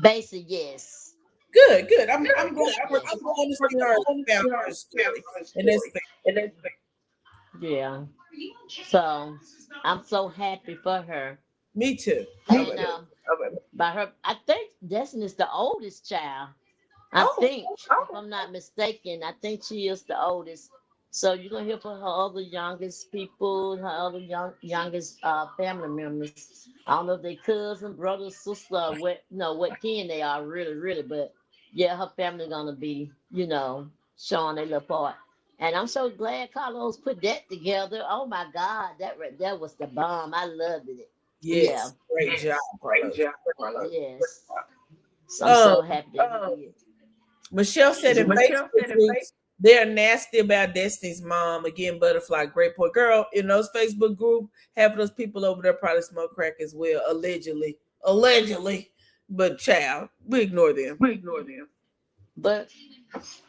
Basically, yes. Good. I'm glad. I'm going to see her family story, and that's Yeah. So I'm so happy for her. me too. And by her, I think Destiny's the oldest child. I think, if I'm not mistaken, I think she is the oldest. So you're gonna hear from her other youngest people, her other youngest family members. I don't know if they cousin, brother, sister, or what kin they are really, but yeah, her family gonna be, showing their little part. And I'm so glad Carlos put that together. Oh my God, that was the bomb. I loved it. Yeah. Yes, great job, Carlos. Yes. So I'm so happy that he did. Michelle said in Facebook groups, they're nasty about Destiny's mom. Again, Butterfly, great point. Girl, in those Facebook group, half of those people over there probably smoke crack as well, allegedly. But child, we ignore them. But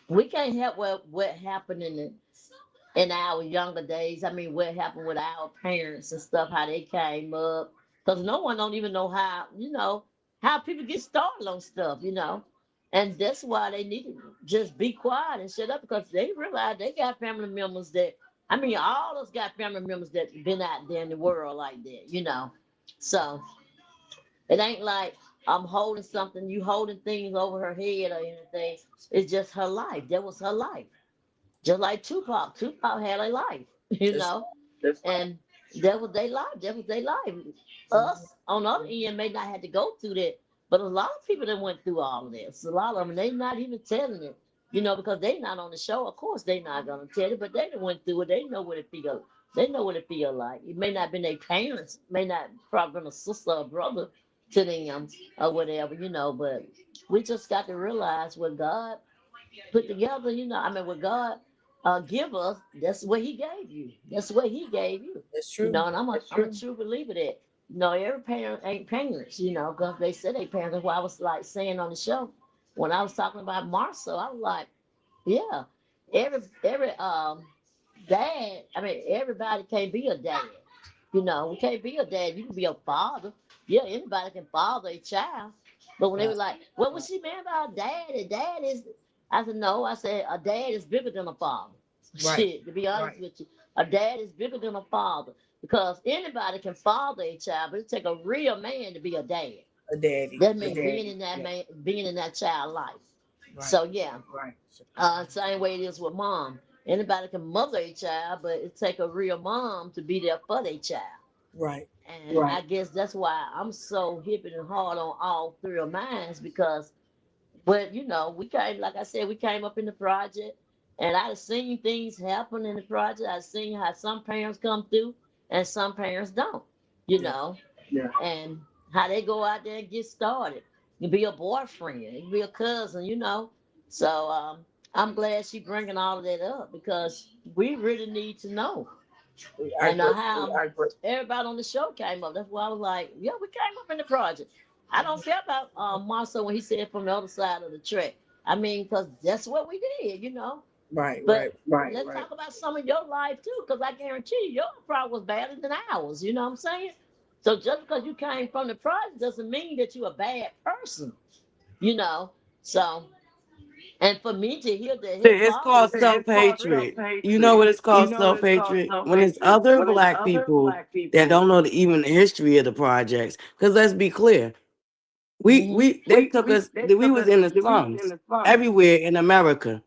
we can't help what happened in our younger days. I mean, what happened with our parents and stuff, how they came up. Because no one don't even know how people get started on stuff. And that's why they need to just be quiet and shut up, because they realize they got family members all of us got family members that been out there in the world like that. So it ain't like holding something, you holding things over her head or anything. It's just her life. That was her life. Just like Tupac. Tupac had a life, you That's know, and that was their life. That was their life. Us on the other end may not have to go through that, but a lot of people that went through all of this. A lot of them, they not even telling it, because they not on the show. Of course, they not gonna tell it, but they done went through it. They know what it feel. They know what it feel like. It may not been their parents, may not probably been a sister or brother to them or whatever, but we just got to realize what God put together, what God give us, that's what He gave you. That's what He gave you. That's true. And I'm a true believer that, every parent ain't parents, because they said they parents. That's why I was like saying on the show, when I was talking about Marcel, I was like, yeah, every dad, everybody can't be a dad. We can't be a dad. You can be a father. Yeah, anybody can father a child. But when they were like, what was she meant about dad? A dad is, I said, no. I said, a dad is bigger than a father. Right. Shit, to be honest with you. A dad is bigger than a father. Because anybody can father a child, but it take a real man to be a dad. A daddy. That means being in that man, being in that child life. Right. So yeah. Same way it is with mom. Anybody can mother a child, but it take a real mom to be there for their child. Right. And I guess that's why I'm so hip and hard on all three of mine, because, but we came, like I said, we came up in the project, and I've seen things happen in the project. I've seen how some parents come through and some parents don't, and how they go out there and get started. You be a boyfriend, you be a cousin. So I'm glad she bringing all of that up, because we really need to know. And how everybody on the show came up. That's why I was like, yeah, we came up in the project. I don't care about Marcel when he said from the other side of the track. Because that's what we did. Right. But let's talk about some of your life too, because I guarantee you, your problem was better than ours. You know what I'm saying? So just because you came from the project doesn't mean that you're a bad person. So, and for me to hear that his It's father, called self-hatred. You know what it's called, self-hatred? When it's other black people that don't know even the history of the projects. Because let's be clear, they took us, we was in the slums everywhere in America,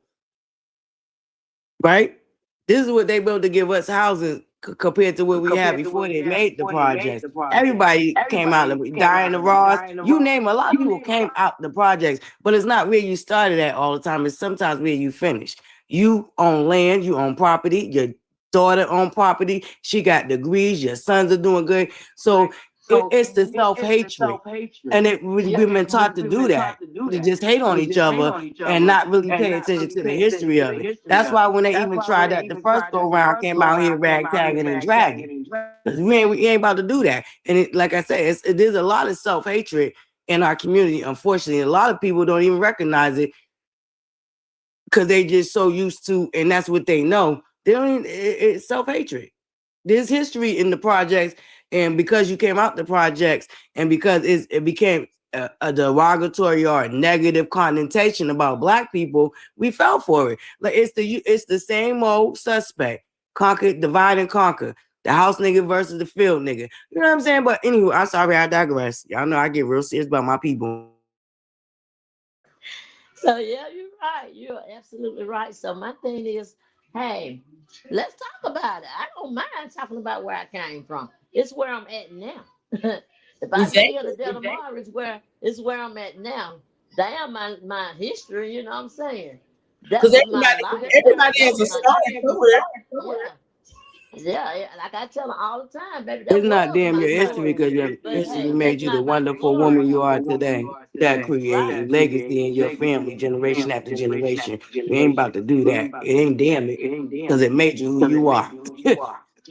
right? This is what they built to give us housing compared to what we had before they made the projects. Everybody came out of Diana Ross, you name it, a lot of people came out the projects, but it's not where you started at all the time. It's sometimes where you finish. You own land, you own property, your daughter own property, she got degrees, your sons are doing good. So it's the self-hatred. And we've been taught to do that, to just hate on each other and not really pay attention to the history of it. That's why when they even tried that the first go round, came out here ragtagging and dragging. We ain't about to do that. And like I said, there's a lot of self-hatred in our community. Unfortunately, a lot of people don't even recognize it because they just so used to, and that's what they know. They don't even, it's self-hatred. There's history in the projects, and because you came out the projects, and because it became a derogatory or a negative connotation about black people, we fell for it. Like it's the same old suspect. Divide and conquer. The house nigga versus the field nigga. You know what I'm saying? But anyway, I'm sorry, I digress. Y'all know I get real serious about my people. So yeah, you're right. You're absolutely right. So my thing is, hey, let's talk about it. I don't mind talking about where I came from. It's where I'm at now. If I can hear the Delta Mar, it's where I'm at now. Damn my history, you know what I'm saying? Because everybody has a starting somewhere. Yeah, like I tell them all the time, baby. It's not damn your history, because your history made you the wonderful woman you are today. That created legacy in your family, generation after generation. We ain't about to do that. It ain't damn it, because it made you who you are.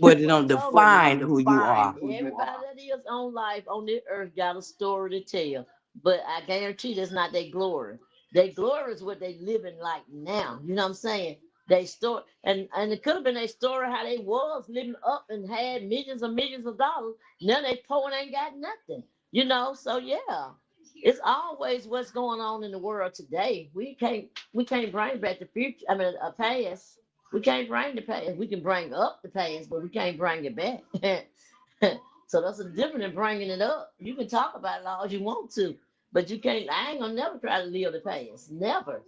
But it don't define who you are. Everybody that is on life on this earth got a story to tell. But I guarantee that's not their glory. Their glory is what they living like now. You know what I'm saying? They story, and it could have been a story how they was living up and had millions and millions of dollars. Now they poor and ain't got nothing. So yeah. It's always what's going on in the world today. We can't bring back the future. A past. We can't bring the past. We can bring up the past, but we can't bring it back. So that's a difference in bringing it up. You can talk about it all you want to, But you can't. I ain't gonna never try to live the past. Never.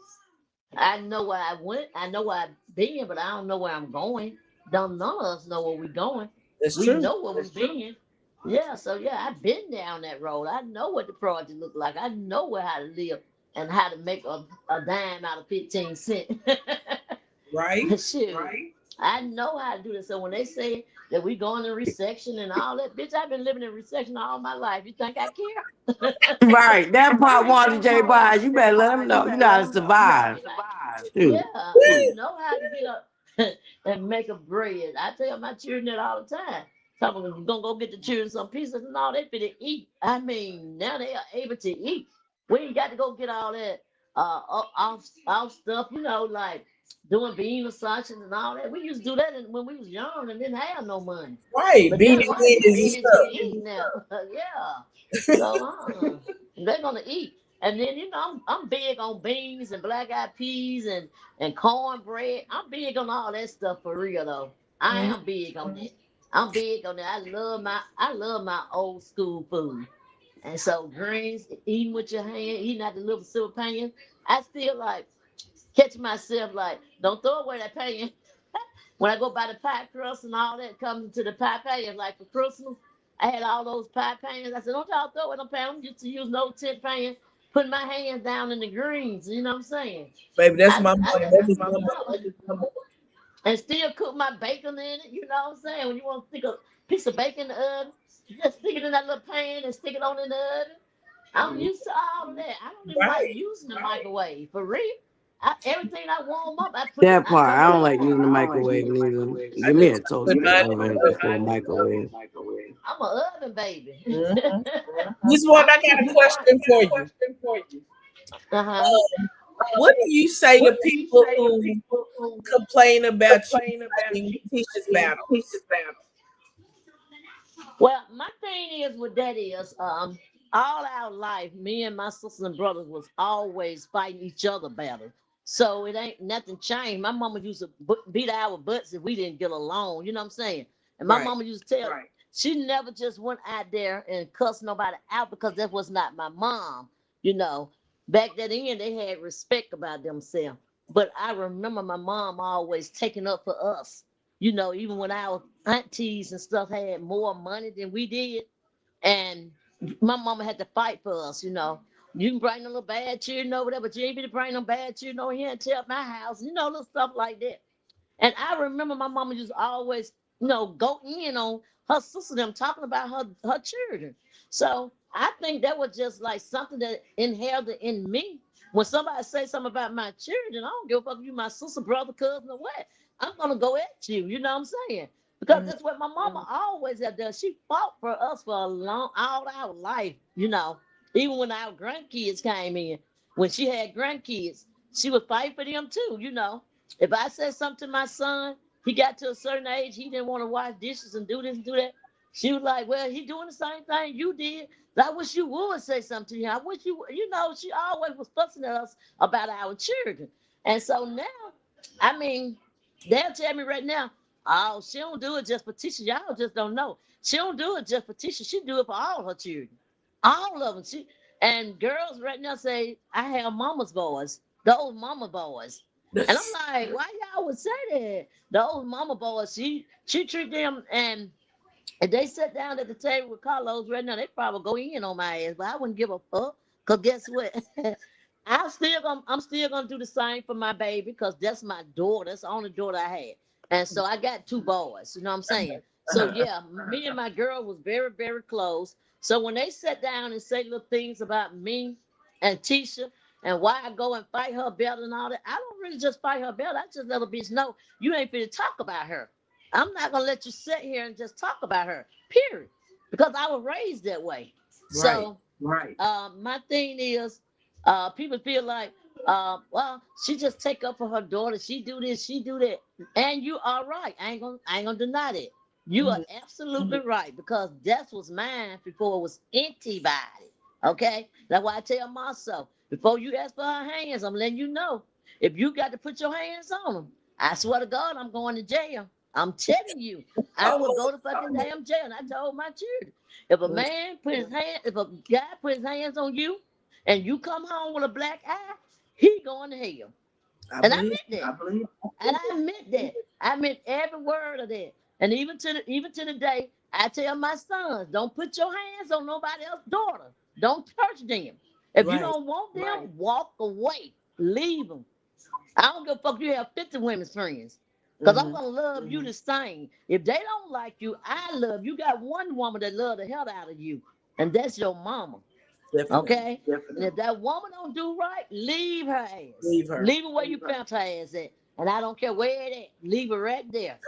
I know where I went. I know where I've been, but I don't know where I'm going. Don't none of us know where we're going. That's We true. know where we've been. Yeah, so yeah, I've been down that road. I know what the project look like. I know where how to live and how to make a dime out of 15 cents. Right? Shit. I know how to do this. So when they say that we going in recession and all that, bitch, I've been living in recession all my life. You think I care? Right. That part, Wanda J. Bond, you better let them know. You know how to survive. Yeah, Shoot. I know how to get up and make a bread. I tell my children that all the time. Some of them gonna go get the children some pieces and all they finna eat. I mean, now they are able to eat. We ain't got to go get all that off stuff, like doing bean assumptions and all that. We used to do that when we was young and didn't have no money. Right. But Being now in white people and able to stuff. eat now. Yeah. So they're gonna eat. And then I'm big on beans and black eyed peas and cornbread. I'm big on all that stuff for real though. I am big on that. I'm big on that. I love my old school food. And so greens, eating with your hand, eating out the little silver pan. I still like catch myself like, don't throw away that pan. When I go buy the pie crust and all that comes into the pie pan, like for Christmas, I had all those pie pans. I said, don't y'all throw away them pans. I'm used to use no tin pan, putting my hands down in the greens. You know what I'm saying? Baby, that's I, my I, mom. That was my mom. and still cook my bacon in it. You know what I'm saying? When you want to stick a piece of bacon in the oven, just stick it in that little pan and stick it on in the oven. I'm used to all of that. I don't even like Right. using the microwave for real. Everything I warm up, That I part, turn I it don't like using the on. microwave neither. I Give me a just put toaster mine in oven the before a microwave. I'm an oven baby. oven. This one, I got a question for you. Uh-huh. What do you say to people who complain about you fighting Tisha's battles? Well, my thing is with that is, all our life, me and my sisters and brothers was always fighting each other battles. So it ain't nothing changed. My mama used to beat our butts if we didn't get along. You know what I'm saying? And my Right. mama used to tell she never just went out there and cussed nobody out because that was not my mom. You know, back then they had respect about themselves. But I remember my mom always taking up for us. Even when our aunties and stuff had more money than we did, and my mama had to fight for us. You can bring a little bad children over there, but you ain't gonna bring them bad children over here and tear up my house. Little stuff like that. And I remember my mama just always, go in on her sister them talking about her children. So I think that was just like something that inherited in me. When somebody say something about my children, I don't give a fuck if you my sister, brother, cousin, or what. I'm gonna go at you. You know what I'm saying? Because that's what my mama always have done. She fought for us for all our life. Even when our grandkids came in, when she had grandkids, she would fight for them too. If I said something to my son, he got to a certain age, he didn't want to wash dishes and do this and do that. She was like, well, he doing the same thing you did. I wish you would say something to him. I wish she always was fussing at us about our children. And so now, I mean, they'll tell me right now, oh, she don't do it just for Tisha. Y'all just don't know. She don't do it just for Tisha. She do it for all her children. All of them. And girls right now say, I have mama's boys, those mama boys. And I'm like, why y'all would say that? Those mama boys, she treat them, and if they sit down at the table with Carlos right now, they probably go in on my ass, but I wouldn't give a fuck. Cause guess what? I'm still gonna do the same for my baby, because that's my daughter. That's the only daughter I had. And so I got two boys, you know what I'm saying? So yeah, me and my girl was very, very close. So when they sat down and say little things about me and Tisha and why I go and fight her belt and all that, I don't really just fight her belt. I just let a bitch know you ain't finna talk about her. I'm not gonna let you sit here and just talk about her, period. Because I was raised that way. So my thing is, people feel like, well, she just take up for her daughter. She do this, she do that. And you are right. I ain't gonna deny that. You are absolutely right, because that was mine before it was antibody. Okay? That's why I tell myself, before you ask for her hands, I'm letting you know. If you got to put your hands on them, I swear to God, I'm going to jail. I'm telling you, I will go to fucking damn jail. And I told my children, if a guy put his hands on you, and you come home with a black eye, he going to hell. And I meant that. And I meant that. I meant every word of that. And even to the day, I tell my sons, don't put your hands on nobody else's daughter. Don't touch them. If you don't want them, walk away. Leave them. I don't give a fuck if you have 50 women's friends. Because I'm gonna love you the same. If they don't like you, I love you. You got one woman that love the hell out of you, and that's your mama. Definitely. Okay? And if that woman don't do right, leave her ass. Leave her. Leave her where you found her ass at. And I don't care where it at. Leave her right there.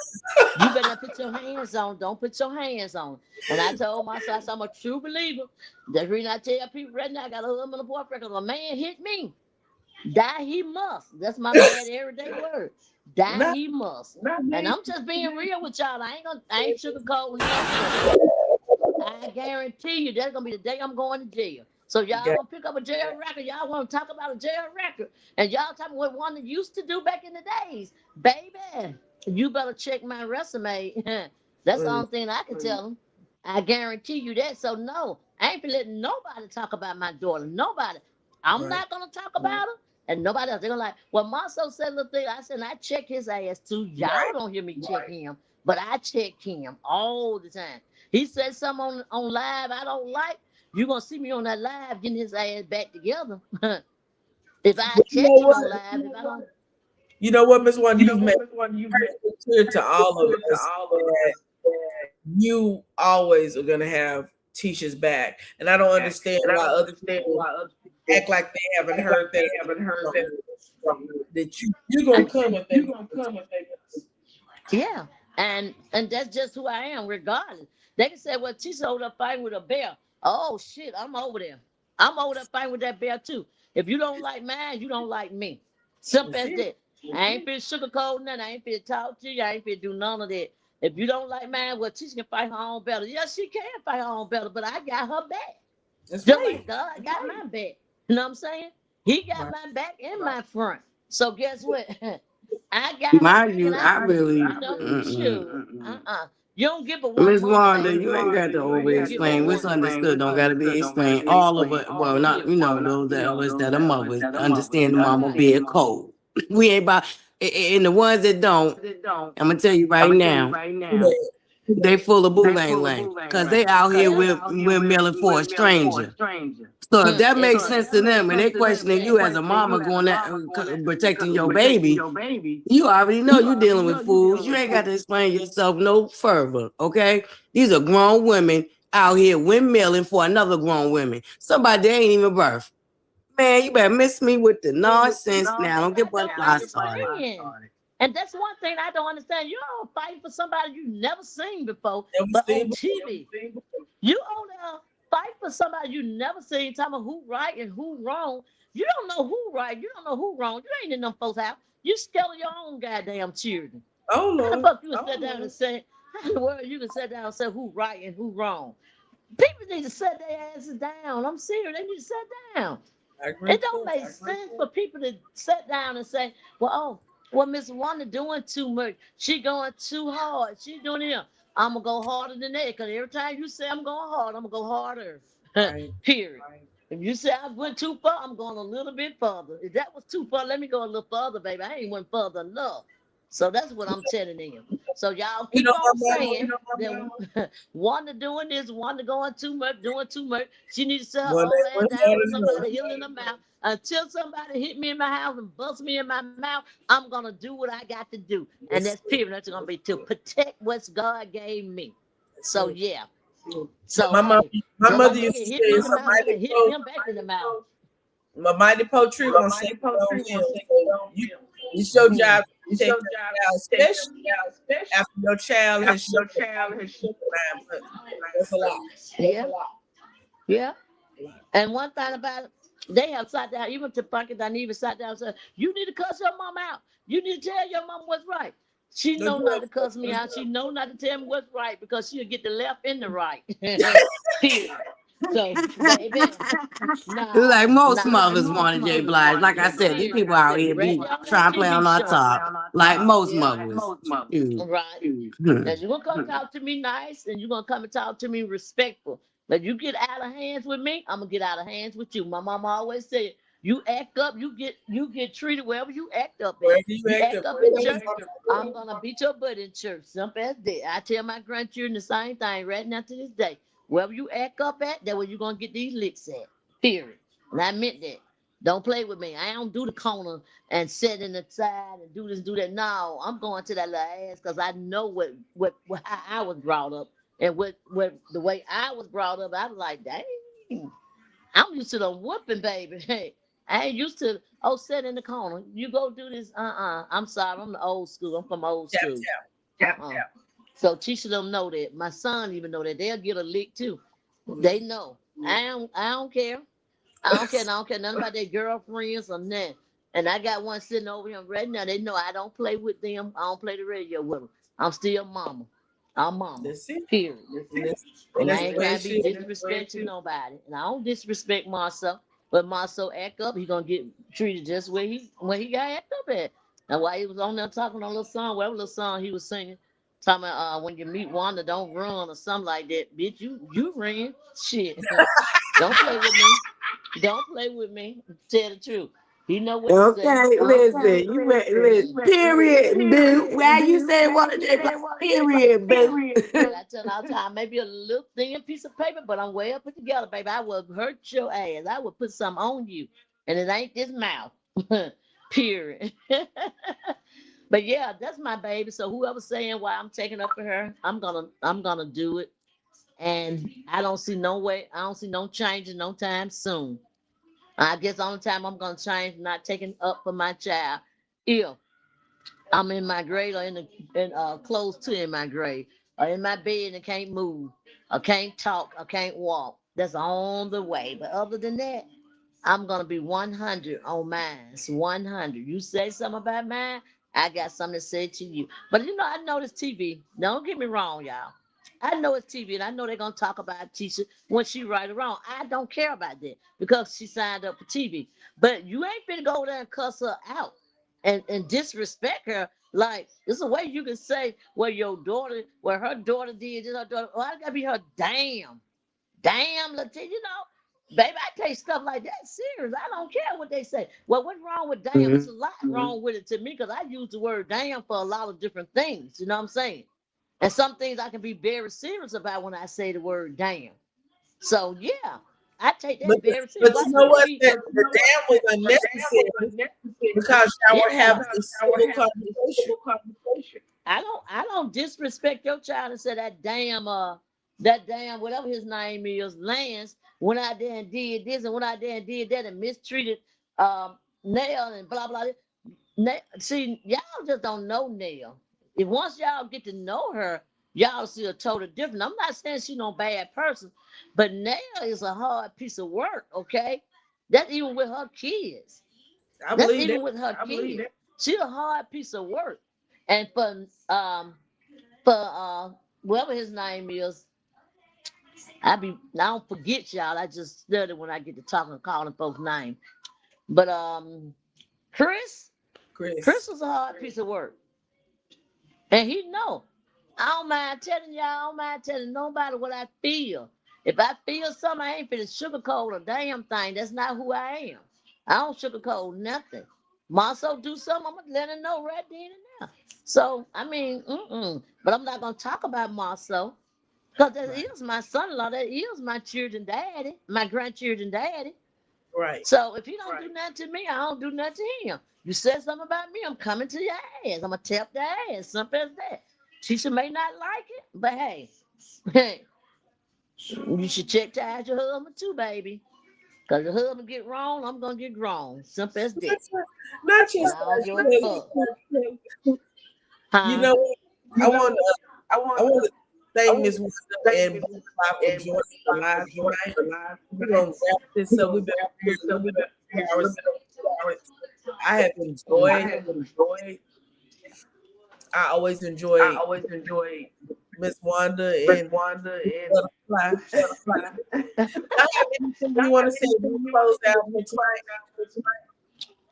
You better not put your hands on. Don't put your hands on. And I told myself, I'm a true believer. That's the reason I tell people right now, I got a husband and a boyfriend. Because a man hit me, die he must. That's my bad everyday word. Die he must. And I'm just being real with y'all. I ain't sugarcoating nothing. I guarantee you that's gonna be the day I'm going to jail. So y'all gonna pick up a jail record. Y'all want to talk about a jail record, and y'all talking what one that used to do back in the days, baby. You better check my resume. That's the only thing I can tell them. I guarantee you that. So no, I ain't letting nobody talk about my daughter. Nobody. I'm not gonna talk about her. And nobody else. They're gonna like, well, Marceau said a little thing. I said, I check his ass too. Y'all don't hear me check him, but I check him all the time. He said something on live I don't like. You're gonna see me on that live getting his ass back together. If I check him on live, if I don't. You know what, Miss One, you've made it clear to all of us that you always are gonna have Tisha's back. And I don't understand why other people act like they haven't heard that. That you're gonna come with them. Yeah, and that's just who I am, regardless. They can say, well, Tisha over there fighting with a bear. Oh shit, I'm over there. I'm over there fighting with that bear too. If you don't like mine, you don't like me. Simple as that. I ain't been sugarcoating nothing. I ain't been talk to you. I ain't been do none of that. If you don't like mine, well, Tisha can fight her own battle. Yeah, she can fight her own battle, but I got her back. That's just right. like God got my back. You know what I'm saying? He got my back and my front. So guess what? I got Mind you, I really. You don't give a one. Miss Wanda, you ain't got to over explain. What's understood don't got to be explained. All of it, well, not those that of us that are mothers understand the mama be a code. We ain't about, and the ones that don't, I'm gonna tell you right now, they full of boo-lang-lang because they out here with milling for a stranger. So if that makes sense to them and they questioning you as a mama going out protecting your baby, you already know you're dealing with fools. You ain't got to explain yourself no further, okay? These are grown women out here windmilling for another grown woman. Somebody they ain't even birth. Man, you better miss me with the nonsense now. Don't get butterflies started. And that's one thing I don't understand. You don't fight for somebody you never seen before, but on TV. You on there fight for somebody you never seen, talking about who right and who wrong. You don't know who right. You don't know who wrong. You ain't in them folks' house. You scared of your own goddamn children. Oh Lord. How the fuck you can sit down and say, how in the world you can sit down and say who right and who wrong? People need to set their asses down. I'm serious. They need to sit down. It don't make sense for people to sit down and say, well, Miss Wanda doing too much. She going too hard. She doing it. I'm going to go harder than that. Because every time you say I'm going hard, I'm going to go harder. Right. Period. Right. If you say I went too far, I'm going a little bit further. If that was too far, let me go a little further, baby. I ain't went further enough. So that's what I'm telling them. So y'all keep on saying that Wanda doing this, Wanda going too much, doing too much. She needs to sit her old ass down with somebody hitting in the mouth. Until somebody hit me in my house and bust me in my mouth, I'm going to do what I got to do. And that's period. That's going to be to protect what God gave me. So, yeah. So, my mother used to say, hit him back in the mouth. My mighty poetry gonna say it's your job to take your child, especially after your child has shook that's a lot. Yeah. And one thing about it, they have sat down, even to Pumpkin, I even sat down and said, you need to cuss your mom out. You need to tell your mom what's right. She know not to cuss me out. She know not to tell me what's right because she'll get the left and the right. So, baby, like most mothers wanted J. Blige. Like I said, these people out here be trying to play on our top. Like most mothers. Right. Now, you're going to come talk to me nice and you're going to come and talk to me respectful. But you get out of hands with me, I'm gonna get out of hands with you. My mama always said, you act up, you get treated wherever you act up at. Wherever you You act act up, up in church, I'm gonna beat your butt in church. Simple as that. I tell my grandchildren the same thing right now to this day. Wherever you act up at, that's where you're gonna get these licks at. Period. And I meant that. Don't play with me. I don't do the corner and sit in the side and do this, do that. No, I'm going to that little ass because I know what how I was brought up and what the way I was brought up. I was like, dang, I'm used to the whooping, baby. Hey, I ain't used to sit in the corner. You go do this. I'm sorry. I'm the old school. I'm from old tap school. tap. So teacher them know that. My son even know that. They'll get a lick too. They know. I don't care. I don't care. I don't care nothing about their girlfriends or nothing. And I got one sitting over here right now. They know I don't play with them. I don't play the radio with them. I'm still mama. I'm mama. That's it. Period. And And I that's ain't the way trying it to be should. disrespectful to nobody. And I don't disrespect Marcel. But Marcel act up, he gonna get treated just where he got act up at. And while he was on there talking on a little song, whatever little song he was singing, talking about when you meet Wanda, don't run or something like that. Bitch, you ran. Shit. Don't play with me. Don't play with me. Tell the truth. He know what to say. Okay, listen, you went, listen, period, boo. Why you say what to do? Period, boo. I tell all the time, maybe a little thin piece of paper, but I'm way up put together, baby. I will hurt your ass. I will put something on you. And it ain't this mouth. Period. But yeah, that's my baby. So whoever's saying why I'm taking up for her, I'm gonna do it. And I don't see no way, I don't see no changing no time soon. I guess the only time I'm gonna change not taking up for my child if I'm in my grave or close to in my grave or in my bed and can't move or can't talk or can't walk. That's on the way. But other than that, I'm gonna be 100 on mine. It's 100. You say something about mine, I got something to say to you. But I know this TV. Don't get me wrong, y'all. I know it's TV, and I know they're gonna talk about Tisha when she right or wrong. I don't care about that because she signed up for TV. But you ain't finna go there and cuss her out and disrespect her. Like, there's a way you can say, well, her daughter did this, her daughter. Oh, I gotta be her damn Latina, baby, I take stuff like that serious. I don't care what they say. Well, what's wrong with damn? There's a lot wrong with it to me because I use the word damn for a lot of different things. You know what I'm saying? And some things I can be very serious about when I say the word damn. So yeah, I take that very serious. But you know what? The damn was unnecessary because y'all were having a civil conversation. I don't disrespect your child and say that damn whatever his name is, Lance, went out there and did this and went out there and did that and mistreated Nell and blah blah. See, y'all just don't know Nell. If once y'all get to know her, y'all see a totally different. I'm not saying she's no bad person, but Nell is a hard piece of work, okay? That's even with her kids. That's even with her kids. She's a hard piece of work. And for whoever his name is, I don't forget y'all. I just study when I get to talking and calling folks' names. But Chris was a hard piece of work. And he know. I don't mind telling y'all, I don't mind telling nobody what I feel. If I feel something, I ain't finna sugarcoat a damn thing. That's not who I am. I don't sugarcoat nothing. Marcel do something, I'm gonna let her know right then and there. So, I mean, but I'm not gonna talk about Marcel. Because that is my son-in-law, that is my children daddy, my grandchildren daddy. Right. So if he don't do nothing to me, I don't do nothing to him. You said something about me, I'm coming to your ass. I'm gonna tap that ass, something as that. Tisha may not like it, but hey, you should check to ask your husband too, baby. Because the husband get wrong, I'm gonna get wrong. Simple as that. Not just I don't give a fuck. Huh? You know, I want to thank Miss Wanda and Bob for joining the live tonight. We're gonna wrap this up. We've been here 2 hours. I have enjoyed. I always enjoy Miss Wanda and Butterfly. I have anything you want to say before we close out for tonight?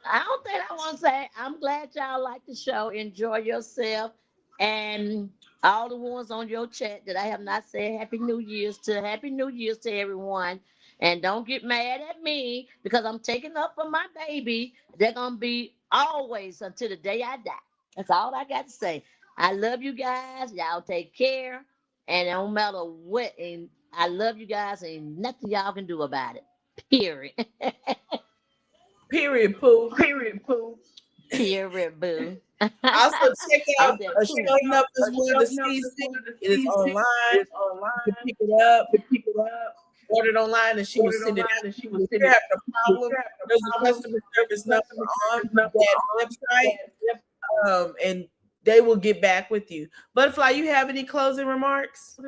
I don't think I want to say. I'm glad y'all like the show. Enjoy yourself. And all the ones on your chat that I have not said Happy New Year's to. Happy New Year's to everyone. And don't get mad at me because I'm taking up for my baby. They're gonna be always until the day I die. That's all I got to say. I love you guys. Y'all take care. And it don't matter what, and I love you guys, and nothing y'all can do about it. Period. Period, Pooh. Period, Pooh. Period, boo. Also, check I out said, A Pooh. Show Enough is one to see. It is online. You can pick it up. Order it online, and she will send it out. If you're having a problem, there's a customer service number on that website, and they will get back with you. Butterfly, you have any closing remarks?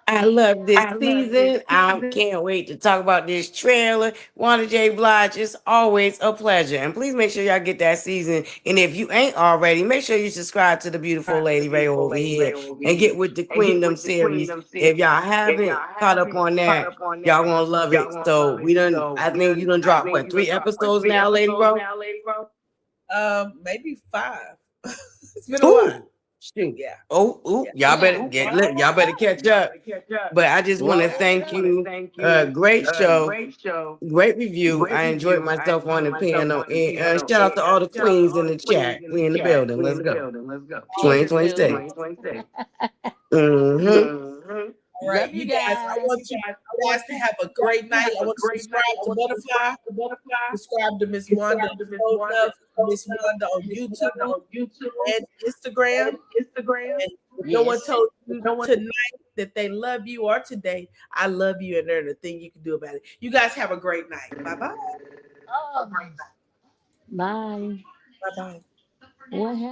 I love this season. I can't wait to talk about this trailer. Wanda J. Blige, it's always a pleasure. And please make sure y'all get that season. And if you ain't already, make sure you subscribe to the beautiful Lady Ray over here and get with the Queendom series. If y'all haven't caught up on that, y'all gonna love it. So I think you done dropped what, 3 episodes now, Lady Ro? Maybe 5. It's been a while. Shoot. Yeah. Y'all better catch up. But I just want to thank you. Great show, great review. I enjoyed myself on the piano. And shout out to all the queens in the chat. We in the building. Let's go. 2026. All right, you guys. I want you guys to have a great night. I want to subscribe to Butterfly. Subscribe to Miss Wanda, Miss Wanda on YouTube and Instagram. And if no one told you tonight that they love you, or today, I love you, and there's a thing you can do about it. You guys have a great night. Bye bye. Bye. Bye bye. What happened?